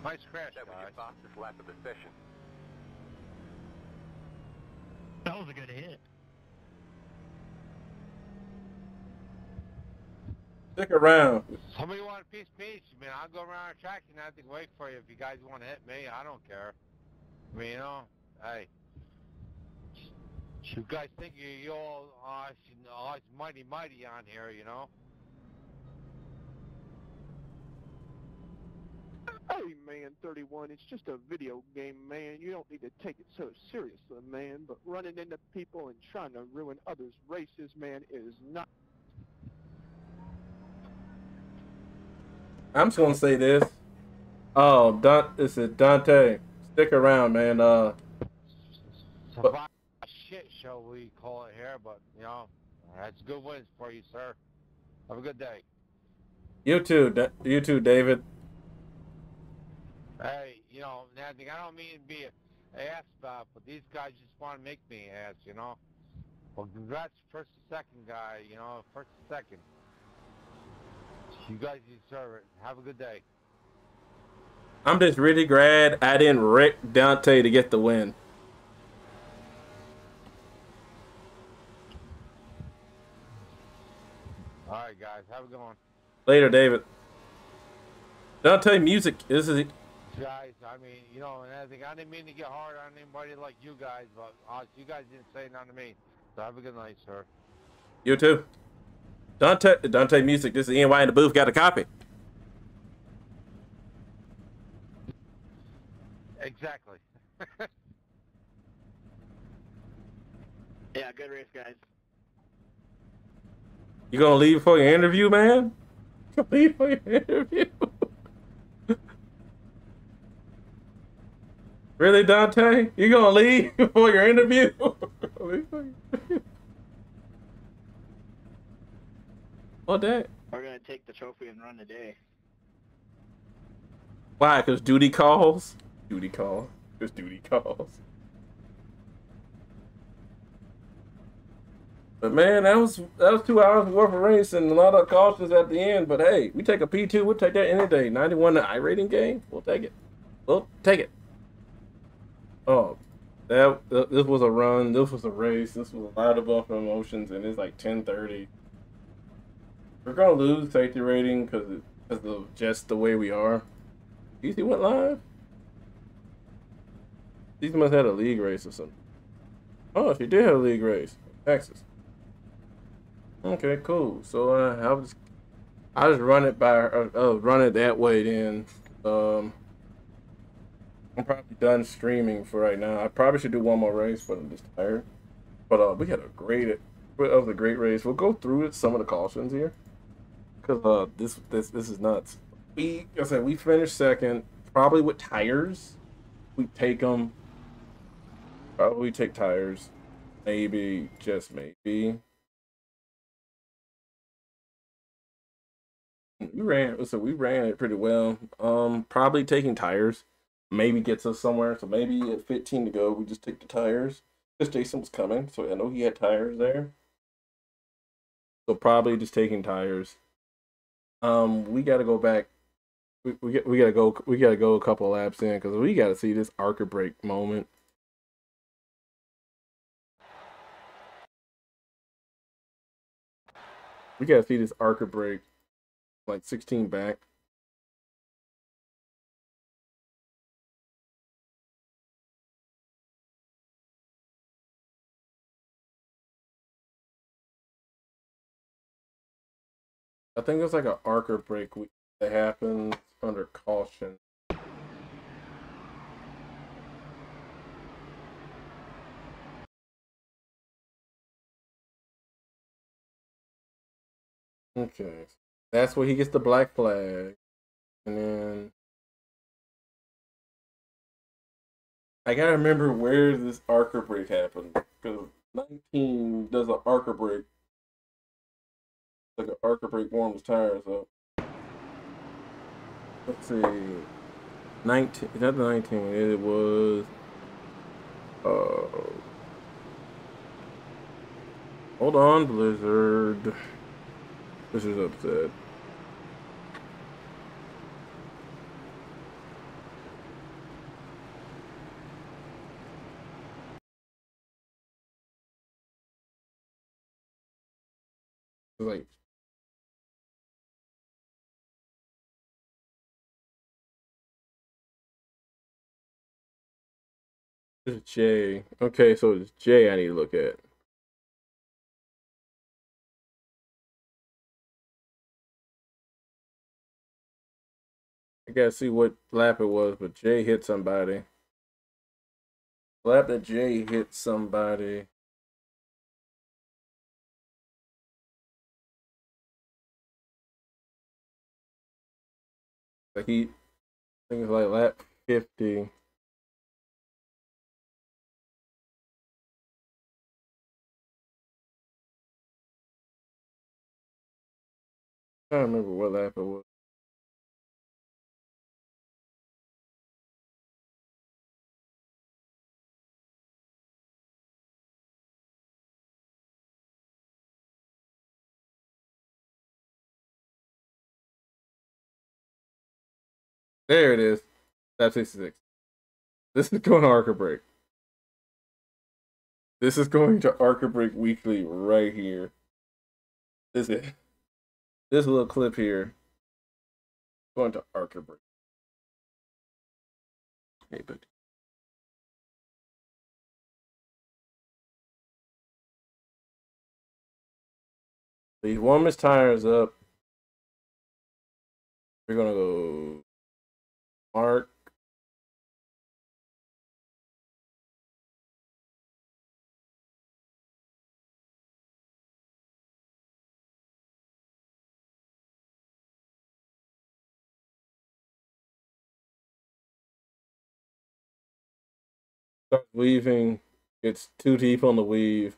Nice crash, That was your guys. fastest lap of the session. That was a good hit. Stick around. Somebody want a piece of peach? I mean, I'll go around the track and I think wait for you if you guys want to hit me. I don't care. I mean, you know, hey. You guys think you're all mighty on here, you know? Hey, man, 31, it's just a video game, man. You don't need to take it so seriously, man. But running into people and trying to ruin others' races, man, is not... I'm just gonna say this. Oh, this is Dante. Stick around, man. Survive a shit show, we call it here, but, you know, that's good wins for you, sir. Have a good day. You too, David. Hey, you know, Nancy, I don't mean to be an ass about, but these guys just want to make me ass, you know? Well, congrats first and second guy, you know, first and second. You guys deserve it. Have a good day. I'm just really glad I didn't wreck Dante to get the win. All right, guys, have a good one. Later, David. Dante music. This is it. Guys, I mean, you know, and I didn't mean to get hard on anybody like you guys, but you guys didn't say nothing to me. So have a good night, sir. You too. Dante music. This is NY in the booth. Got a copy. Exactly. Yeah, good race, guys. You gonna leave for your interview, man? You gonna leave for your interview? Really, Dante? You gonna leave for your interview? What that? We're gonna take the trophy and run today. Why? Cause duty calls. Duty calls. Cause duty calls. But man, that was 2 hours worth of race and a lot of cautions at the end. But hey, we take a P2. We'll take that any day. 91 the iRating game. We'll take it. We'll take it. Oh, this was a run. This was a race. This was a lot of buff emotions, and it's like 10:30. We're gonna lose safety rating because of just the way we are. DC went live? DC must have had a league race or something. Oh, she did have a league race. Texas. Okay, cool. So I'll just run it by run it that way then. I'm probably done streaming for right now. I probably should do one more race, but I'm just tired. But we had a great race. We'll go through some of the cautions here, cause this is nuts. Like I said, we finished second, probably with tires. We take them. Probably take tires. Maybe, just maybe. We ran it pretty well. Probably taking tires maybe gets us somewhere. So maybe at 15 to go, we just take the tires. Because Jason was coming, so I know he had tires there. So probably just taking tires. We gotta go back. We gotta go a couple laps in because we gotta see this Arca break moment. We gotta see this Arca break, like 16 back. I think it's like an Arca break that happens under caution. Okay, that's where he gets the black flag, and then I gotta remember where this Arca break happened because 19 does an Arca break, like an Arca break warms his tires up. Let's see, 19. Not 19. It was. Hold on, Blizzard. Blizzard's upset. Like, it's J. Okay, so it's J I need to look at. I gotta see what lap it was, but Jay hit somebody. Lap that Jay hit somebody. Like I think it's like lap 50. I don't remember what lap it was. There it is. Lap 66. This is going to Arca Break. This is going to Arca Break Weekly right here. This little clip here. Going to Arca Break. Hey, but he warm his tires up. We're gonna go Mark. Starts weaving. Gets too deep on the weave.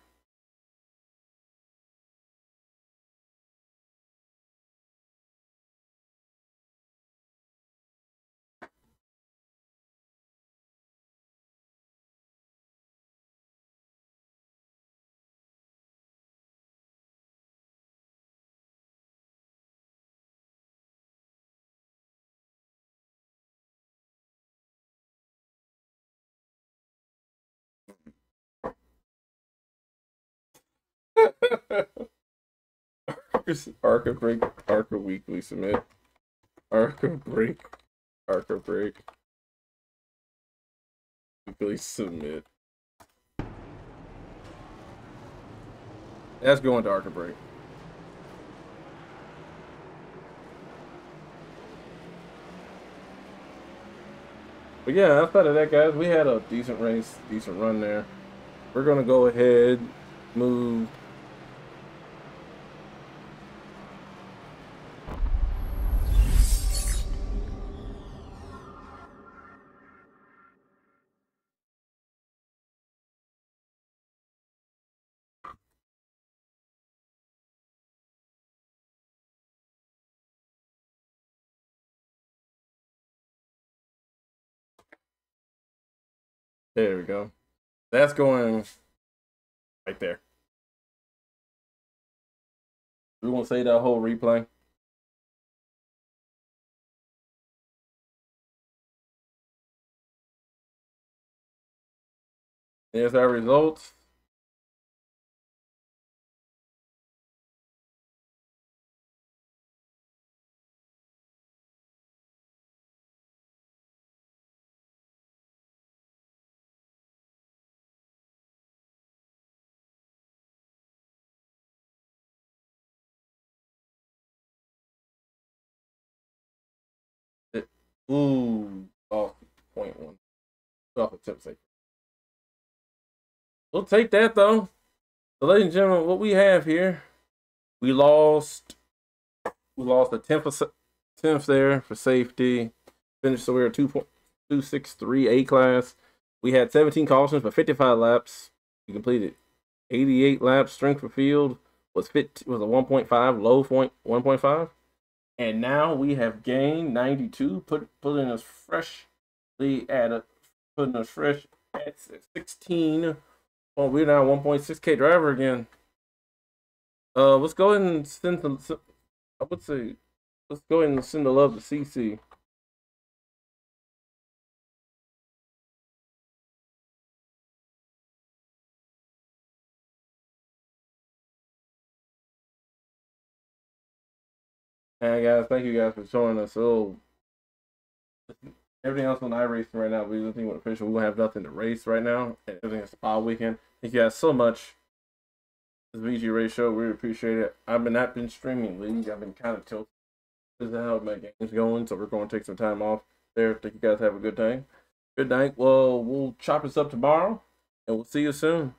Arca Break, Arca Weekly submit. Arca Break Darker break. Quickly submit. That's going darker break. But yeah, outside of that, guys, we had a decent race, decent run there. We're gonna go ahead, move. There we go. That's going right there. We won't say that whole replay. There's our results. Ooh, off 0.1. Off attempt sake. We'll take that though. So, ladies and gentlemen, what we have here, we lost a 10th there for safety. Finished, so we were 2.263 A class. We had 17 cautions for 55 laps. We completed 88 laps. Strength for field was a 1.5, low point 1.5. And now we have gained 92, putting us freshly at putting us fresh at 16. Well, we're now 1.6K driver again. Let's go ahead and send the. I would say, let's go ahead and send the love to CC. And guys, thank you guys for showing us. So everything else on iRacing right now, we don't think we're official. We won't have nothing to race right now. Everything is spa weekend. Thank you guys so much. This VG Race Show, we appreciate it. I've not been streaming league. I've been kind of tilted. This is how my game's going, so we're going to take some time off there. Thank you guys have a good day. Good night. Well, we'll chop this up tomorrow, and we'll see you soon.